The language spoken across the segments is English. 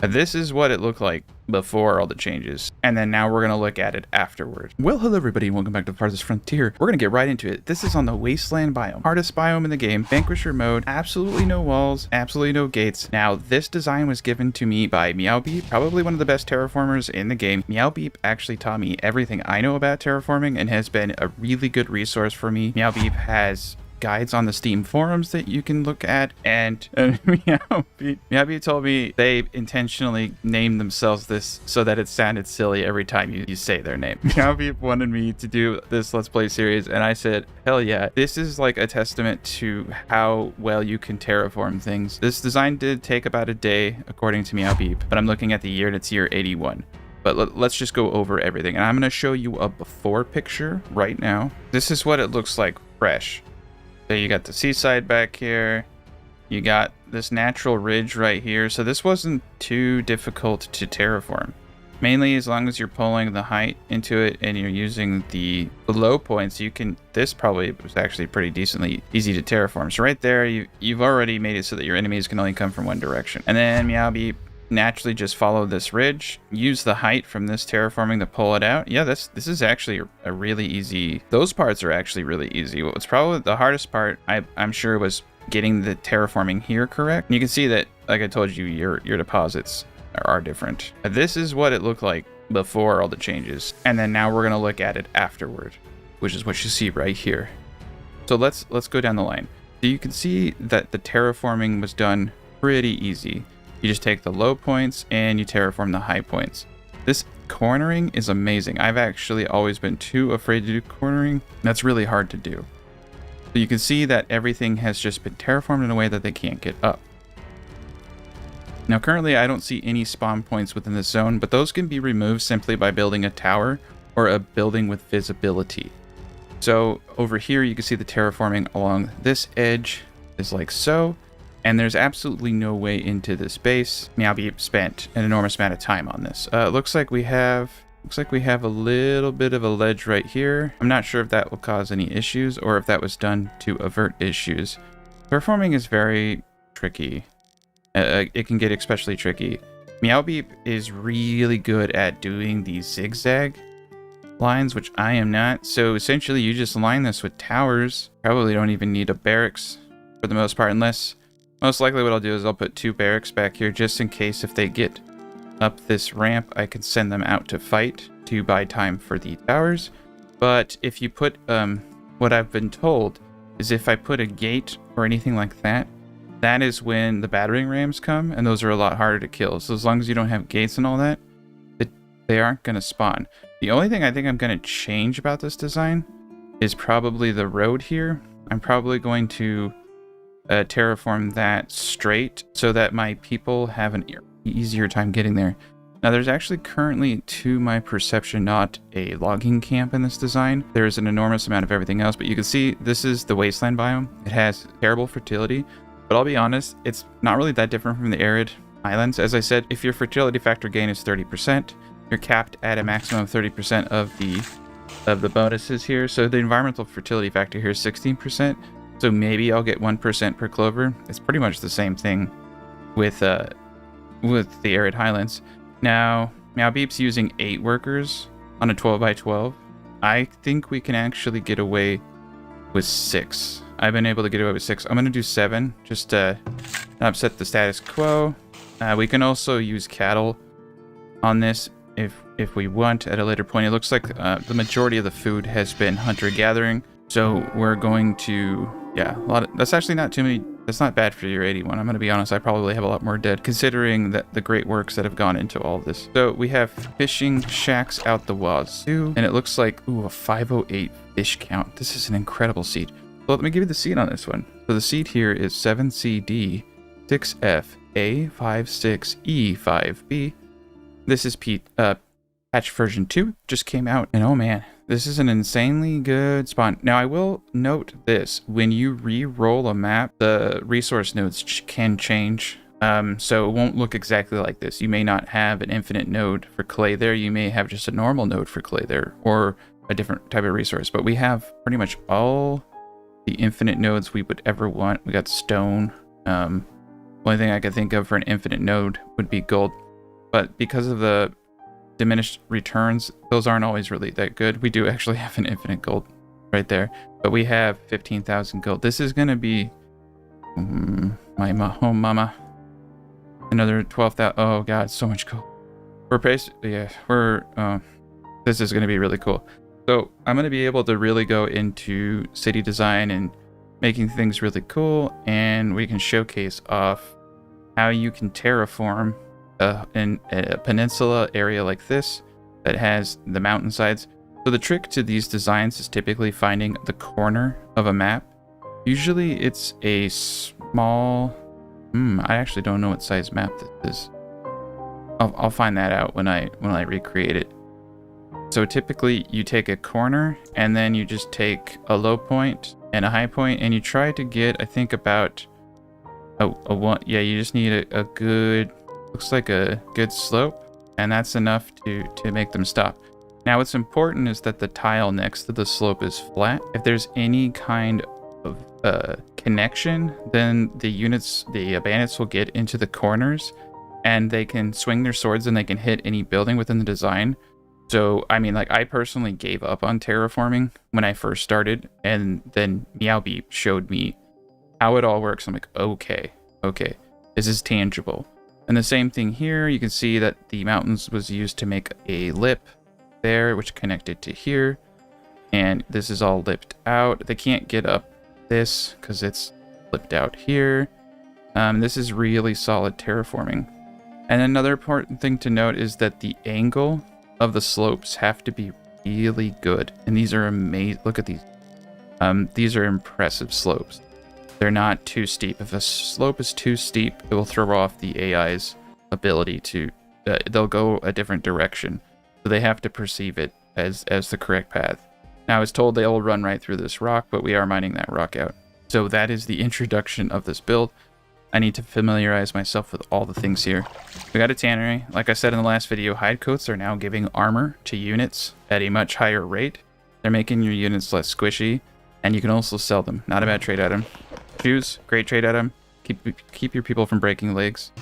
This is what it looked like before all the changes, and then now we're going to look at it afterward. Well, hello everybody, and welcome back to the Farthest Frontier. We're going to get right into it. This is on the Wasteland biome, hardest biome in the game, Vanquisher mode, absolutely no walls, absolutely no gates. Now, this design was given to me by MeowBeep, probably one of the best terraformers in the game. MeowBeep actually taught me everything I know about terraforming and has been a really good resource for me. MeowBeep has guides on the Steam forums that you can look at, and MeowBeep told me they intentionally named themselves this so that it sounded silly every time you say their name. MeowBeep wanted me to do this Let's Play series, and I said, hell yeah. This is like a testament to how well you can terraform things. This design did take about a day, according to MeowBeep, but I'm looking at the year and it's year 81. But let's just go over everything, and I'm going to show you a before picture right now. This is what it looks like fresh. So you got the seaside back here, you got this natural ridge right here, so this wasn't too difficult to terraform. Mainly as long as you're pulling the height into it and you're using the low points, you can, this probably was actually pretty decently easy to terraform. So right there, you've already made it so that your enemies can only come from one direction. And then MeowBeep naturally just follow this ridge, use the height from this terraforming to pull it out. Yeah, this is actually a really easy, those parts are actually really easy. What's probably the hardest part, I'm sure, was getting the terraforming here correct. You can see that, like I told you, your deposits are different. This is what it looked like before all the changes, and then now we're going to look at it afterward, which is what you see right here. So let's go down the line. So you can see that the terraforming was done pretty easy. You just take the low points and you terraform the high points. This cornering is amazing. I've actually always been too afraid to do cornering. That's really hard to do. So you can see that everything has just been terraformed in a way that they can't get up. Now currently I don't see any spawn points within this zone, but those can be removed simply by building a tower or a building with visibility. So over here you can see the terraforming along this edge is like so. And there's absolutely no way into this base. MeowBeep spent an enormous amount of time on this. Looks like we have a little bit of a ledge right here. I'm not sure if that will cause any issues or if that was done to avert issues. Terraforming is very tricky. It can get especially tricky. MeowBeep is really good at doing these zigzag lines, which I am not. So essentially you just line this with towers. Probably don't even need a barracks for the most part, unless most likely what I'll do is I'll put 2 barracks back here just in case if they get up this ramp, I can send them out to fight to buy time for the towers. But if you put, what I've been told is if I put a gate or anything like that, that is when the battering rams come, and those are a lot harder to kill. So as long as you don't have gates and all that, they aren't going to spawn. The only thing I think I'm going to change about this design is probably the road here. I'm probably going to terraform that straight so that my people have an easier time getting there. Now there's actually currently, to my perception, not a logging camp in this design. There's an enormous amount of everything else, but you can see this is the Wasteland biome. It has terrible fertility, but I'll be honest, it's not really that different from the arid islands. As I said, if your fertility factor gain is 30%, you're capped at a maximum of 30% of the bonuses here. So the environmental fertility factor here is 16%. So maybe I'll get 1% per clover. It's pretty much the same thing with the arid highlands. Now MeowBeep's using 8 workers on a 12 by 12. I think we can actually get away with 6. I've been able to get away with 6. I'm going to do 7 just to upset the status quo. We can also use cattle on this if we want at a later point. It looks like the majority of the food has been hunter-gathering. So we're going to, yeah, that's actually not too many. That's not bad for year 81. I'm going to be honest, I probably have a lot more dead, considering that the great works that have gone into all of this. So we have fishing shacks out the wazoo, and it looks like, ooh, a 508 fish count. This is an incredible seed. Well, let me give you the seed on this one. So the seed here is 7CD, 6F, A56, E5B. This is patch version 2, just came out, and oh man, this is an insanely good spawn. Now I will note this, when you re-roll a map, the resource nodes can change. So it won't look exactly like this. You may not have an infinite node for clay there, you may have just a normal node for clay there, or a different type of resource, but we have pretty much all the infinite nodes we would ever want. We got stone. Only thing I could think of for an infinite node would be gold. but because of the diminished returns, those aren't always really that good. We do actually have an infinite gold right there, but we have 15,000 gold. This is going to be my home mama. Another 12,000. Oh god, so much gold. This is going to be really cool. So I'm going to be able to really go into city design and making things really cool, and we can showcase off how you can terraform in a peninsula area like this that has the mountainsides. So the trick to these designs is typically finding the corner of a map. Usually it's a small... I actually don't know what size map this is. I'll find that out when I recreate it. So typically you take a corner and then you just take a low point and a high point and you try to get, I think, about you just need a good, looks like a good slope, and that's enough to make them stop. Now what's important is that the tile next to the slope is flat. If there's any kind of connection, then the bandits will get into the corners and they can swing their swords and they can hit any building within the design. So, I mean, like, I personally gave up on terraforming when I first started, and then MeowBeep showed me how it all works. I'm like, okay, this is tangible. And the same thing here, you can see that the mountains was used to make a lip there, which connected to here, and this is all lipped out. They can't get up this because it's lipped out here. This is really solid terraforming. And another important thing to note is that the angle of the slopes have to be really good, and these are amazing. Look at these. These are impressive slopes. They're not too steep. If a slope is too steep, it will throw off the AI's ability to they'll go a different direction, so they have to perceive it as the correct path. Now I was told they will run right through this rock, but we are mining that rock out. So that is the introduction of this build. I need to familiarize myself with all the things here. We got a tannery. Like I said in the last video, hide coats are now giving armor to units at a much higher rate. They're making your units less squishy, and you can also sell them. Not a bad trade item. Shoes, great trade item. Keep your people from breaking legs.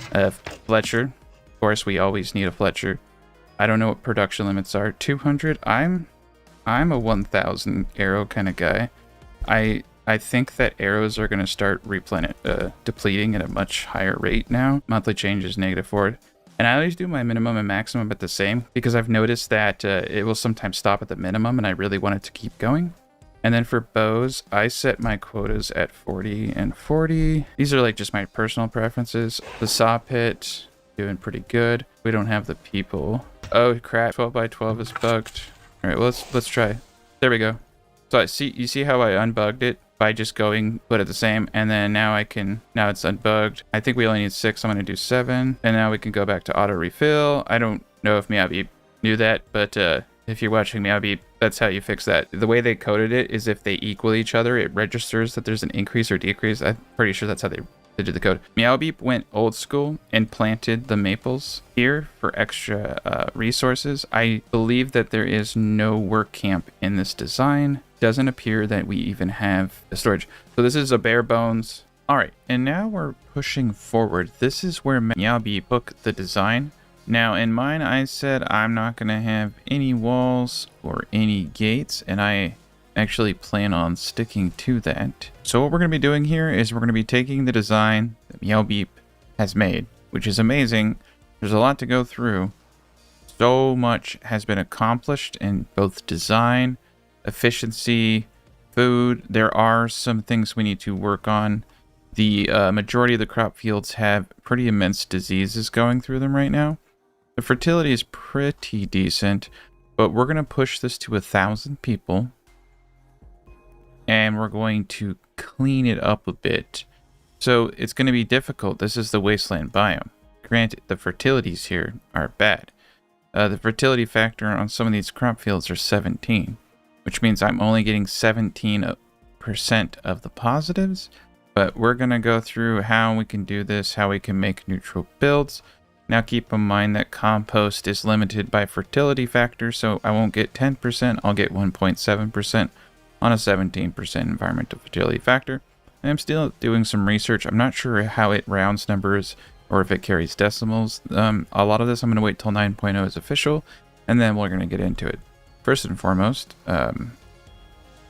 Fletcher. Of course, we always need a Fletcher. I don't know what production limits are. 200? I'm a 1,000 arrow kind of guy. I think that arrows are going to start depleting at a much higher rate now. Monthly change is -4. And I always do my minimum and maximum at the same, because I've noticed that it will sometimes stop at the minimum, and I really want it to keep going. And then for bows, I set my quotas at 40 and 40. These are like just my personal preferences. The saw pit, doing pretty good. We don't have the people. Oh crap, 12 by 12 is bugged. All right, well, let's try. There we go. So you see how I unbugged it by just put it the same, and then now it's unbugged. I think we only need 6. I'm gonna do 7, and now we can go back to auto refill. I don't know if MeowBeep knew that, but if you're watching MeowBeep, that's how you fix that. The way they coded it is if they equal each other, it registers that there's an increase or decrease. I'm pretty sure that's how they did the code. MeowBeep went old school and planted the maples here for extra resources. I believe that there is no work camp in this design. Doesn't appear that we even have the storage. So this is a bare bones. All right, and now we're pushing forward. This is where MeowBeep took the design. Now in mine, I said I'm not gonna have any walls or any gates, and I actually plan on sticking to that. So what we're going to be doing here is we're going to be taking the design that MeowBeep has made, which is amazing. There's a lot to go through. So much has been accomplished in both design, efficiency, food. There are some things we need to work on. The majority of the crop fields have pretty immense diseases going through them right now. The fertility is pretty decent, but we're going to push this to 1,000 people. And we're going to clean it up a bit. So it's going to be difficult. This is the Wasteland biome. Granted, the fertilities here are bad. The fertility factor on some of these crop fields are 17, which means I'm only getting 17% of the positives. But we're going to go through how we can do this, how we can make neutral builds. Now keep in mind that compost is limited by fertility factor, so I won't get 10%, I'll get 1.7%. on a 17% environmental fertility factor. And I'm still doing some research. I'm not sure how it rounds numbers or if it carries decimals. A lot of this I'm going to wait till 9.0 is official, and then we're going to get into it. First and foremost,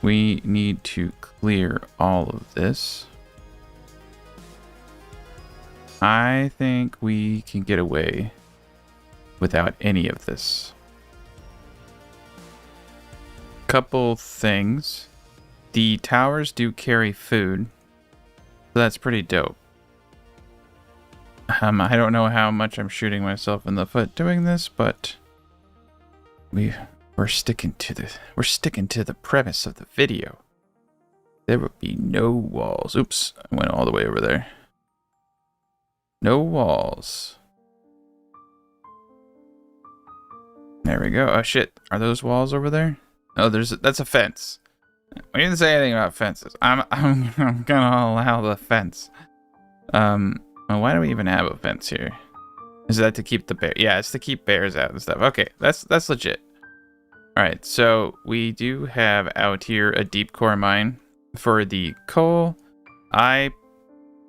we need to clear all of this. I think we can get away without any of this. Couple things. The towers do carry food, so that's pretty dope. I don't know how much I'm shooting myself in the foot doing this, but we're sticking to the premise of the video. There will be no walls. Oops, I went all the way over there. No walls. There we go. Oh shit, are those walls over there? Oh, that's a fence. We didn't say anything about fences. I'm gonna allow the fence. Well, why do we even have a fence here? Is that to keep the bear? Yeah, it's to keep bears out and stuff. Okay, that's legit. All right, so we do have out here a deep core mine for the coal. I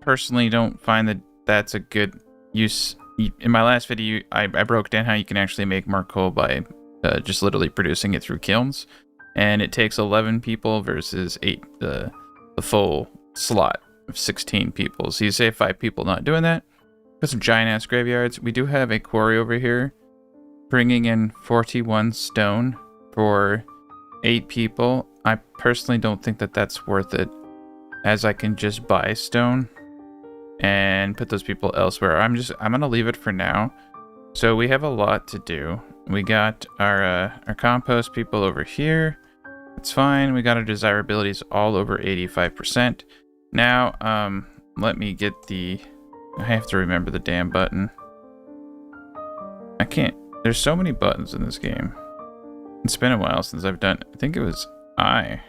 personally don't find that that's a good use. In my last video, I broke down how you can actually make more coal by just literally producing it through kilns, and it takes 11 people versus 8 the full slot of 16 people. So you save 5 people not doing that. Got some giant ass graveyards. We do have a quarry over here, bringing in 41 stone for 8 people. I personally don't think that that's worth it, as I can just buy stone and put those people elsewhere. I'm gonna leave it for now. So we have a lot to do. We got our compost people over here. It's fine. We got our desirabilities all over 85%. Now, let me get I have to remember the damn button. I can't. There's so many buttons in this game. It's been a while since I've done. I think it was I.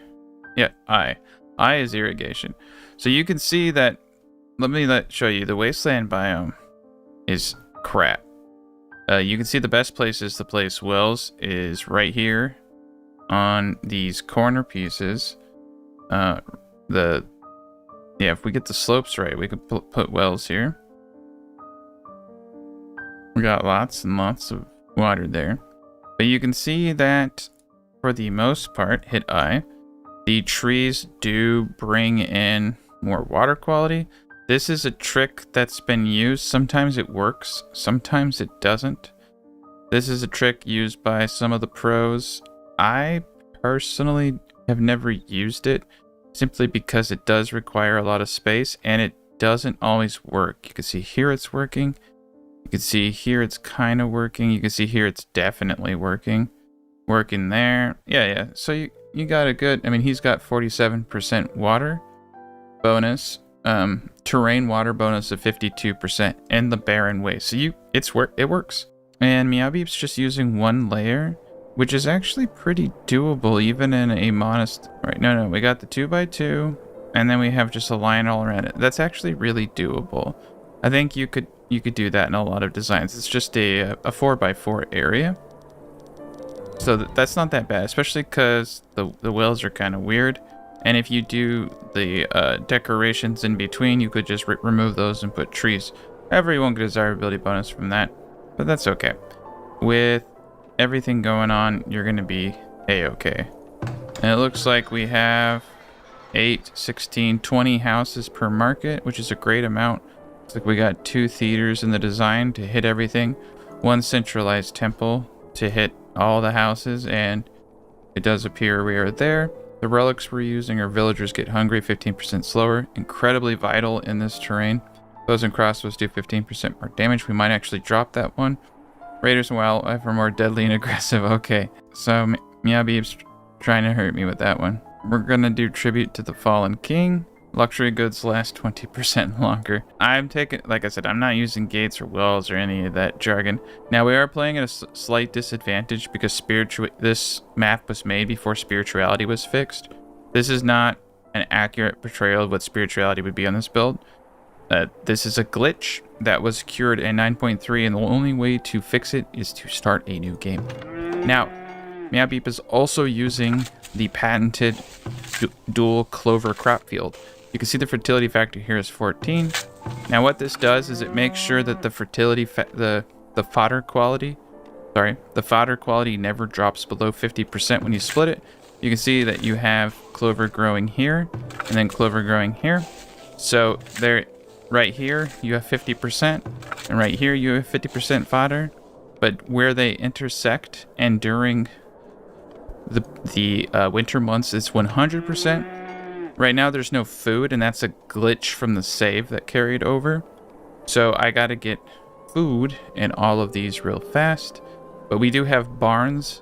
Yeah, I. I is irrigation. So you can see that. Let me show you. The Wasteland biome is crap. You can see the best places to place wells is right here on these corner pieces. Yeah, if we get the slopes right, we could put wells here. We got lots and lots of water there. But you can see that for the most part, hit I, the trees do bring in more water quality. This is a trick that's been used. Sometimes it works, sometimes it doesn't. This is a trick used by some of the pros. I personally have never used it, simply because it does require a lot of space and it doesn't always work. You can see here it's working. You can see here it's kind of working. You can see here it's definitely working. Working there. Yeah. So you got a good, I mean, he's got 47% water bonus. Terrain water bonus of 52% and the barren waste. So it works. And MeowBeep's just using one layer, which is actually pretty doable even in a modest. Right? No, we got the 2x2, and then we have just a line all around it. That's actually really doable. I think you could do that in a lot of designs. It's just a 4x4 area, so that's not that bad, especially because the wells are kind of weird. And if you do the decorations in between, you could just remove those and put trees. However, you won't get a desirability bonus from that, but that's okay. With everything going on, you're going to be a-okay. And it looks like we have 8, 16, 20 houses per market, which is a great amount. Looks like we got 2 theaters in the design to hit everything, 1 centralized temple to hit all the houses, and it does appear we are there. The relics we're using are villagers get hungry, 15% slower, incredibly vital in this terrain. Bows and crossbows do 15% more damage. We might actually drop that one. Raiders and wildlife are more deadly and aggressive. Okay, so MeowBeep's trying to hurt me with that one. We're gonna do tribute to the fallen king. Luxury goods last 20% longer. I'm taking, like I said, I'm not using gates or wells or any of that jargon. Now we are playing at a slight disadvantage because this map was made before spirituality was fixed. This is not an accurate portrayal of what spirituality would be on this build. This is a glitch that was cured in 9.3, and the only way to fix it is to start a new game. Now, MeowBeep is also using the patented dual clover crop field. You can see the fertility factor here is 14. Now what this does is it makes sure that the fertility, the fodder quality, the fodder quality never drops below 50% when you split it. You can see that you have clover growing here and then clover growing here. So there, right here you have 50% and right here you have 50% fodder, but where they intersect and during the winter months it's 100%. Right now there's no food, and that's a glitch from the save that carried over. So I gotta get food in all of these real fast. But we do have barns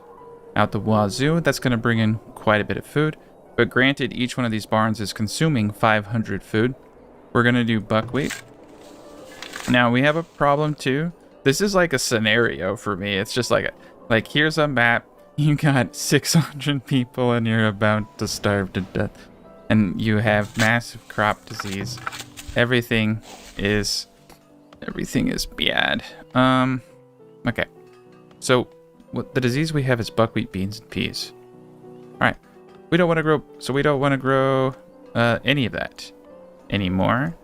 out the wazoo. That's gonna bring in quite a bit of food. But granted, each one of these barns is consuming 500 food. We're gonna do buckwheat. Now we have a problem too. This is like a scenario for me. It's just like here's a map. You got 600 people and you're about to starve to death. And you have massive crop disease. Everything is bad. Okay. So what the disease we have is buckwheat, beans, and peas. All right. We don't want to grow any of that anymore.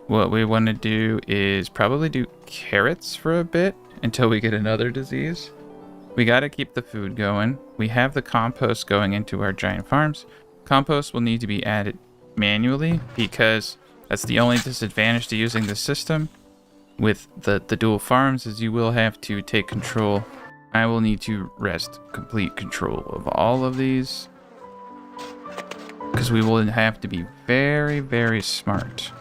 What we want to do is probably do carrots for a bit until we get another disease. We got to keep the food going. We have the compost going into our giant farms. Compost will need to be added manually because that's the only disadvantage to using the system with the dual farms is you will have to take control. I will need to wrest complete control of all of these because we will have to be very, very smart,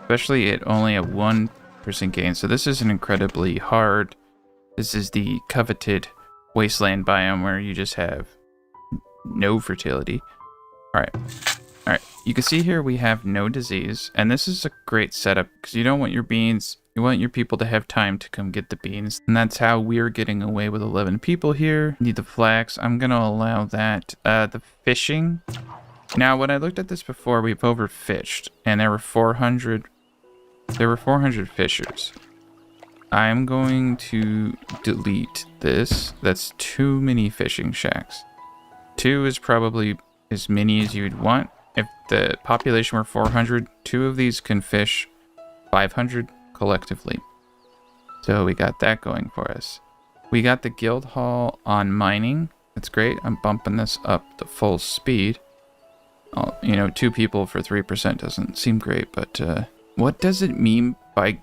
especially at only a 1% gain. So this is an incredibly hard. This is the coveted wasteland biome where you just have no fertility. All right. You can see here we have no disease, and this is a great setup because you don't want your beans. You want your people to have time to come get the beans, and that's how we're getting away with 11 people here. Need the flax. I'm gonna allow that. The fishing. Now, when I looked at this before, we've overfished, and there were 400. There were 400 fishers. I'm going to delete this. That's too many fishing shacks. 2 is probably as many as you'd want. If the population were 400, 2 of these can fish 500 collectively. So we got that going for us. We got the guild hall on mining. That's great. I'm bumping this up to full speed. 2 people for 3% doesn't seem great, but what does it mean by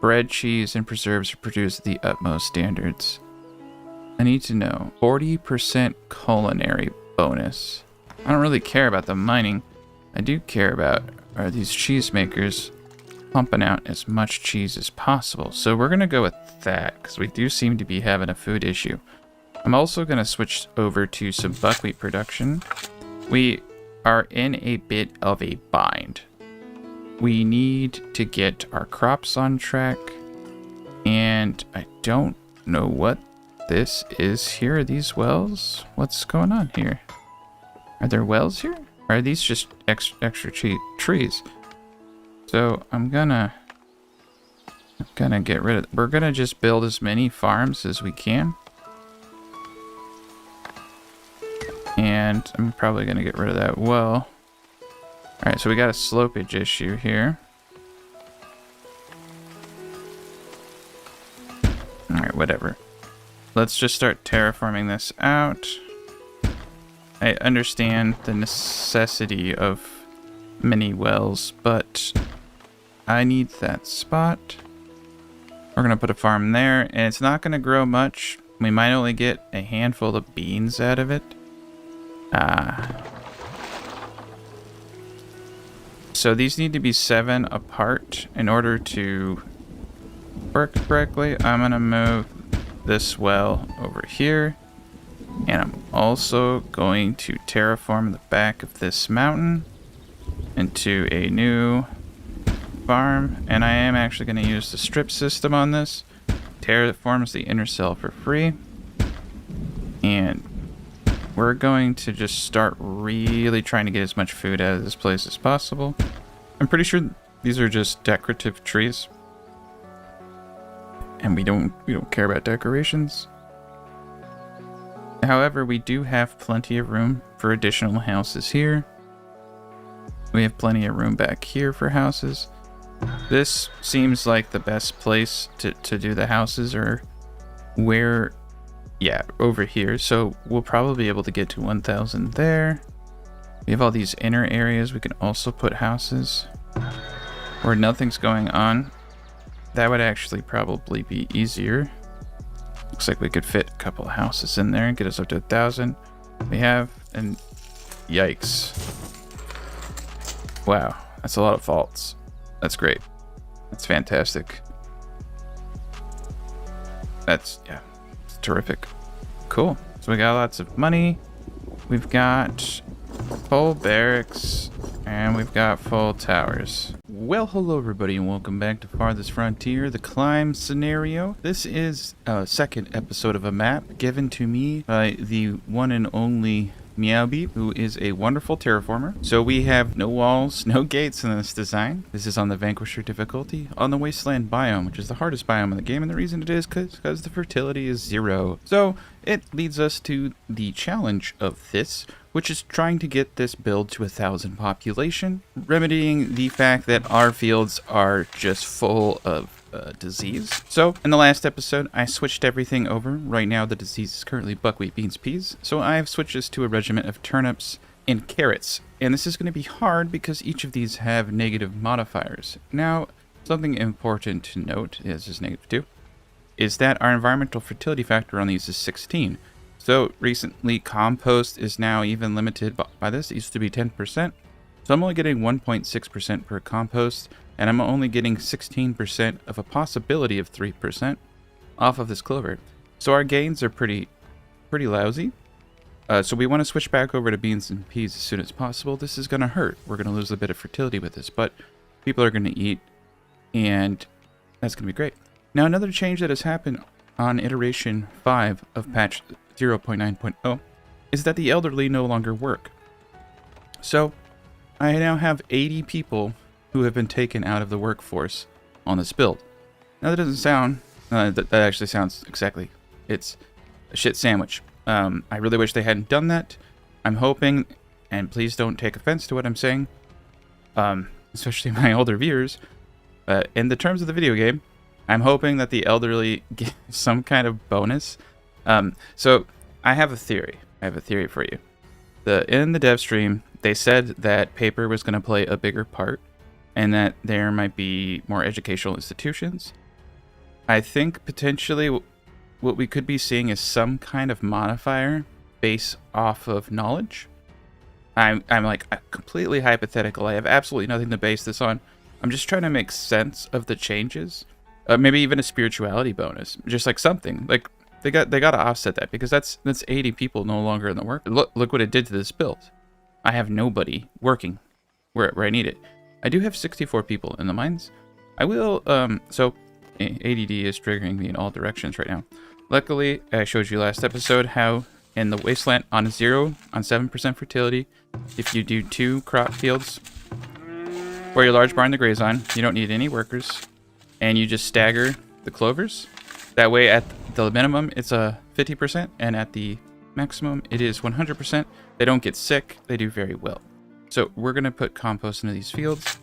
bread, cheese, and preserves are produced at the utmost standards? I need to know. 40% culinary bonus. I don't really care about the mining. I do care about are these cheese makers pumping out as much cheese as possible. So we're going to go with that because we do seem to be having a food issue. I'm also going to switch over to some buckwheat production. We are in a bit of a bind. We need to get our crops on track. And I don't know what this is here. Are these wells? What's going on here? Are there wells here? Or are these just extra trees? So I'm gonna get rid of. We're gonna just build as many farms as we can, and I'm probably gonna get rid of that well. All right, so we got a slopage issue here. All right, whatever. Let's just start terraforming this out. I understand the necessity of many wells, but I need that spot. We're going to put a farm there, and it's not going to grow much. We might only get a handful of beans out of it. So these need to be 7 apart in order to work correctly. I'm going to move this well over here. And I'm also going to terraform the back of this mountain into a new farm. And I am actually going to use the strip system on this. Terraforms the inner cell for free. And we're going to just start really trying to get as much food out of this place as possible. I'm pretty sure these are just decorative trees. And we don't care about decorations. However, we do have plenty of room for additional houses here. We have plenty of room back here for houses. This seems like the best place to do the houses, or where, yeah, over here. So we'll probably be able to get to 1,000 there. We have all these inner areas. We can also put houses where nothing's going on. That would actually probably be easier. Looks like we could fit a couple of houses in there and get us up to 1,000. We have, and yikes. Wow, that's a lot of faults. That's great. That's fantastic. That's, yeah, it's terrific. Cool. So we got lots of money. We've got full barracks, and we've got full towers. Well, hello everybody, and welcome back to Farthest Frontier, the climb scenario. This is a second episode of a map given to me by the one and only MeowBeep, who is a wonderful terraformer. So we have no walls, no gates in this design. This is on the Vanquisher difficulty, on the Wasteland biome, which is the hardest biome in the game, and the reason it is because the fertility is 0. So it leads us to the challenge of this, which is trying to get this build to 1,000 population, remedying the fact that our fields are just full of disease. So in the last episode, I switched everything over. Right now, the disease is currently buckwheat, beans, peas. So I have switched this to a regiment of turnips and carrots. And this is going to be hard because each of these have negative modifiers. Now, something important to note is -2, is that our environmental fertility factor on these is 16. So recently, compost is now even limited by this. It used to be 10%. So I'm only getting 1.6% per compost, and I'm only getting 16% of a possibility of 3% off of this clover. So our gains are pretty lousy. So we want to switch back over to beans and peas as soon as possible. This is going to hurt. We're going to lose a bit of fertility with this, but people are going to eat, and that's going to be great. Now, another change that has happened on iteration 5 of patch 0.9.0 is that the elderly no longer work. So I now have 80 people who have been taken out of the workforce on this build. Now that doesn't sound, that actually sounds exactly, it's a shit sandwich. I really wish they hadn't done that. I'm hoping, and please don't take offense to what I'm saying, especially my older viewers, in the terms of the video game, I'm hoping that the elderly get some kind of bonus. So I have a theory. I have a theory for you. In the dev stream, they said that paper was going to play a bigger part and that there might be more educational institutions. I think potentially what we could be seeing is some kind of modifier based off of knowledge. I'm like completely hypothetical. I have absolutely nothing to base this on. I'm just trying to make sense of the changes. Maybe even a spirituality bonus, just like something like they got to offset that, because that's 80 people no longer in the work. Look what it did to this build. I have nobody working where I need it. I do have 64 people in the mines. I will so ADD is triggering me in all directions right now. Luckily, I showed you last episode how in the Wasteland on 7% fertility, if you do 2 crop fields where your large barn to graze on, you don't need any workers, and you just stagger the clovers. That way at the minimum it's a 50%, and at the maximum it is 100%. They don't get sick, they do very well. So we're gonna put compost into these fields.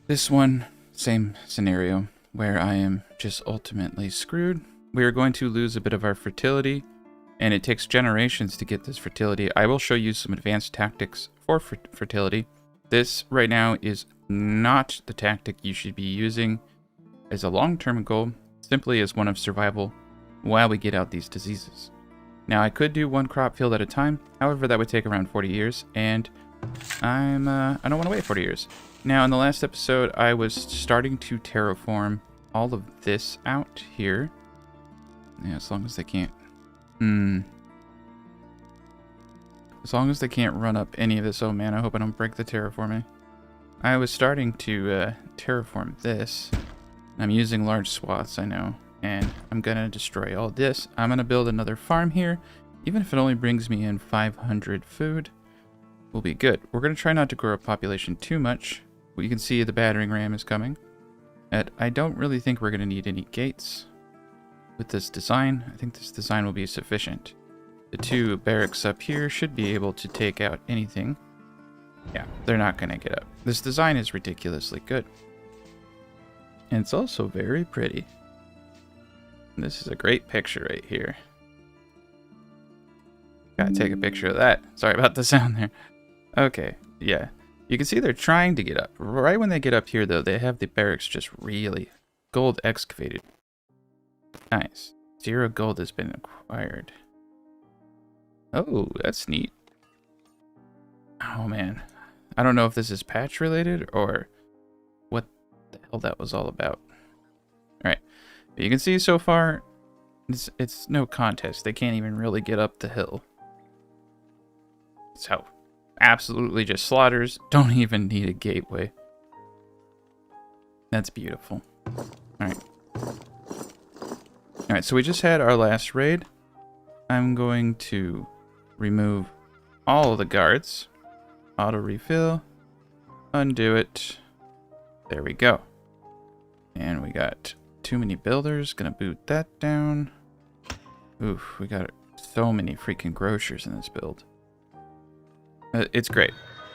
This one, same scenario where I am just ultimately screwed. We are going to lose a bit of our fertility, and it takes generations to get this fertility. I will show you some advanced tactics for fertility. This right now is not the tactic you should be using as a long-term goal, simply as one of survival while we get out these diseases. Now, I could do 1 crop field at a time. However, that would take around 40 years, and I don't want to wait 40 years. Now, in the last episode, I was starting to terraform all of this out here. Yeah, as long as they can't... As long as they can't run up any of this. Oh man, I hope I don't break the terraforming. I was starting to terraform this. I'm using large swaths, I know. And I'm gonna destroy all this. I'm gonna build another farm here. Even if it only brings me in 500 food, we'll be good. We're gonna try not to grow a population too much. Well, you can see the battering ram is coming. And I don't really think we're gonna need any gates with this design. I think this design will be sufficient. The 2 barracks up here should be able to take out anything. Yeah, they're not gonna get up. This design is ridiculously good. And it's also very pretty. This is a great picture right here. Gotta take a picture of that. Sorry about the sound there. Okay, yeah. You can see they're trying to get up. Right when they get up here, though, they have the barracks just really gold excavated. Nice. 0 gold has been acquired. Oh, that's neat. Oh, man. I don't know if this is patch related or what the hell that was all about. Alright. But you can see so far, it's no contest. They can't even really get up the hill. So, absolutely just slaughters. Don't even need a gateway. That's beautiful. Alright. Alright, so we just had our last raid. I'm going to remove all of the guards. Auto refill. Undo it. There we go. And we got too many builders. Gonna boot that down. Oof, we got so many freaking grocers in this build. It's great.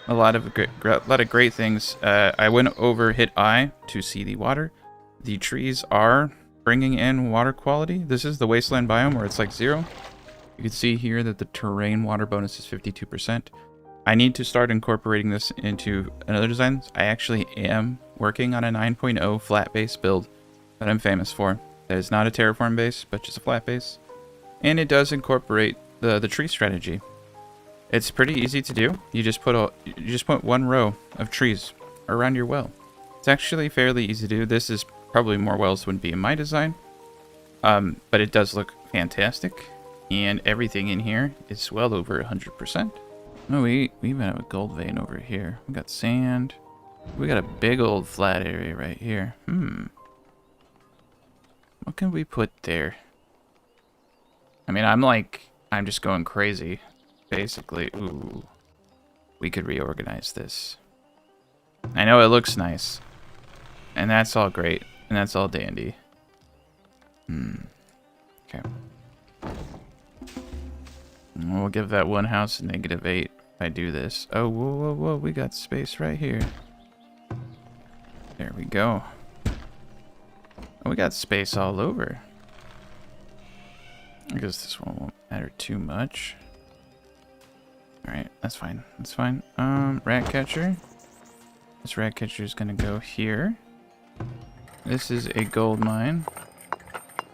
A lot of great things. I went over hit I to see the water. The trees are bringing in water quality. This is the Wasteland biome where it's like 0. You can see here that the terrain water bonus is 52%. I need to start incorporating this into another design. I actually am working on a 9.0 flat base build that I'm famous for. That is not a terraform base, but just a flat base. And it does incorporate the tree strategy. It's pretty easy to do. You just put 1 row of trees around your well. It's actually fairly easy to do. This is probably more wells wouldn't be in my design. But it does look fantastic. And everything in here is well over 100%. Oh, we even have a gold vein over here. We got sand. We got a big old flat area right here. What can we put there? I mean, I'm just going crazy. Basically, ooh. We could reorganize this. I know it looks nice. And that's all great. And that's all dandy. Okay. We'll give that one house a -8 if I do this. Oh, whoa. We got space right here. There we go. Oh, we got space all over. I guess this one won't matter too much. Alright, that's fine. That's fine. Rat catcher. This rat catcher is gonna go here. This is a gold mine.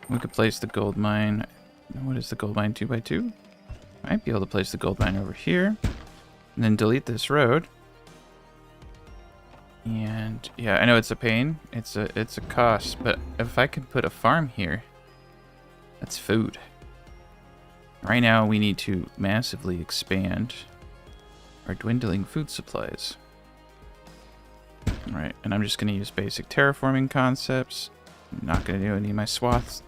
We could place the gold mine. What is the gold mine? 2x2? Might be able to place the gold mine over here. And then delete this road. And yeah, I know it's a pain. It's a cost, but if I could put a farm here, that's food. Right now we need to massively expand our dwindling food supplies. Alright, and I'm just gonna use basic terraforming concepts. I'm not gonna do any of my Suave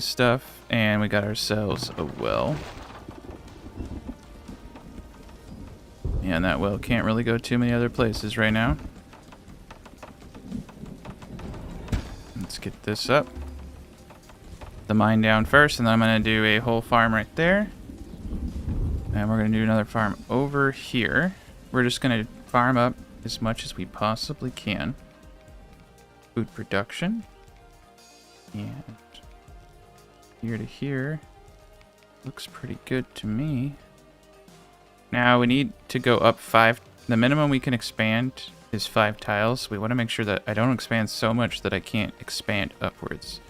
stuff, and we got ourselves a well. Yeah, and that well can't really go too many other places right now. Let's get this up. The mine down first, and then I'm going to do a whole farm right there. And we're going to do another farm over here. We're just going to farm up as much as we possibly can. Food production. And here to here. Looks pretty good to me. Now we need to go up 5. The minimum we can expand is 5 tiles. We want to make sure that I don't expand so much that I can't expand upwards.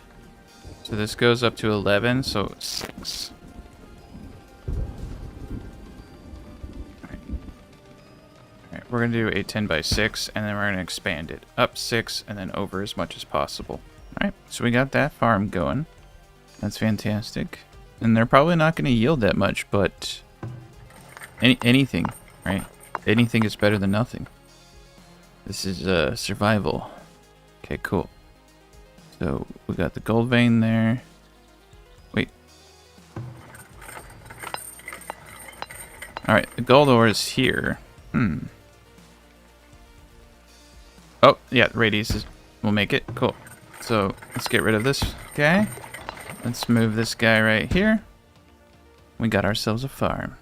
So this goes up to 11, so 6. Alright, we're going to do a 10x6, and then we're going to expand it up 6 and then over as much as possible. Alright, so we got that farm going. That's fantastic. And they're probably not going to yield that much, but anything, right? Anything is better than nothing. This is survival. Okay, cool. So we got the gold vein there. Wait. Alright, the gold ore is here. Oh, yeah, radius will make it. Cool. So let's get rid of this guy. Let's move this guy right here. We got ourselves a farm.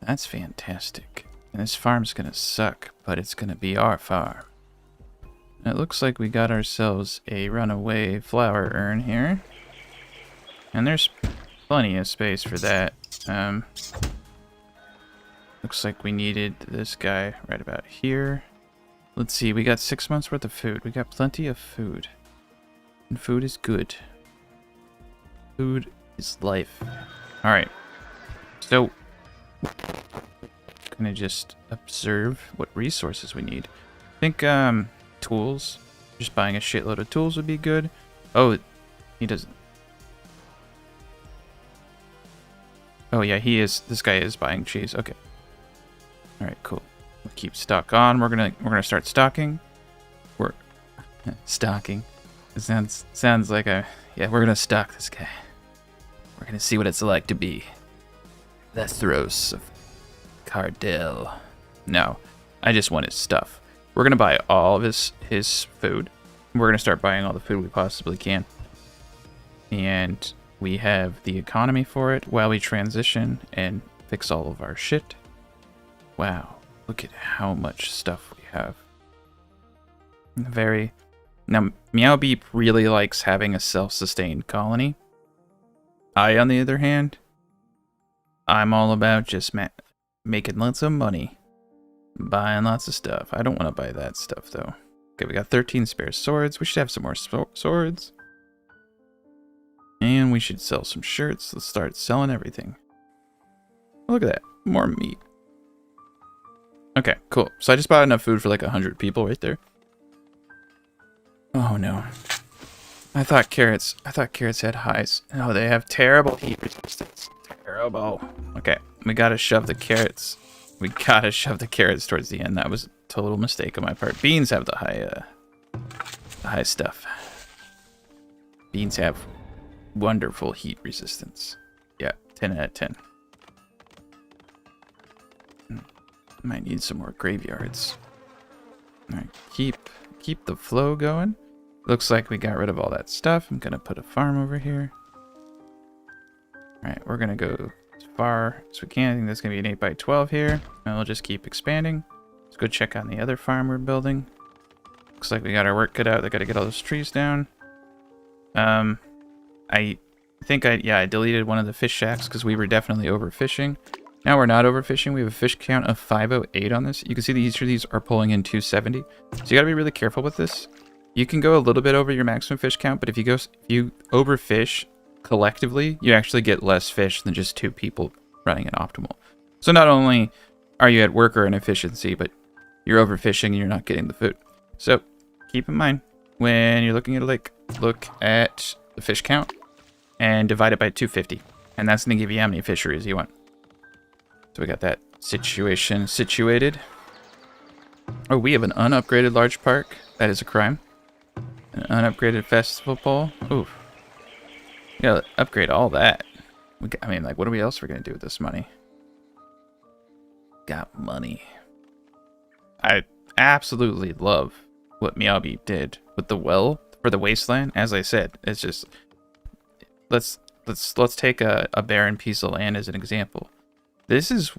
That's fantastic. And this farm's gonna suck, but it's gonna be our farm. It looks like we got ourselves a runaway flower urn here. And there's plenty of space for that. Looks like we needed this guy right about here. Let's see, we got 6 months worth of food. We got plenty of food. And food is good. Food is life. Alright. So, gonna just observe what resources we need. I think, tools. Just buying a shitload of tools would be good. Oh, he doesn't. Oh yeah, he is. This guy is buying cheese. Okay. All right, cool. We'll keep stock on. We're gonna start stocking. We're stocking. It sounds like a yeah. We're gonna stock this guy. We're gonna see what it's like to be the Thros of Cardell. No, I just want his stuff. We're gonna buy all of his food. We're gonna start buying all the food we possibly can. And we have the economy for it while we transition and fix all of our shit. Wow, look at how much stuff we have. Now, MeowBeep really likes having a self-sustained colony. I, on the other hand, I'm all about just making lots of money. Buying lots of stuff. I don't want to buy that stuff, though. Okay, we got 13 spare swords. We should have some more swords. And we should sell some shirts. Let's start selling everything. Look at that. More meat. Okay, cool. So I just bought enough food for like 100 people right there. Oh no. I thought carrots had highs. No, they have terrible heat resistance. Terrible. Okay, we gotta shove the carrots. We gotta shove the carrots towards the end. That was a total mistake on my part. Beans have the high stuff. Beans have wonderful heat resistance. Yeah, 10 out of 10. Might need some more graveyards. Alright, keep the flow going. Looks like we got rid of all that stuff. I'm gonna put a farm over here. Alright, we're gonna go as far as we can. I think that's gonna be an 8x12 here. And we'll just keep expanding. Let's go check on the other farm we're building. Looks like we got our work cut out. They gotta get all those trees down. I think I deleted one of the fish shacks because we were definitely overfishing. Now we're not overfishing. We have a fish count of 508 on this. You can see that each of these are pulling in 270. So you gotta be really careful with this. You can go a little bit over your maximum fish count, but if you overfish collectively, you actually get less fish than just 2 people running an optimal. So not only are you at worker inefficiency, but you're overfishing and you're not getting the food. So keep in mind when you're looking at a lake, look at the fish count and divide it by 250. And that's going to give you how many fisheries you want. So we got that situation situated. Oh, we have an unupgraded large park. That is a crime. An unupgraded festival pole. Oof. We gotta upgrade all that. I mean, like, what else are we gonna do with this money? Got money. I absolutely love what MeowBeep did with the well for the Wasteland. As I said, it's just let's take a barren piece of land as an example. This is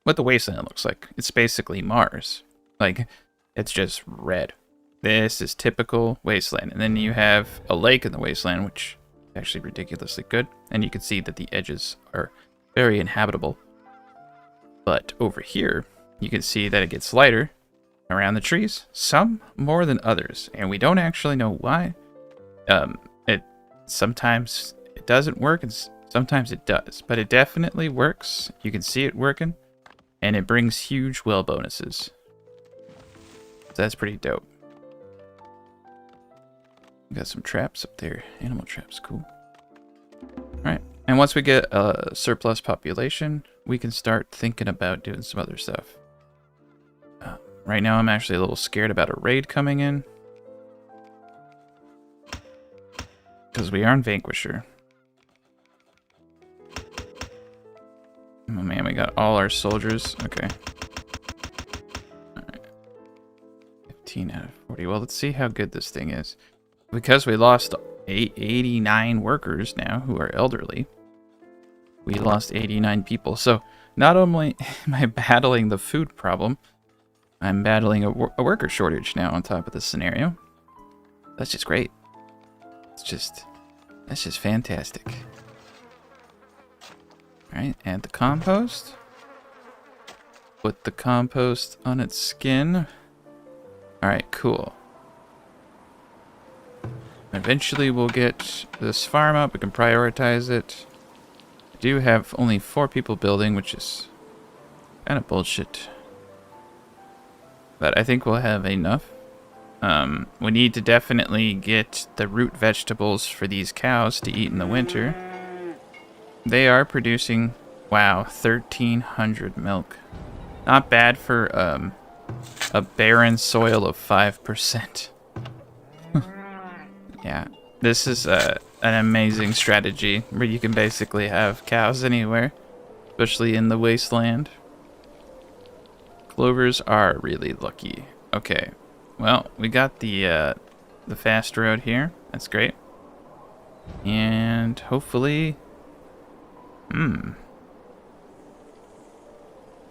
what the Wasteland looks like. It's basically Mars. Like, it's just red. This is typical Wasteland. And then you have a lake in the Wasteland, which is actually ridiculously good. And you can see that the edges are very inhabitable. But over here, you can see that it gets lighter around the trees. Some more than others. And we don't actually know why. Sometimes it doesn't work, and sometimes it does. But it definitely works. You can see it working. And it brings huge well bonuses. So that's pretty dope. Got some traps up there. Animal traps, cool. Alright, and once we get a surplus population, we can start thinking about doing some other stuff. Right now I'm actually a little scared about a raid coming in. Because we are in Vanquisher. Oh man, we got all our soldiers. Okay. Alright. 15 out of 40. Well, let's see how good this thing is. Because we lost 89 workers now who are elderly. We lost 89 people. So not only am I battling the food problem, I'm battling a worker shortage now on top of this scenario. That's just great. That's just fantastic. Alright, add the compost. Put the compost on its skin. Alright, cool. Eventually we'll get this farm up. We can prioritize it. I do have only 4 people building, which is kind of bullshit. But I think we'll have enough. We need to definitely get the root vegetables for these cows to eat in the winter. They are producing, wow, 1,300 milk. Not bad for a barren soil of 5%. Yeah, this is an amazing strategy where you can basically have cows anywhere, especially in the wasteland. Clovers are really lucky. Okay, well, we got the fast road here. That's great. And hopefully,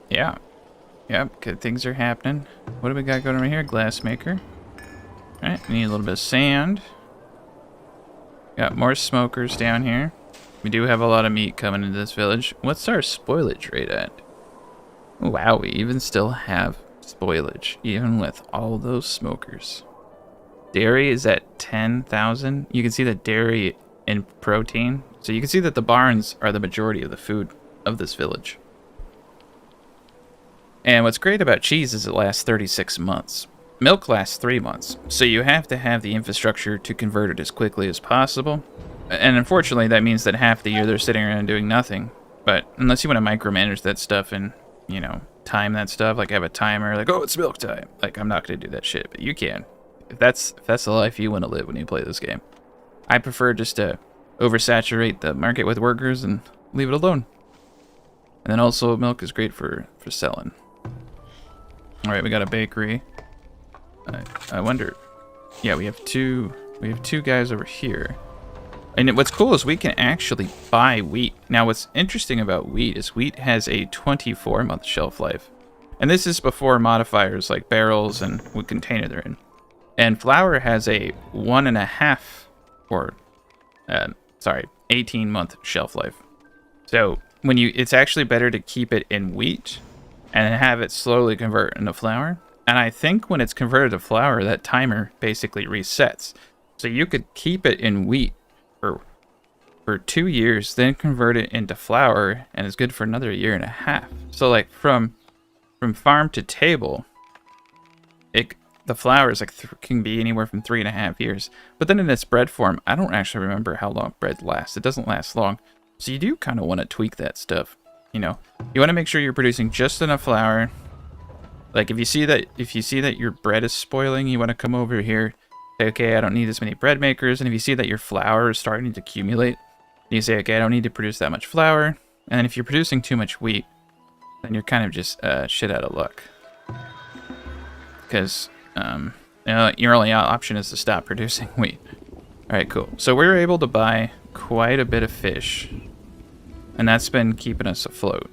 yeah, yep, good things are happening. What do we got going over here? Glass maker. All right, we need a little bit of sand. Got more smokers down here. We do have a lot of meat coming into this village. What's our spoilage rate at? Wow, we even still have spoilage, even with all those smokers. Dairy is at 10,000. You can see the dairy in protein. So you can see that the barns are the majority of the food of this village. And what's great about cheese is it lasts 36 months. Milk lasts 3 months, so you have to have the infrastructure to convert it as quickly as possible. And unfortunately, that means that half the year they're sitting around doing nothing. But unless you want to micromanage that stuff and, you know, time that stuff, like have a timer, like, oh, it's milk time. Like, I'm not going to do that shit, but you can. If that's the life you want to live when you play this game. I prefer just to oversaturate the market with workers and leave it alone. And then also, milk is great for selling. All right, we got a bakery. I wonder. Yeah, we have two guys over here. And what's cool is we can actually buy wheat. Now, what's interesting about wheat is wheat has a 24-month shelf life. And this is before modifiers like barrels and what container they're in. And flour has a 1.5 or 18-month shelf life. So when it's actually better to keep it in wheat and have it slowly convert into flour. And I think when it's converted to flour, that timer basically resets. So you could keep it in wheat for 2 years, then convert it into flour, and it's good for another 1.5 years. So like from farm to table, the flour is like can be anywhere from 3.5 years. But then in its bread form, I don't actually remember how long bread lasts. It doesn't last long. So you do kind of want to tweak that stuff. You know, you want to make sure you're producing just enough flour. Like if you see that your bread is spoiling, you want to come over here, say, okay, I don't need this many bread makers. And if you see that your flour is starting to accumulate, you say, okay, I don't need to produce that much flour. And then if you're producing too much wheat, then you're kind of just shit out of luck. Because your only option is to stop producing wheat. All right, cool. So we were able to buy quite a bit of fish, and that's been keeping us afloat.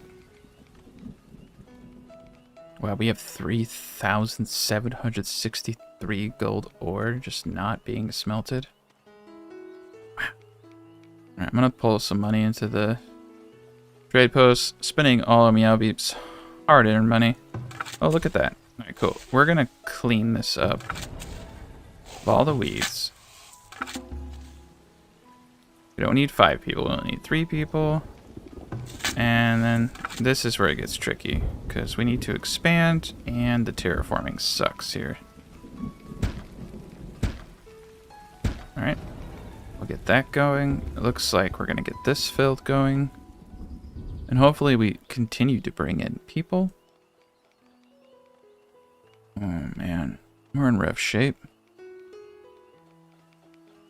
Wow, we have 3,763 gold ore just not being smelted. Wow. Alright, I'm gonna pull some money into the trade post, spending all of MeowBeep's hard-earned money. Oh, look at that. Alright, cool. We're gonna clean this up of all the weeds. We don't need 5 people, we only need 3 people. And then this is where it gets tricky, because we need to expand, and the terraforming sucks here. Alright, we'll get that going. It looks like we're going to get this filled going. And hopefully we continue to bring in people. Oh man, we're in rough shape.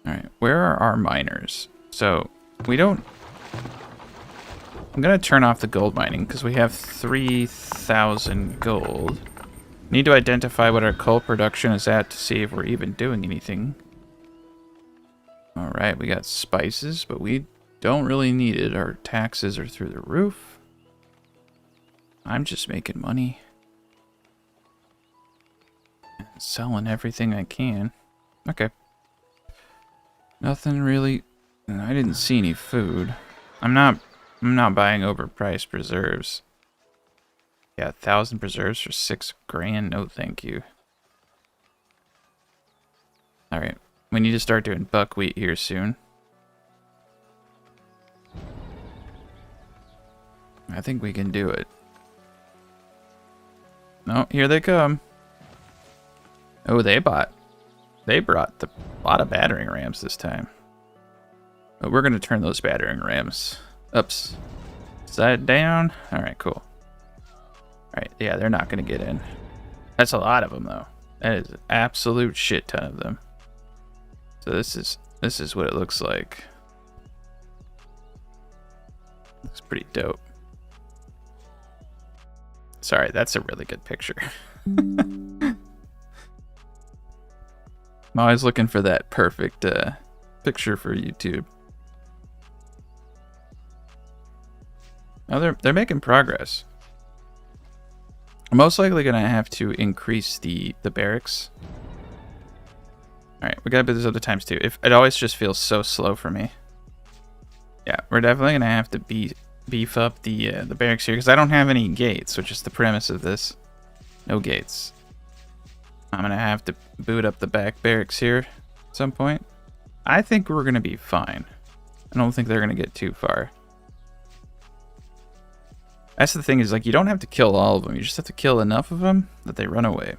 Alright, where are our miners? So, we don't... I'm going to turn off the gold mining because we have 3,000 gold. Need to identify what our coal production is at to see if we're even doing anything. Alright, we got spices, but we don't really need it. Our taxes are through the roof. I'm just making money. selling everything I can. Okay. Nothing really. I didn't see any food. I'm not buying overpriced preserves. Yeah, 1,000 preserves for 6 grand. No, thank you. All right, we need to start doing buckwheat here soon. I think we can do it. No, here they come. Oh, they brought a lot of battering rams this time. But we're going to turn those battering rams upside down. All right, cool. All right, yeah, they're not going to get in. That's a lot of them, though. That is an absolute shit ton of them. So this is what it looks like. Looks pretty dope. Sorry, that's a really good picture. I'm always looking for that perfect picture for YouTube. Oh, they're making progress. I'm most likely gonna have to increase the barracks. All right, we gotta do this other times too. If it always just feels so slow for me. Yeah, we're definitely gonna have to beef up the barracks here because I don't have any gates, which is the premise of this. No gates. I'm gonna have to boot up the back barracks here at some point. I think we're gonna be fine. I don't think they're gonna get too far. That's the thing, is like you don't have to kill all of them. You just have to kill enough of them that they run away.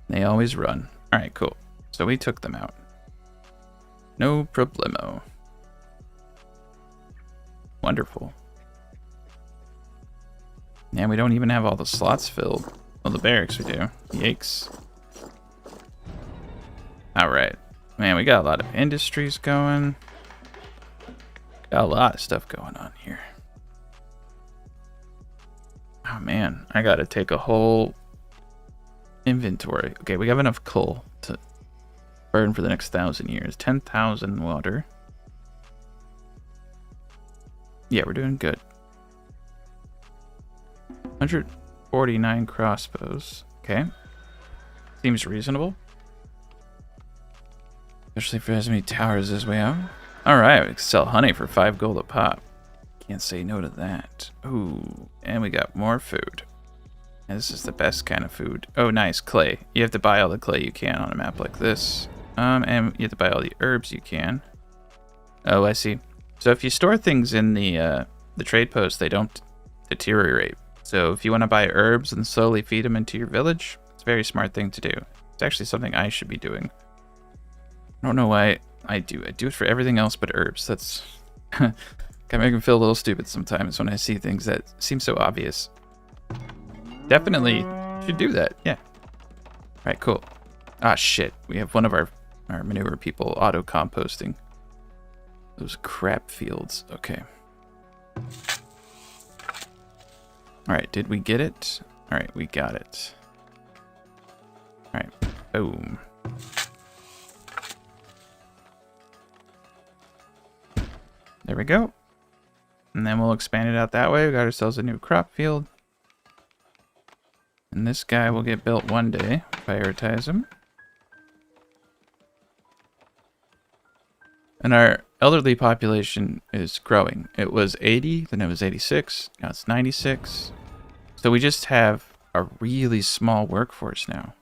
They always run. All right, cool. So we took them out. No problemo. Wonderful. And we don't even have all the slots filled. Well, the barracks we do. Yikes. Alright. Man, we got a lot of industries going. Got a lot of stuff going on here. Oh man, I gotta take a whole inventory. Okay, we have enough coal to burn for the next 1,000 years. 10,000 water. Yeah, we're doing good. 149 crossbows. Okay. Seems reasonable. Especially for as many towers as we have. Alright, we can sell honey for 5 gold a pop. Can't say no to that. Ooh, and we got more food. And this is the best kind of food. Oh, nice, clay. You have to buy all the clay you can on a map like this. And you have to buy all the herbs you can. Oh, I see. So if you store things in the trade post, they don't deteriorate. So if you want to buy herbs and slowly feed them into your village, it's a very smart thing to do. It's actually something I should be doing. I don't know why I do. I do it for everything else but herbs. That's can make me feel a little stupid sometimes when I see things that seem so obvious. Definitely should do that. Yeah. All right, cool. Ah, shit. We have one of our manure people auto composting. Those crap fields. Okay. All right, did we get it? All right, we got it. All right, boom. There we go. And then we'll expand it out that way. We got ourselves a new crop field. And this guy will get built one day. Prioritize him. And our elderly population is growing. It was 80, then it was 86, now it's 96. So we just have a really small workforce now.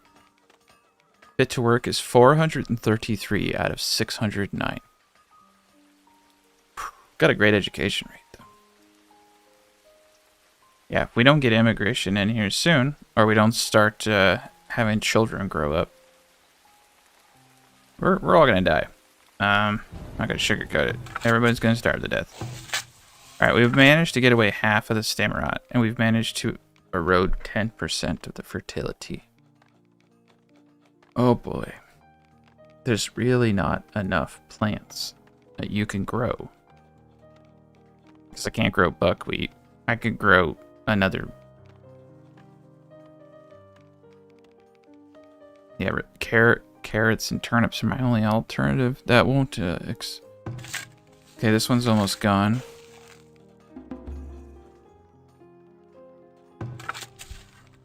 Fit to work is 433 out of 609. Got a great education rate, though. Yeah, if we don't get immigration in here soon, or we don't start having children grow up, we're all gonna die. I'm not gonna sugarcoat it. Everybody's gonna starve to death. Alright, we've managed to get away half of the stamarot, and we've managed to erode 10% of the fertility. Oh boy. There's really not enough plants that you can grow. Because I can't grow buckwheat. I could grow another... Yeah, carrots and turnips are my only alternative. That won't... Okay, this one's almost gone.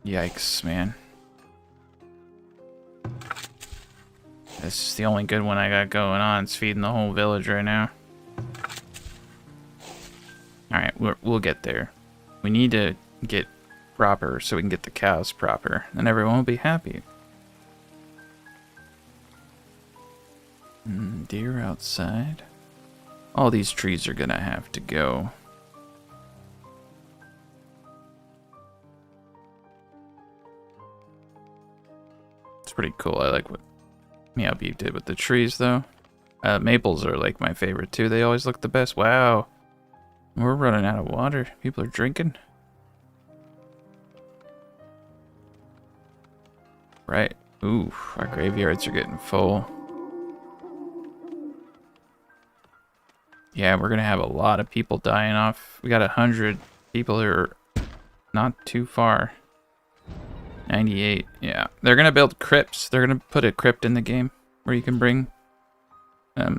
Yikes, man. This is the only good one I got going on. It's feeding the whole village right now. Alright, we'll get there. We need to get proper so we can get the cows proper. And everyone will be happy. Deer outside. All these trees are gonna have to go. It's pretty cool. I like what MeowBeep did with the trees, though. Maples are like my favorite too. They always look the best. Wow. We're running out of water. People are drinking. Right. Ooh, our graveyards are getting full. Yeah, we're gonna have a lot of people dying off. We got 100 people who are not too far. 98, yeah. They're gonna build crypts. They're gonna put a crypt in the game where you can bring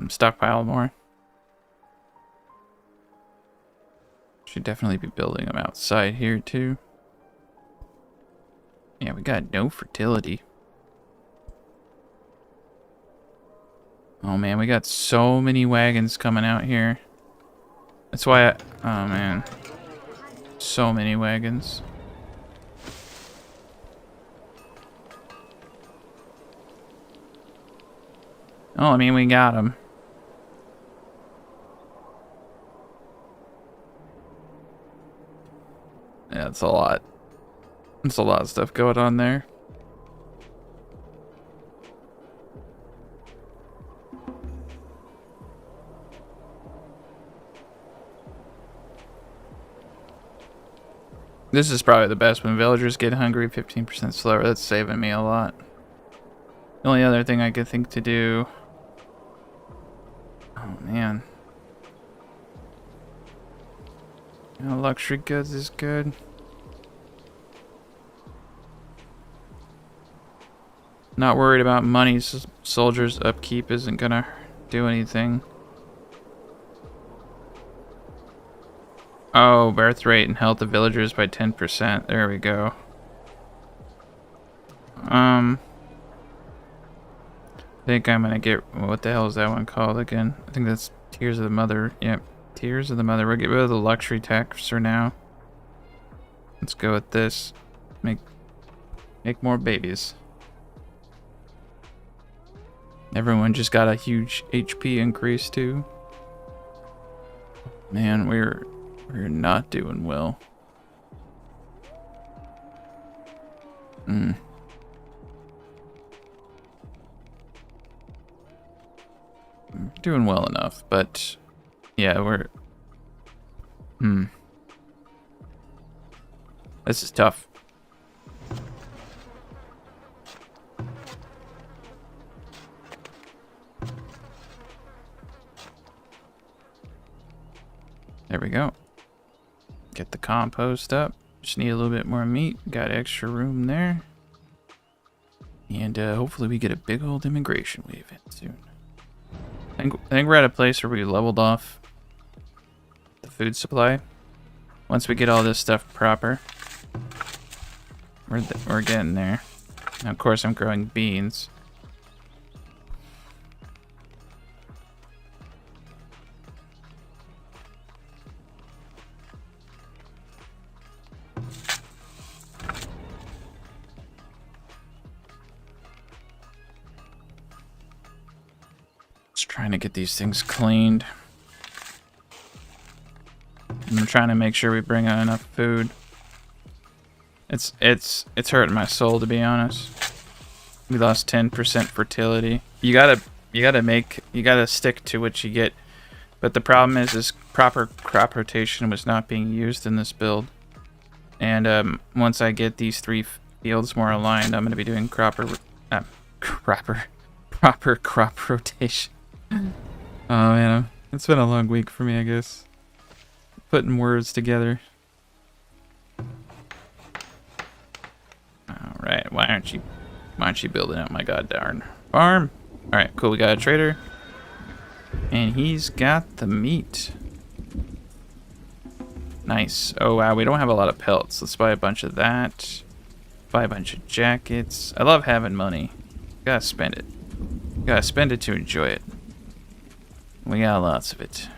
stockpile more. Should definitely be building them outside here too. Yeah, we got no fertility. Oh man, we got so many wagons coming out here. That's why oh man. So many wagons. Oh, I mean, we got them. Yeah, it's a lot. It's a lot of stuff going on there. This is probably the best when villagers get hungry 15% slower. That's saving me a lot. The only other thing I could think to do... Oh, man. You know, luxury goods is good. Not worried about money. Soldiers' upkeep isn't gonna do anything. Oh, birth rate and health of villagers by 10%. There we go. I think I'm gonna get... What the hell is that one called again? I think that's Tears of the Mother. Yep, Tears of the Mother. We'll get rid of the luxury tax for now. Let's go with this. Make more babies. Everyone just got a huge HP increase too. Man, we're not doing well. Doing well enough, but yeah, we're this is tough. There we go. Get the compost up. Just need a little bit more meat. Got extra room there. And hopefully we get a big old immigration wave in soon. I think we're at a place where we leveled off the food supply. Once we get all this stuff proper, we're getting there. Now, of course, I'm growing beans. Trying to get these things cleaned. I'm trying to make sure we bring out enough food. It's hurting my soul, to be honest. We lost 10% fertility. You gotta stick to what you get. But the problem is proper crop rotation was not being used in this build. And once I get these 3 fields more aligned, I'm gonna be doing proper crop rotation. Oh man, it's been a long week for me, I guess. Putting words together. Alright, why aren't you building out my goddamn farm? Alright, cool, we got a trader. And he's got the meat. Nice. Oh wow, we don't have a lot of pelts. Let's buy a bunch of that. Buy a bunch of jackets. I love having money. Gotta spend it. Gotta spend it to enjoy it. We got lots of it.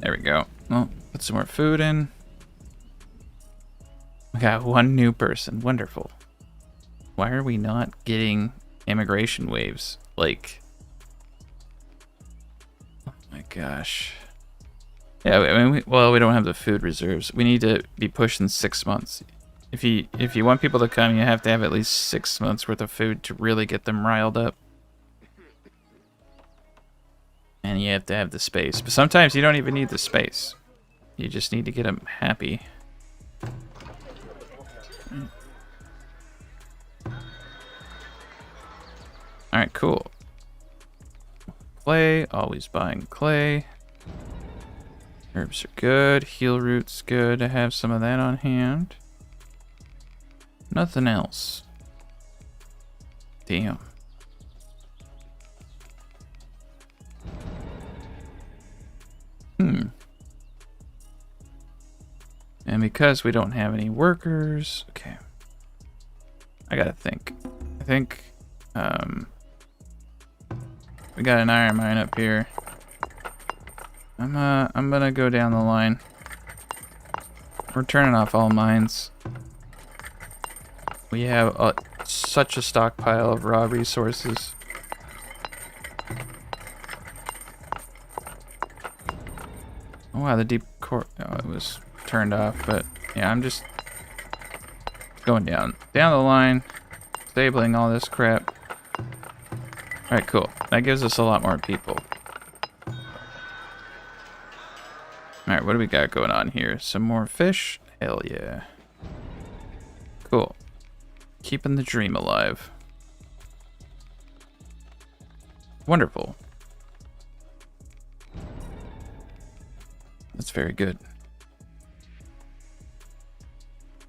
There we go. Well, put some more food in. We got one new person. Wonderful. Why are we not getting immigration waves? Like, oh my gosh. Yeah, I mean, we don't have the food reserves. We need to be pushing 6 months. If you want people to come, you have to have at least 6 months worth of food to really get them riled up. And you have to have the space. But sometimes you don't even need the space. You just need to get them happy. Alright, cool. Clay, always buying clay. Herbs are good. Heal root's good to have some of that on hand. Nothing else. Damn. And because we don't have any workers, okay. I gotta think. I think we got an iron mine up here. I'm gonna go down the line. We're turning off all mines. We have such a stockpile of raw resources. Oh wow, the deep core. Oh, it was turned off, but yeah, I'm just going down the line, stabling all this crap. All right, cool. That gives us a lot more people. All right, what do we got going on here? Some more fish? Hell yeah. Cool. Keeping the dream alive. Wonderful. That's very good.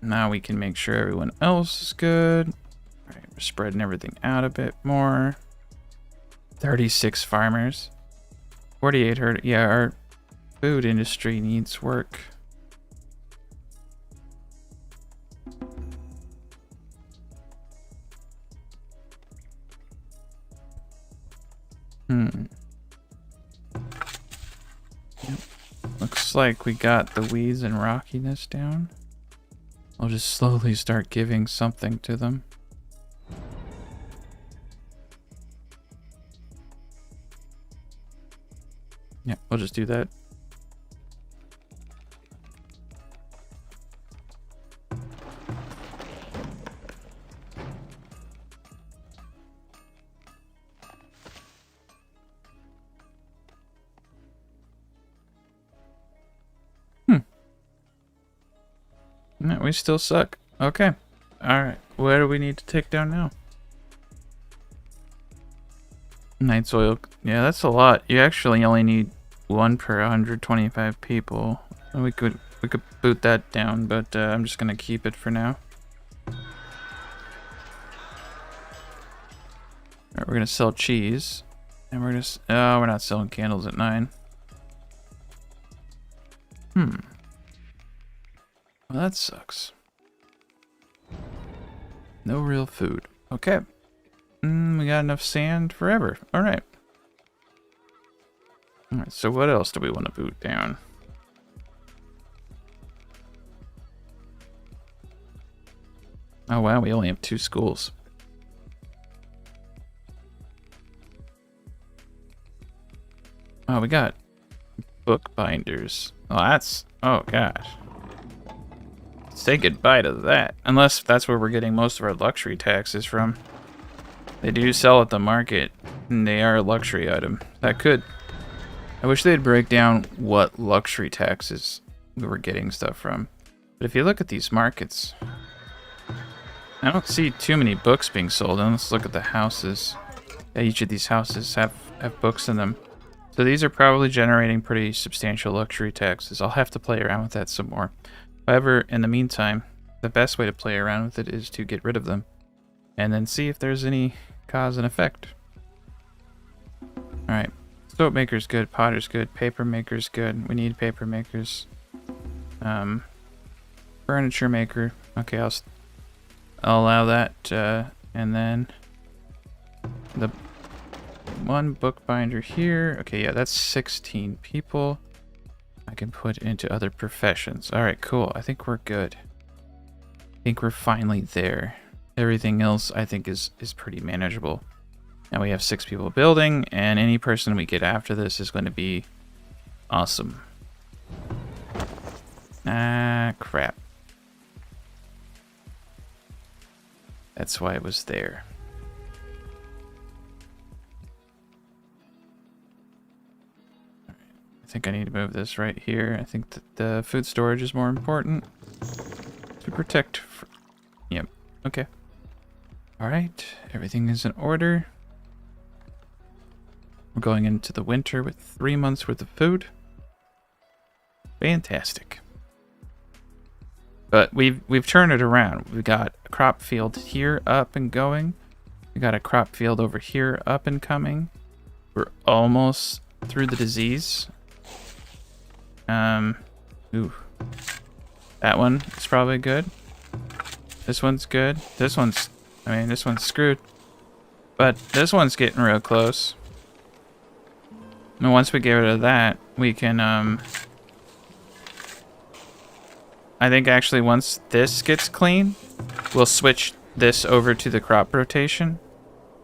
Now we can make sure everyone else is good. All right, we're spreading everything out a bit more. 36 farmers. 48 herd. Yeah, our food industry needs work. Yep. Looks like we got the weeds and rockiness down. I'll just slowly start giving something to them. Yeah, we'll just do that. No, we still suck. Okay. Alright. Where do we need to take down now? Night's oil. Yeah, that's a lot. You actually only need 1 per 125 people. We could boot that down, but I'm just gonna keep it for now. Alright, we're gonna sell cheese. And we're gonna... Oh, we're not selling candles at 9. Well, that sucks. No real food. Okay. We got enough sand forever. Alright. Alright, so what else do we want to boot down? Oh wow, we only have 2 schools. Oh, we got bookbinders. Oh, that's... Oh, gosh. Say goodbye to that. Unless that's where we're getting most of our luxury taxes from. They do sell at the market, and they are a luxury item. That could... I wish they'd break down what luxury taxes we were getting stuff from. But if you look at these markets, I don't see too many books being sold. And let's look at the houses. Yeah, each of these houses have books in them. So these are probably generating pretty substantial luxury taxes. I'll have to play around with that some more. However, in the meantime, the best way to play around with it is to get rid of them. And then see if there's any cause and effect. Alright. Soap maker's good, potter's good, paper maker's good. We need paper makers. Furniture maker. Okay, I'll allow that. And then one bookbinder here. Okay, yeah, that's 16 people I can put into other professions. All right, cool. I think we're good. I think we're finally there. Everything else I think is pretty manageable. Now we have 6 people building, and any person we get after this is going to be awesome. Ah, crap. That's why it was there. I think I need to move this right here. I think that the food storage is more important to protect. Yep. Okay. All right. Everything is in order. We're going into the winter with 3 months worth of food. Fantastic. But we've turned it around. We got a crop field here up and going. We got a crop field over here up and coming. We're almost through the disease. Ooh. That one is probably good. This one's good. This one's screwed. But this one's getting real close. And once we get rid of that, we can, I think actually once this gets clean, we'll switch this over to the crop rotation.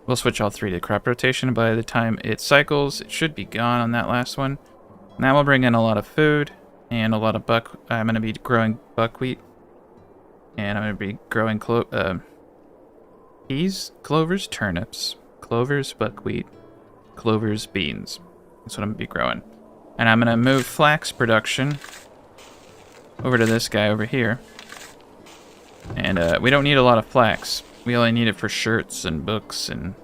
We'll switch all 3 to crop rotation. By the time it cycles, it should be gone on that last one. Now we'll bring in a lot of food and a lot of I'm going to be growing buckwheat. And I'm going to be growing peas, clovers, turnips, clovers, buckwheat, clovers, beans. That's what I'm going to be growing. And I'm going to move flax production over to this guy over here. And we don't need a lot of flax. We only need it for shirts and books, and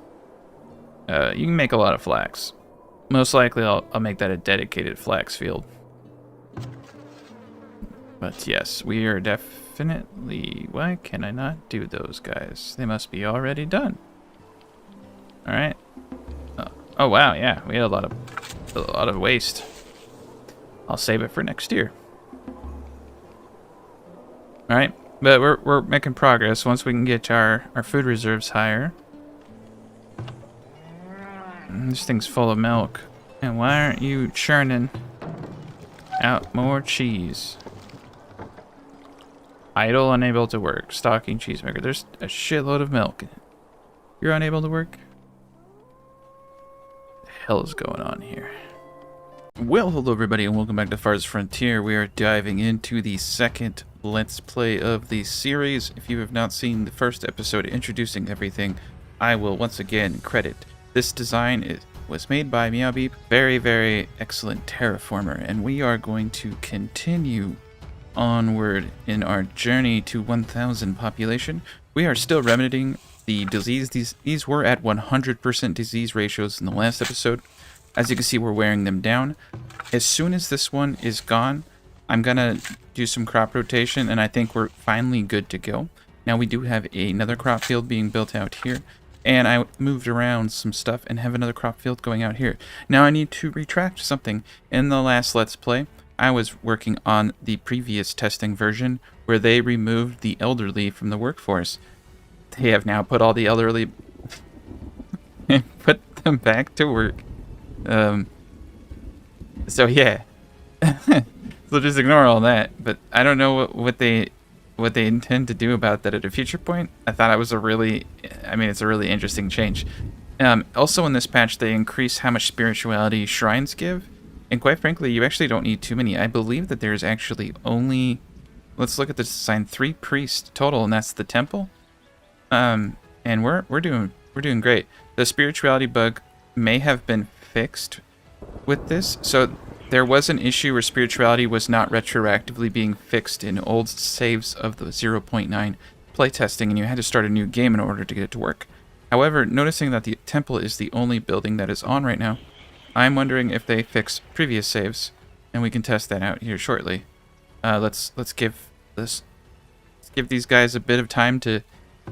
you can make a lot of flax. Most likely I'll make that a dedicated flax field. But yes, we are definitely... Why can I not do those guys? They must be already done. Alright. Oh wow, yeah, we had a lot of waste. I'll save it for next year. Alright, but we're making progress. Once we can get our food reserves higher. This thing's full of milk. And why aren't you churning out more cheese? Idle, unable to work. Stocking cheesemaker. There's a shitload of milk. You're unable to work? What the hell is going on here? Well, hello everybody and welcome back to Farthest Frontier. We are diving into the second Let's Play of the series. If you have not seen the first episode introducing everything, I will once again credit this design. Was made by MeowBeep, very, very excellent terraformer, and we are going to continue onward in our journey to 1,000 population. We are still remedying the disease. These were at 100% disease ratios in the last episode. As you can see, we're wearing them down. As soon as this one is gone, I'm gonna do some crop rotation, and I think we're finally good to go. Now we do have another crop field being built out here. And I moved around some stuff and have another crop field going out here. Now I need to retract something. In the last Let's Play, I was working on the previous testing version where they removed the elderly from the workforce. They have now put all the elderly and put them back to work. So yeah. So just ignore all that. But I don't know what they intend to do about that at a future point. I thought it was it's a really interesting change. Also in this patch, they increase how much spirituality shrines give. And quite frankly, you actually don't need too many. I believe that there's actually only, let's look at the design, 3 priests total, and that's the temple. And we're doing great. The spirituality bug may have been fixed with this. So there was an issue where spirituality was not retroactively being fixed in old saves of the 0.9 playtesting, and you had to start a new game in order to get it to work. However, noticing that the temple is the only building that is on right now, I'm wondering if they fix previous saves, and we can test that out here shortly. Let's give these guys a bit of time to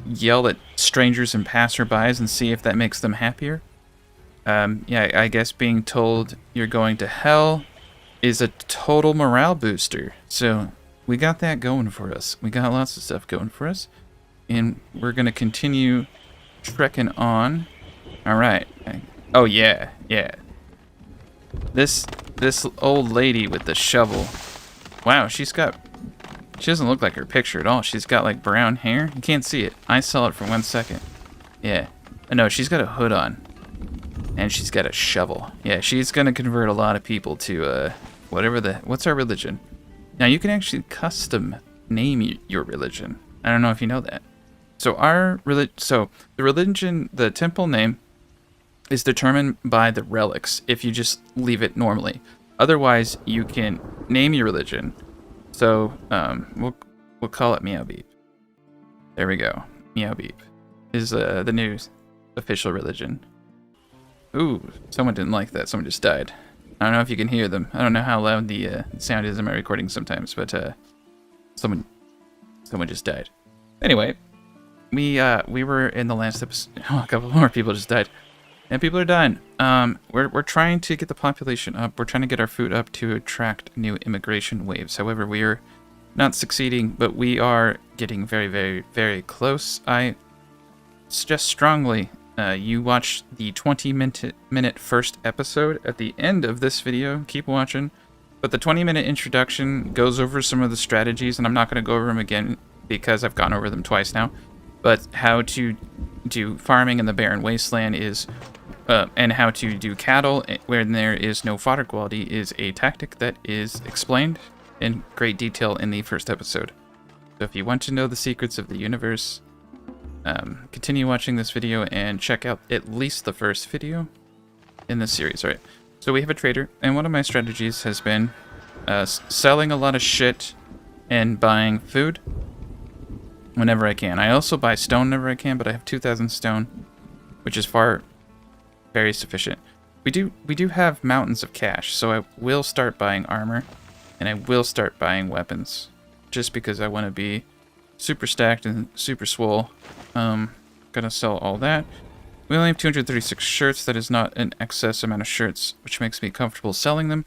yell at strangers and passerbys and see if that makes them happier. Yeah, I guess being told you're going to hell is a total morale booster. So we got that going for us. We got lots of stuff going for us. And we're going to continue trekking on. All right. Oh yeah, yeah. This old lady with the shovel. Wow, she doesn't look like her picture at all. She's got like brown hair. You can't see it. I saw it for 1 second. Yeah. No, she's got a hood on. And she's got a shovel. Yeah, she's gonna convert a lot of people to what's our religion? Now you can actually custom name your religion. I don't know if you know that. So the religion, the temple name is determined by the relics if you just leave it normally. Otherwise, you can name your religion. So we'll call it MeowBeep. There we go. MeowBeep is the new official religion. Ooh, someone didn't like that. Someone just died. I don't know if you can hear them. I don't know how loud the sound is in my recording sometimes, but someone just died. Anyway, we were in the last episode. Oh, a couple more people just died. And people are dying. We're trying to get the population up. We're trying to get our food up to attract new immigration waves. However, we are not succeeding, but we are getting very, very, very close. I suggest strongly you watch the 20-minute first episode at the end of this video. Keep watching. But the 20-minute introduction goes over some of the strategies, and I'm not going to go over them again because I've gone over them twice now. But how to do farming in the barren wasteland is, and how to do cattle when there is no fodder quality is a tactic that is explained in great detail in the first episode. So if you want to know the secrets of the universe, continue watching this video and check out at least the first video in this series. All right, so we have a trader, and one of my strategies has been selling a lot of shit and buying food whenever I can. I also buy stone whenever I can, but I have 2,000 stone, which is very sufficient. We do have mountains of cash, so I will start buying armor, and I will start buying weapons, just because I want to be super stacked and super swole. Gonna sell all that. We only have 236 shirts. That is not an excess amount of shirts, which makes me comfortable selling them.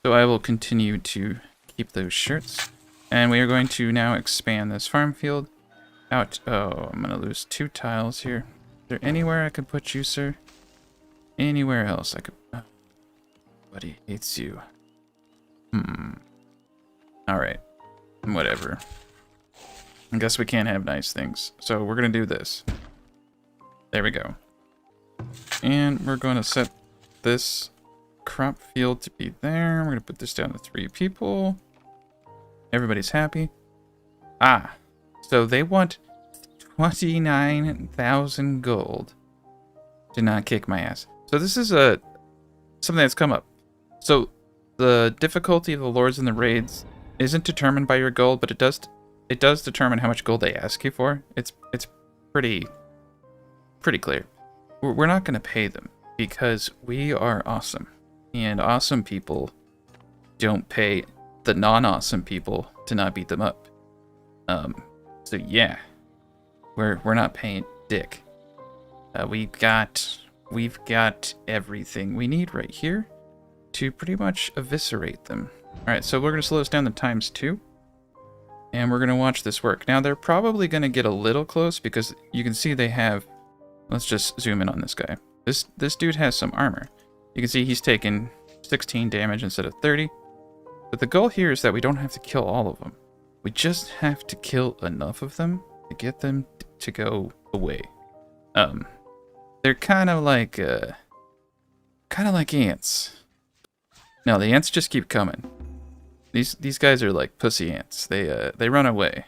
So I will continue to keep those shirts. And we are going to now expand this farm field out. Oh, I'm gonna lose 2 tiles here. Is there anywhere I could put you, sir? Anywhere else I could... Oh, buddy hates you. Alright. Whatever. I guess we can't have nice things. So we're going to do this. There we go. And we're going to set this crop field to be there. We're going to put this down to 3 people. Everybody's happy. Ah. So they want 29,000 gold to not kick my ass. So this is something that's come up. So the difficulty of the lords and the raids isn't determined by your gold, but it does determine how much gold they ask you for. It's pretty clear. We're not going to pay them because we are awesome, and awesome people don't pay the non-awesome people to not beat them up. So yeah, we're not paying dick. We've got everything we need right here to pretty much eviscerate them. All right, so we're going to slow this down to ×2. And we're going to watch this work. Now, they're probably going to get a little close because you can see they have... Let's just zoom in on this guy. This dude has some armor. You can see he's taken 16 damage instead of 30. But the goal here is that we don't have to kill all of them. We just have to kill enough of them to get them to go away. They're kind of like ants. No, the ants just keep coming. These guys are like pussy ants. They run away.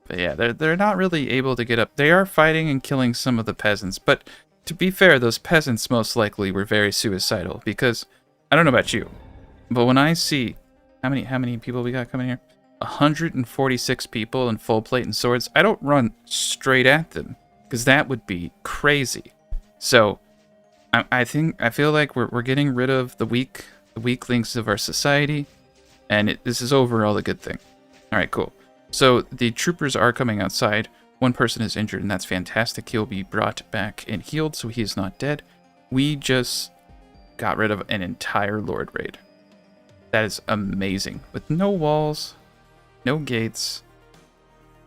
But yeah, they're not really able to get up. They are fighting and killing some of the peasants, but to be fair, those peasants most likely were very suicidal because I don't know about you, but when I see how many people we got coming here, 146 people in full plate and swords, I don't run straight at them because that would be crazy. So I feel like we're getting rid of the weak links of our society. And this is overall a good thing. All right, cool. So the troopers are coming outside. One person is injured, and that's fantastic. He'll be brought back and healed, so he is not dead. We just got rid of an entire Lord raid. That is amazing. With no walls, no gates.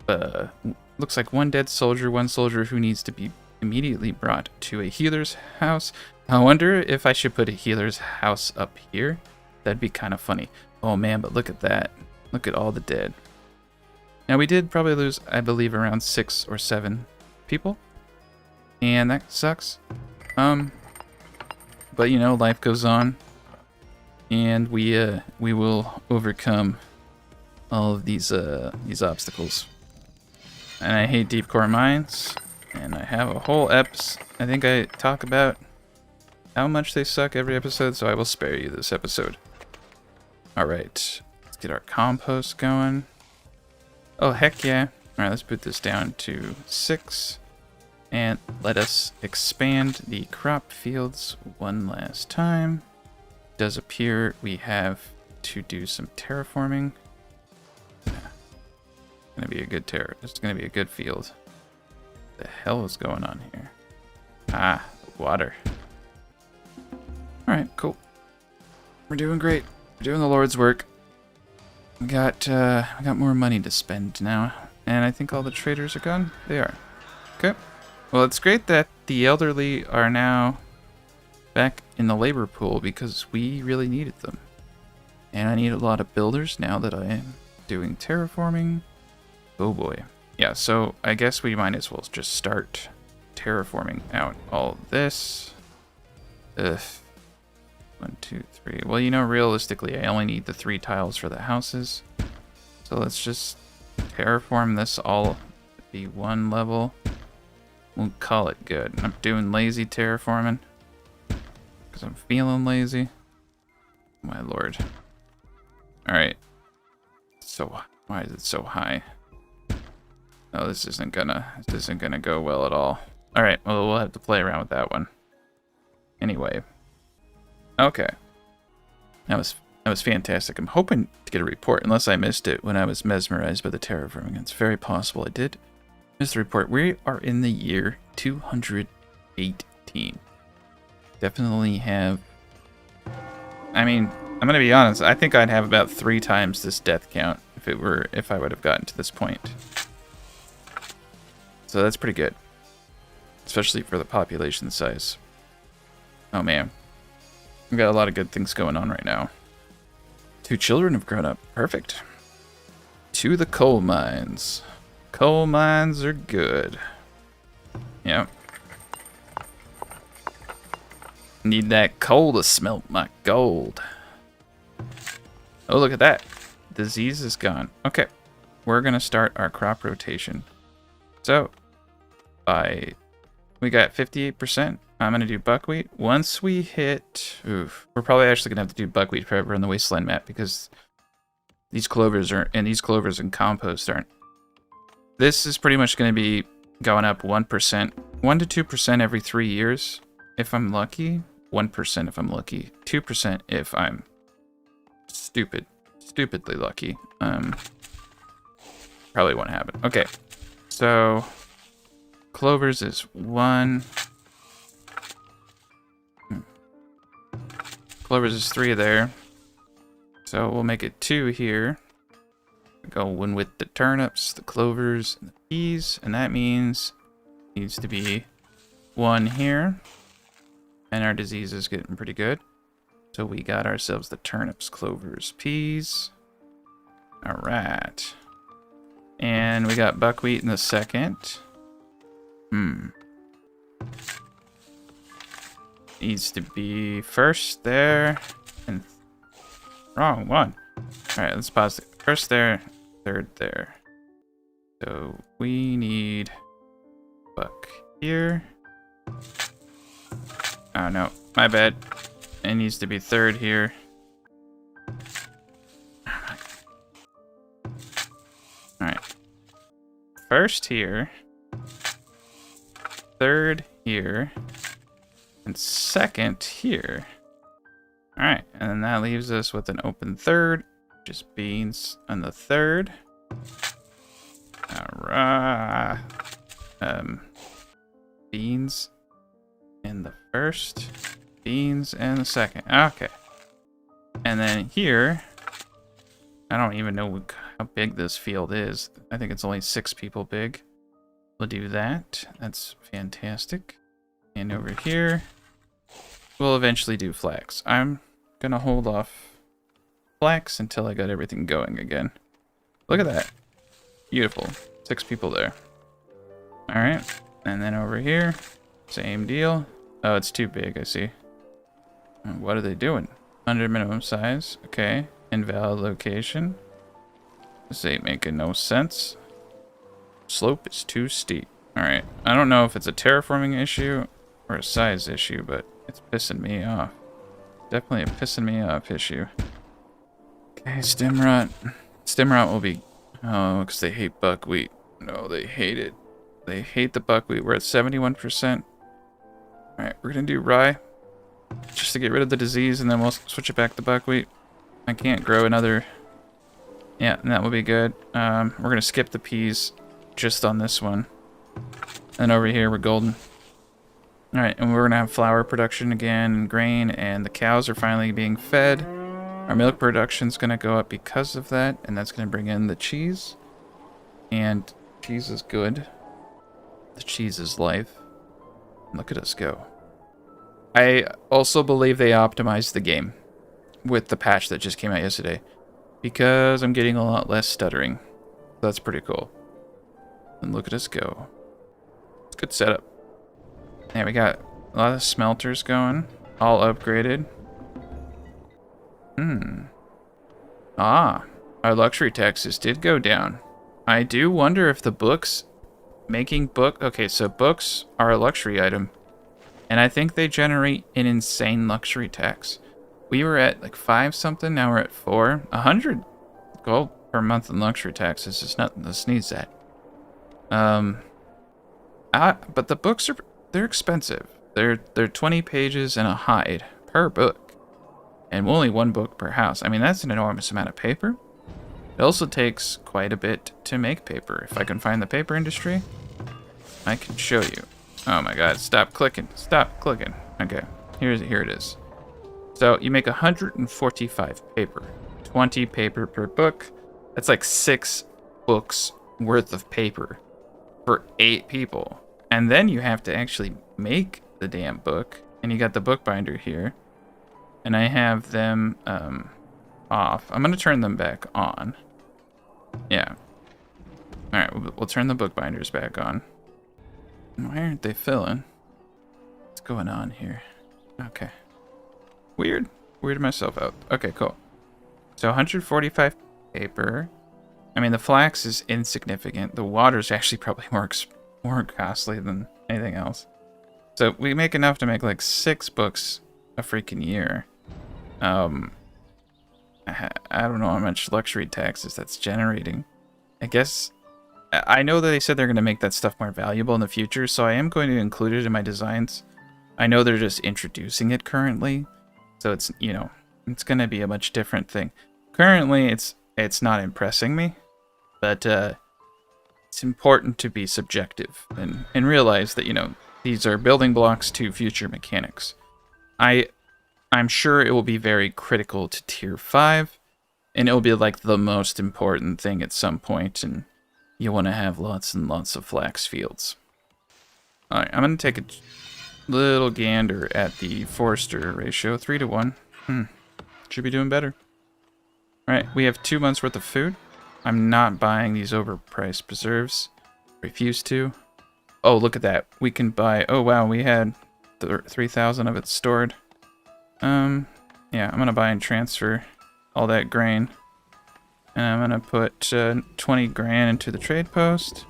Looks like 1 dead soldier, 1 soldier who needs to be immediately brought to a healer's house. I wonder if I should put a healer's house up here. That'd be kind of funny. Oh man, but look at that. Look at all the dead. Now we did probably lose, I believe, around 6 or 7 people. And that sucks. But you know, life goes on. And we will overcome all of these obstacles. And I hate deep core mines. And I have a whole eps. I think I talk about how much they suck every episode, so I will spare you this episode. Alright, let's get our compost going. Oh, heck yeah. Alright, let's put this down to 6. And let us expand the crop fields one last time. It does appear we have to do some terraforming. Yeah. Gonna be a good It's gonna be a good field. What the hell is going on here? Ah, water. Alright, cool. We're doing great. We're doing the Lord's work. We got more money to spend now. And I think all the traders are gone. They are. Okay. Well, it's great that the elderly are now back in the labor pool because we really needed them. And I need a lot of builders now that I am doing terraforming. Oh boy. Yeah, so I guess we might as well just start terraforming out all this. Ugh. 1, 2, 3. Well, you know, realistically, I only need the 3 tiles for the houses. So let's just terraform this all to be 1 level. We'll call it good. I'm doing lazy terraforming because I'm feeling lazy. My lord. Alright. So, why is it so high? Oh, this isn't gonna go well at all. Alright, well, we'll have to play around with that one. Anyway. Okay. That was fantastic. I'm hoping to get a report, unless I missed it when I was mesmerized by the terraforming. It's very possible I did miss the report. We are in the year 218. Definitely have... I mean, I'm gonna be honest, I think I'd have about 3 times this death count if I would have gotten to this point. So that's pretty good. Especially for the population size. Oh man. We've got a lot of good things going on right now. 2 children have grown up. Perfect. To the coal mines. Coal mines are good. Yep. Need that coal to smelt my gold. Oh, look at that. Disease is gone. Okay. We're going to start our crop rotation. So, we got 58%. I'm going to do buckwheat. Once we hit... Oof. We're probably actually going to have to do buckwheat forever on the Wasteland map because these clovers and compost aren't. This is pretty much going to be going up 1%. 1 to 2% every 3 years if I'm lucky. 1% if I'm lucky. 2% if I'm stupidly lucky. Probably won't happen. Okay. So, clovers is 1... Clovers is 3 there. So we'll make it 2 here. Going with the turnips, the clovers, and the peas. And that means it needs to be 1 here. And our disease is getting pretty good. So we got ourselves the turnips, clovers, peas. Alright. And we got buckwheat in the second. Needs to be first there, and wrong one. Alright, let's pause it. First there, third there. So we need buck here. Oh no, my bad. It needs to be third here. Alright. First here. Third here. And second here. Alright, and then that leaves us with an open third. Just beans on the third. Alright. Beans in the first. Beans in the second. Okay. And then here, I don't even know how big this field is. I think it's only 6 people big. We'll do that. That's fantastic. And over here, we'll eventually do flax. I'm gonna hold off flax until I got everything going again. Look at that. Beautiful. 6 people there. Alright. And then over here, same deal. Oh, it's too big, I see. What are they doing? Under minimum size. Okay. Invalid location. This ain't making no sense. Slope is too steep. Alright. I don't know if it's a terraforming issue or a size issue, but it's pissing me off. Definitely a pissing me off issue. Okay, stem rot. Stem rot will be... Oh, because they hate buckwheat. No, they hate it. They hate the buckwheat. We're at 71%. Alright, we're going to do rye. Just to get rid of the disease, and then we'll switch it back to buckwheat. I can't grow another... Yeah, and that will be good. We're going to skip the peas just on this one. And over here, we're golden. Alright, and we're going to have flour production again, and grain, and the cows are finally being fed. Our milk production's going to go up because of that, and that's going to bring in the cheese. And cheese is good. The cheese is life. Look at us go. I also believe they optimized the game with the patch that just came out yesterday, because I'm getting a lot less stuttering. That's pretty cool. And look at us go. It's a good setup. Yeah, we got a lot of smelters going, all upgraded. Ah, our luxury taxes did go down. I do wonder if the books, okay, so books are a luxury item, and I think they generate an insane luxury tax. We were at like 5 something, now we're at 4. 100 gold per month in luxury taxes is nothing to sneeze at. But the books they're expensive. They're 20 pages and a hide per book. And only 1 book per house. I mean, that's an enormous amount of paper. It also takes quite a bit to make paper. If I can find the paper industry, I can show you. Oh my god, stop clicking. Stop clicking. Okay, here it is. So you make 145 paper. 20 paper per book. That's like 6 books worth of paper for 8 people. And then you have to actually make the damn book. And you got the bookbinder here. And I have them off. I'm going to turn them back on. Yeah. Alright, we'll turn the bookbinders back on. Why aren't they filling? What's going on here? Okay. Weird. Weirded myself out. Okay, cool. So 145 paper. I mean, the flax is insignificant. The water's actually probably more costly than anything else. So we make enough to make like 6 books a freaking year. I don't know how much luxury taxes that's generating. I guess I know that they said they're going to make that stuff more valuable in the future, so I am going to include it in my designs. I know they're just introducing it currently, so it's, you know, it's going to be a much different thing. Currently, it's not impressing me, but it's important to be subjective and realize that, you know, these are building blocks to future mechanics. I'm sure it will be very critical to tier 5, and it will be like the most important thing at some point, and you want to have lots and lots of flax fields. Alright, I'm going to take a little gander at the forester ratio, 3 to 1. Should be doing better. Alright, we have 2 months worth of food. I'm not buying these overpriced preserves. Refuse to. Oh, look at that. We can buy... Oh, wow, we had 3,000 of it stored. Yeah, I'm gonna buy and transfer all that grain. And I'm gonna put 20 grand into the trade post.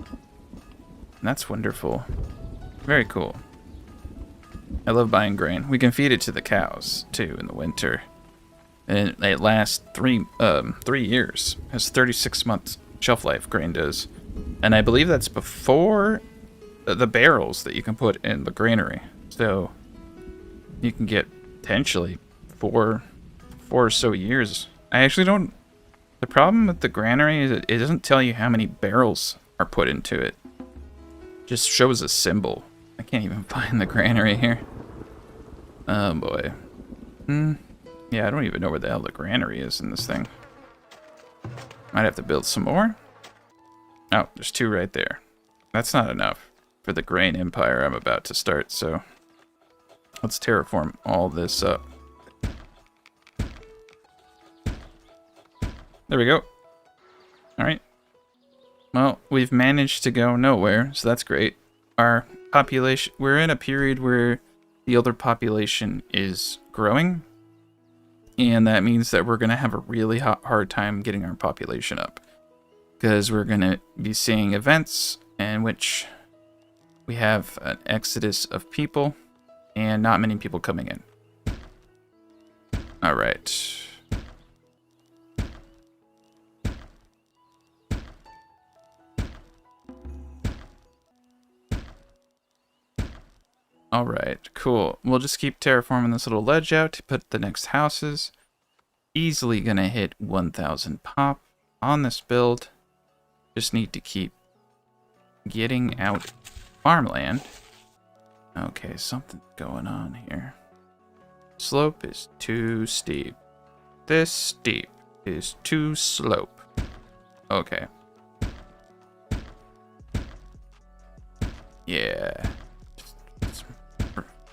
And that's wonderful. Very cool. I love buying grain. We can feed it to the cows, too, in the winter. And it lasts 3 years. It has 36 months shelf life, grain does. And I believe that's before the barrels that you can put in the granary. So you can get potentially 4 or so years. I actually don't... The problem with the granary is it doesn't tell you how many barrels are put into it. It just shows a symbol. I can't even find the granary here. Oh boy. Yeah, I don't even know where the hell the granary is in this thing. Might have to build some more. Oh, there's 2 right there. That's not enough for the grain empire I'm about to start, so let's terraform all this up. There we go. Alright. Well, we've managed to go nowhere, so that's great. Our population, we're in a period where the older population is growing, and that means that we're going to have a really hard time getting our population up, because we're going to be seeing events in which we have an exodus of people and not many people coming in. All right. Alright, cool. We'll just keep terraforming this little ledge out to put the next houses. Easily gonna hit 1,000 pop on this build. Just need to keep getting out farmland. Okay, something's going on here. Slope is too steep. This steep is too slope. Okay. Yeah.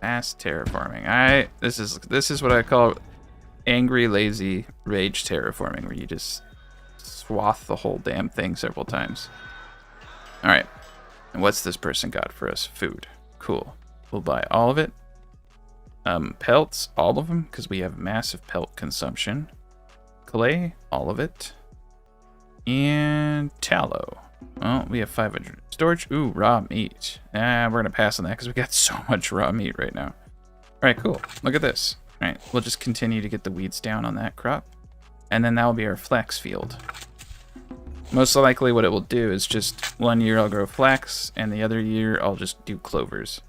Fast terraforming. This is what I call angry, lazy, rage terraforming, where you just swath the whole damn thing several times. All right, and what's this person got for us? Food. Cool. We'll buy all of it. Pelts, all of them, because we have massive pelt consumption. Clay, all of it. And tallow. Well, we have 500 storage. Ooh, raw meat. We're gonna pass on that because we got so much raw meat right now. All right, cool. Look at this. All right, we'll just continue to get the weeds down on that crop, and then that'll be our flax field. Most likely, what it will do is just 1 year I'll grow flax, and the other year I'll just do clovers.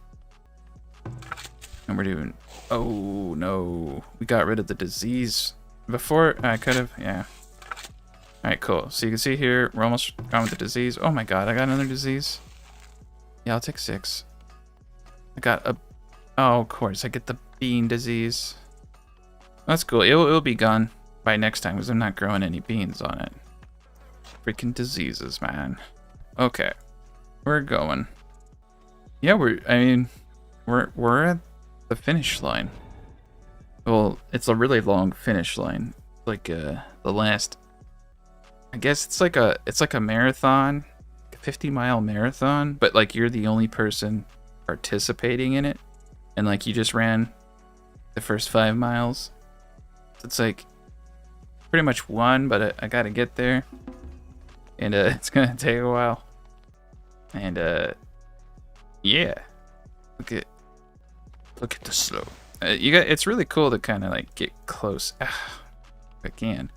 And we're doing. Oh no, we got rid of the disease before. I could have. Yeah. Alright, cool. So you can see here, we're almost gone with the disease. Oh my god, I got another disease. Yeah, I'll take 6. I got a... Oh, of course, I get the bean disease. That's cool. It'll be gone by next time, because I'm not growing any beans on it. Freaking diseases, man. Okay. We're going. Yeah, we're at the finish line. Well, it's a really long finish line. Like, the last... I guess it's like a marathon, a 50-mile marathon, but like you're the only person participating in it, and like you just ran the first 5 miles. So it's like pretty much won, but I gotta get there, and it's gonna take a while. And yeah, look at the slope. It's really cool to kind of like get close. If I can.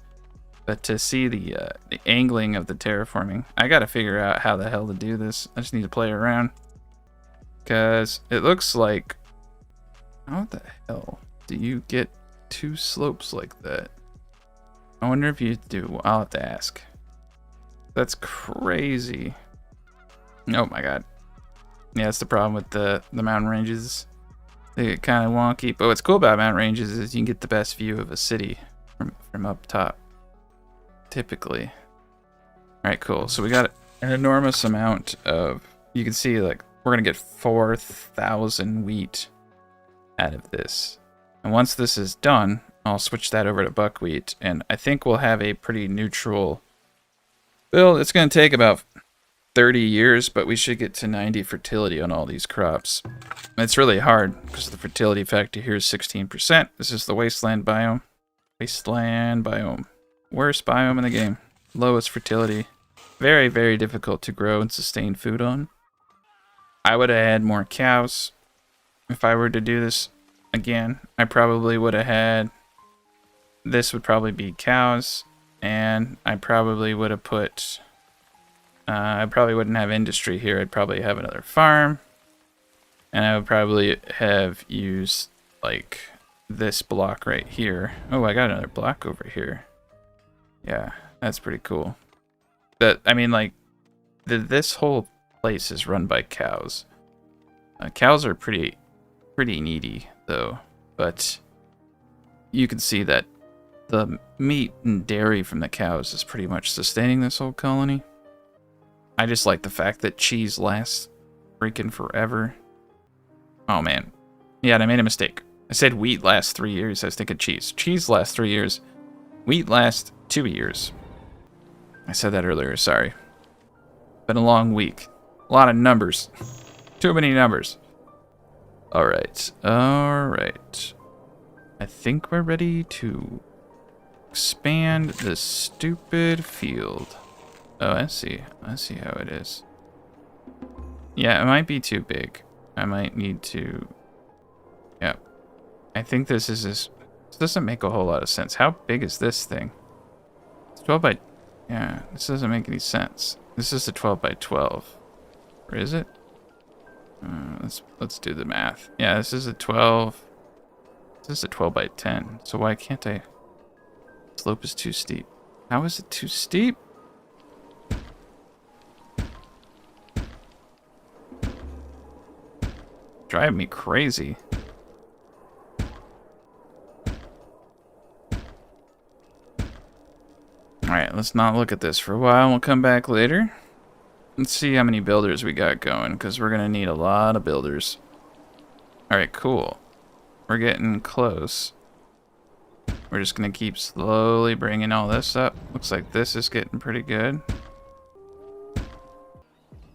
But to see the angling of the terraforming, I gotta figure out how the hell to do this. I just need to play around. Because it looks like... How the hell do you get 2 slopes like that? I wonder if you do. I'll have to ask. That's crazy. Oh my god. Yeah, that's the problem with the mountain ranges. They get kind of wonky. But what's cool about mountain ranges is you can get the best view of a city from up top. Typically. Alright, cool. So we got an enormous amount of... You can see, like, we're going to get 4,000 wheat out of this. And once this is done, I'll switch that over to buckwheat. And I think we'll have a pretty neutral... Well, it's going to take about 30 years, but we should get to 90 fertility on all these crops. It's really hard, because the fertility factor here is 16%. This is the Wasteland biome. Wasteland biome. Worst biome in the game. Lowest fertility. Very, very difficult to grow and sustain food on. I would have had more cows. If I were to do this again, I probably would have had... This would probably be cows. And I probably would have put... I probably wouldn't have industry here. I'd probably have another farm. And I would probably have used, like, this block right here. Oh, I got another block over here. Yeah, that's pretty cool. I mean, like, this whole place is run by cows. Cows are pretty needy, though. But you can see that the meat and dairy from the cows is pretty much sustaining this whole colony. I just like the fact that cheese lasts freaking forever. Oh, man. Yeah, and I made a mistake. I said wheat lasts 3 years. I was thinking cheese. Cheese lasts 3 years. Wheat lasts 2 years. I said that earlier, sorry. Been a long week. A lot of numbers. Too many numbers. Alright. Alright. I think we're ready to expand this stupid field. Oh, I see. I see how it is. Yeah, it might be too big. I might need to... Yep. I think this is... This doesn't make a whole lot of sense. How big is this thing? It's 12 by... Yeah, this doesn't make any sense. This is a 12 by 12. Or is it? Let's do the math. Yeah, this is a 12... This is a 12 by 10. So why can't I... Slope is too steep. How is it too steep? Driving me crazy. Alright, let's not look at this for a while. We'll come back later. Let's see how many builders we got going, because we're going to need a lot of builders. Alright, cool. We're getting close. We're just going to keep slowly bringing all this up. Looks like this is getting pretty good.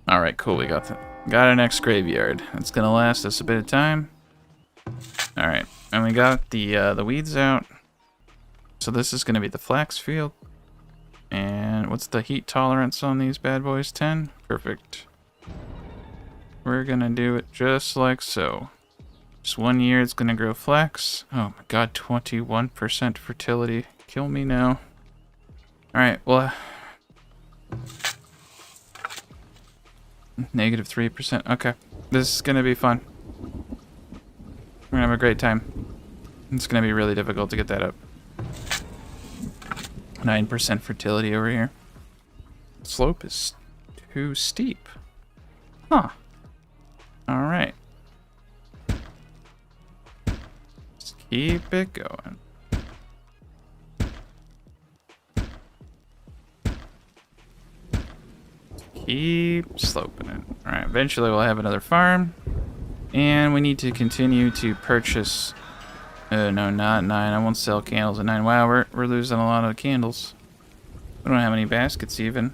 Alright, cool. We got our next graveyard. It's going to last us a bit of time. Alright, and we got the weeds out. So this is going to be the flax field. And what's the heat tolerance on these bad boys? 10? Perfect. We're going to do it just like so. Just 1 year it's going to grow flax. Oh my god, 21% fertility. Kill me now. Alright, well... Negative 3%. Okay. This is going to be fun. We're going to have a great time. It's going to be really difficult to get that up. 9% fertility over here. Slope is too steep. Huh. Alright. Just keep it going. Keep sloping it. Alright, eventually we'll have another farm. And we need to continue to purchase... no, not 9. I won't sell candles at 9. Wow, we're losing a lot of candles. We don't have any baskets even.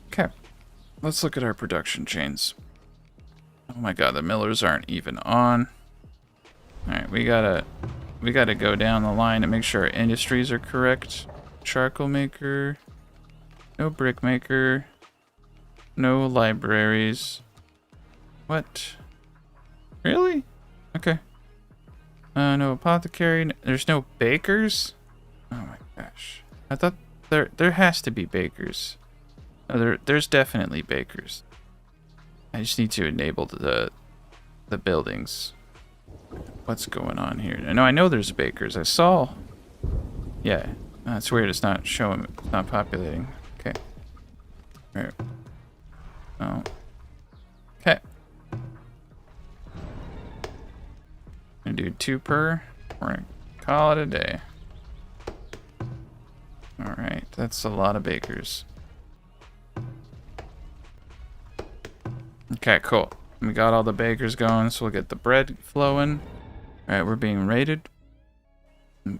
Okay. Let's look at our production chains. Oh my god, the millers aren't even on. Alright, we gotta go down the line and make sure our industries are correct. Charcoal maker. No brick maker. No libraries. What? Really? Okay. No apothecary. There's no bakers? Oh my gosh. I thought there has to be bakers. No, there's definitely bakers. I just need to enable the buildings. What's going on here? No, I know there's bakers. I saw. Yeah. That's weird. It's not showing. It's not populating. Okay. All right. Oh. Okay. Gonna do 2 per. We're gonna call it a day. Alright, that's a lot of bakers. Okay, cool. We got all the bakers going, so we'll get the bread flowing. Alright, we're being raided.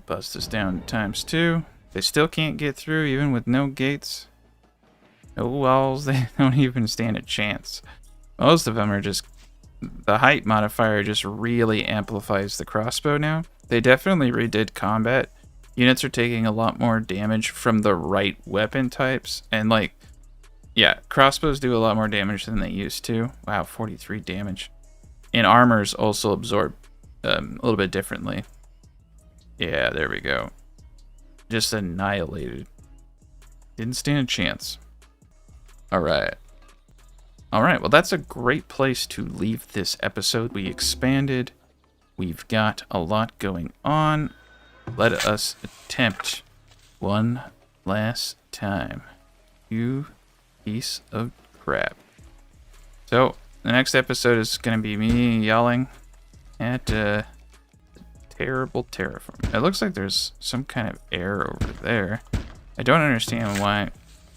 Bust this down ×2. They still can't get through, even with no gates. No walls, they don't even stand a chance. Most of them are just... The height modifier just really amplifies the crossbow now. They definitely redid combat. Units are taking a lot more damage from the right weapon types. And like, yeah, crossbows do a lot more damage than they used to. Wow, 43 damage. And armors also absorb a little bit differently. Yeah, there we go. Just annihilated. Didn't stand a chance. Alright. Alright, well that's a great place to leave this episode. We expanded. We've got a lot going on. Let us attempt one last time. You piece of crap. So, the next episode is going to be me yelling at terrible terraforming. It looks like there's some kind of error over there. I don't understand why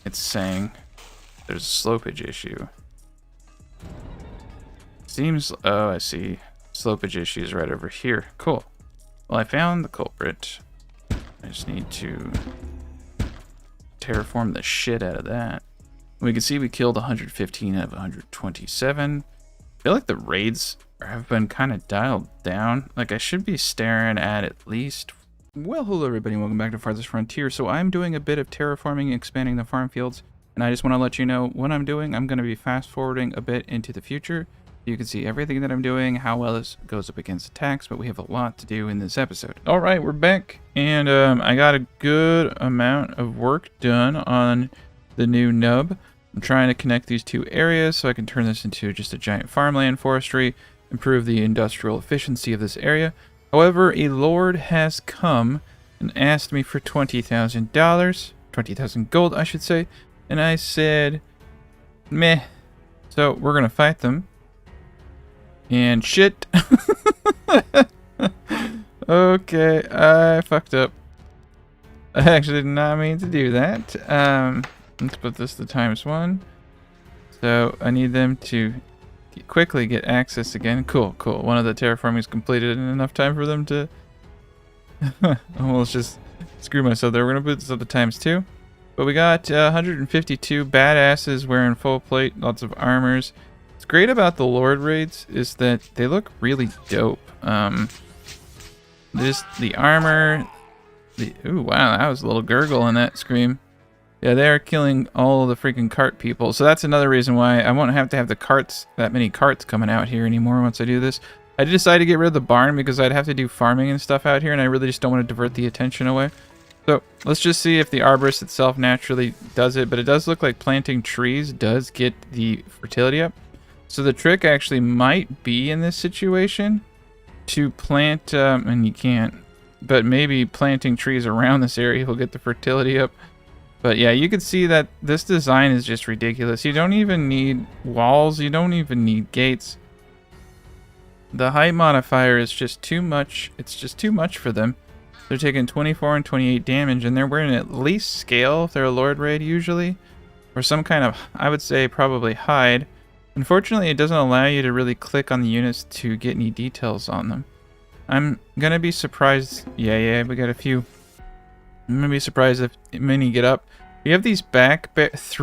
it's saying there's a slopage issue. Seems, oh, I see. Slopage issues right over here. Cool. Well, I found the culprit. I just need to terraform the shit out of that. We can see we killed 115 out of 127. I feel like the raids have been kind of dialed down. Like, I should be staring at least... Well, hello everybody, and welcome back to Farthest Frontier. So I'm doing a bit of terraforming, expanding the farm fields, and I just want to let you know what I'm doing. I'm going to be fast forwarding a bit into the future. You can see everything that I'm doing, how well this goes up against attacks, but we have a lot to do in this episode. All right, we're back, and I got a good amount of work done on the new nub. I'm trying to connect these two areas so I can turn this into just a giant farmland forestry, improve the industrial efficiency of this area. However, a lord has come and asked me for $20,000, 20,000 gold, I should say, and I said, meh. So we're gonna fight them. And shit. Okay, I fucked up. I actually did not mean to do that. Let's put this to ×1. So I need them to quickly get access again. Cool, cool. One of the terraforming is completed in enough time for them to... Almost just screw myself there. We're going to put this up to ×2. But we got 152 badasses wearing full plate, lots of armors. What's great about the Lord raids is that they look really dope. Just the armor. Ooh, wow, that was a little gurgle in that scream. Yeah, they're killing all of the freaking cart people. So that's another reason why I won't have to have the carts, that many carts coming out here anymore once I do this. I decided to get rid of the barn because I'd have to do farming and stuff out here, and I really just don't want to divert the attention away. So let's just see if the arborist itself naturally does it, but it does look like planting trees does get the fertility up. So the trick actually might be in this situation to plant, and you can't, but maybe planting trees around this area will get the fertility up. But yeah, you can see that this design is just ridiculous. You don't even need walls, you don't even need gates. The height modifier is just too much. It's just too much for them. They're taking 24 and 28 damage, and they're wearing at least scale if they're a Lord raid usually, or some kind of, I would say probably hide. Unfortunately, it doesn't allow you to really click on the units to get any details on them. I'm gonna be surprised. Yeah, we got a few. I'm gonna be surprised if many get up. We have these two back barracks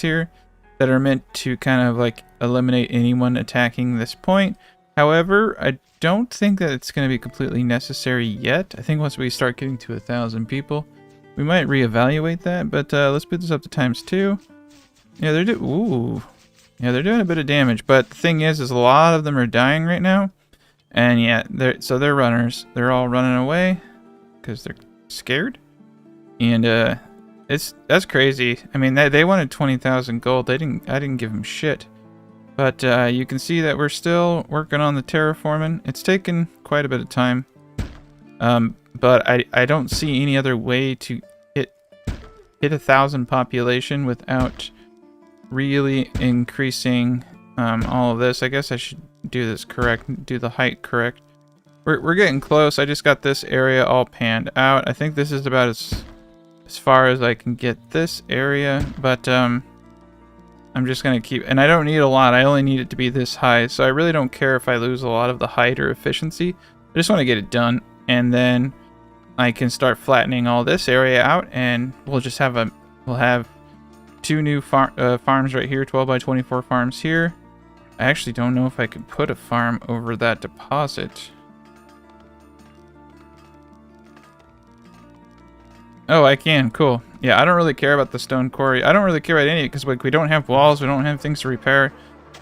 here that are meant to kind of like eliminate anyone attacking this point. However, I don't think that it's gonna be completely necessary yet. I think once we start getting to 1,000 people, we might reevaluate that. But let's put this up to ×2. Yeah, they're doing a bit of damage, but the thing is a lot of them are dying right now, and yeah, they're runners. They're all running away because they're scared, and that's crazy. I mean, they wanted 20,000 gold. I didn't give them shit, but you can see that we're still working on the terraforming. It's taken quite a bit of time, but I don't see any other way to hit 1,000 population without really increasing all of this. I guess I should do this correct, do the height correct. We're getting close. I just got this area all panned out. I think this is about as far as I can get this area, but I'm just gonna keep, and I don't need a lot. I only need it to be this high, so I really don't care if I lose a lot of the height or efficiency. I just want to get it done, and then I can start flattening all this area out, and we'll just have two new farms right here, 12 by 24 farms here. I actually don't know if I could put a farm over that deposit. Oh, I can. Cool. Yeah, I don't really care about the stone quarry. I don't really care about any of it because like we don't have walls, we don't have things to repair.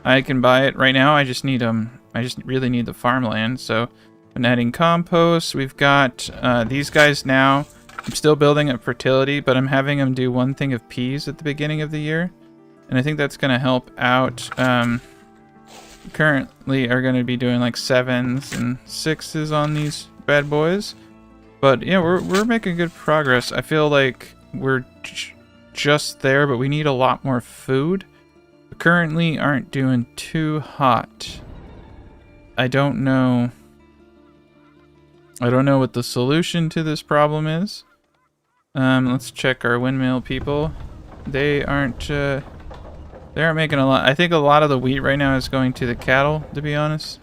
I can buy it right now. I just need I just really need the farmland. So I'm adding compost. We've got these guys now. I'm still building up fertility, but I'm having them do one thing of peas at the beginning of the year, and I think that's going to help out. Currently are going to be doing like 7s and 6s on these bad boys, but yeah, we're making good progress. I feel like we're just there, but we need a lot more food. We currently aren't doing too hot. I don't know what the solution to this problem is. Let's check our windmill people. They aren't making a lot. I think a lot of the wheat right now is going to the cattle, to be honest.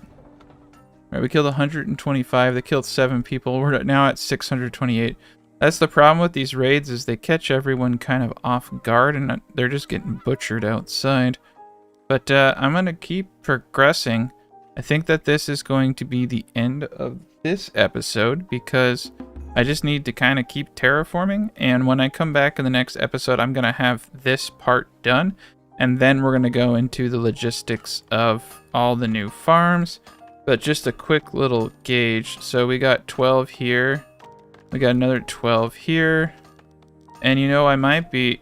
All right, we killed 125. They killed 7 people. We're now at 628. That's the problem with these raids, is they catch everyone kind of off guard and they're just getting butchered outside. But I'm going to keep progressing. I think that this is going to be the end of this episode because I just need to kind of keep terraforming. And when I come back in the next episode, I'm going to have this part done. And then we're going to go into the logistics of all the new farms. But just a quick little gauge. So we got 12 here. We got another 12 here. And you know, I might be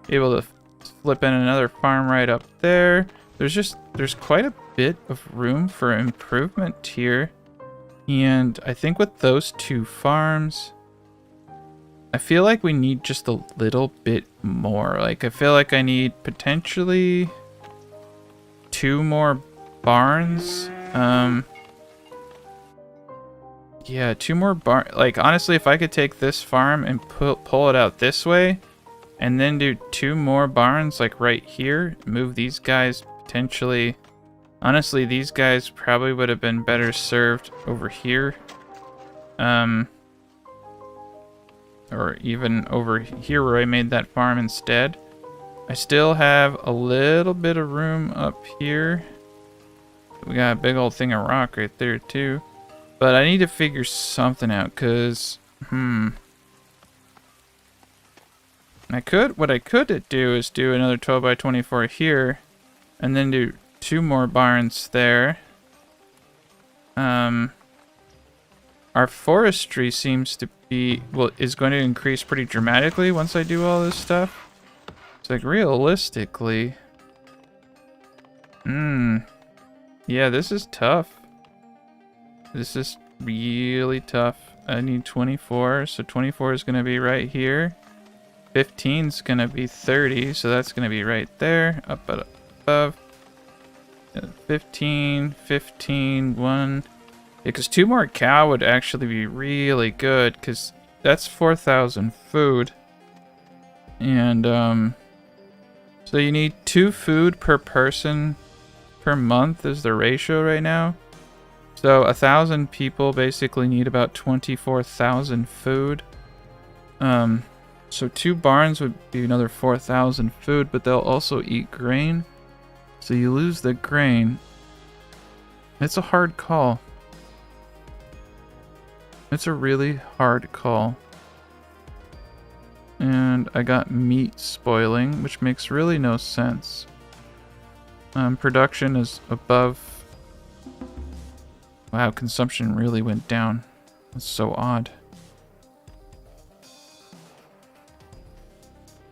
able to flip in another farm right up there. There's quite a bit of room for improvement here. And I think with those 2 farms, I feel like we need just a little bit more. Like, I feel like I need potentially 2 more barns. Yeah, 2 more barn. Like, honestly, if I could take this farm and pull it out this way, and then do 2 more barns, like right here, move these guys potentially. Honestly, these guys probably would have been better served over here. Or even over here where I made that farm instead. I still have a little bit of room up here. We got a big old thing of rock right there too. But I need to figure something out, because, what I could do is do another 12 by 24 here, and then do 2 more barns there. Our forestry seems to be, is going to increase pretty dramatically once I do all this stuff. It's like, realistically, yeah, this is tough. This is really tough. I need 24, so 24 is going to be right here. 15 is going to be 30, so that's going to be right there, up above. 15, 15, 1. Yeah, because 2 more cow would actually be really good, because that's 4,000 food. And, so you need 2 food per person per month is the ratio right now. So 1,000 people basically need about 24,000 food. So 2 barns would be another 4,000 food, but they'll also eat grain. So you lose the grain. It's a hard call. It's a really hard call. And I got meat spoiling, which makes really no sense. Production is above. Wow, consumption really went down. That's so odd.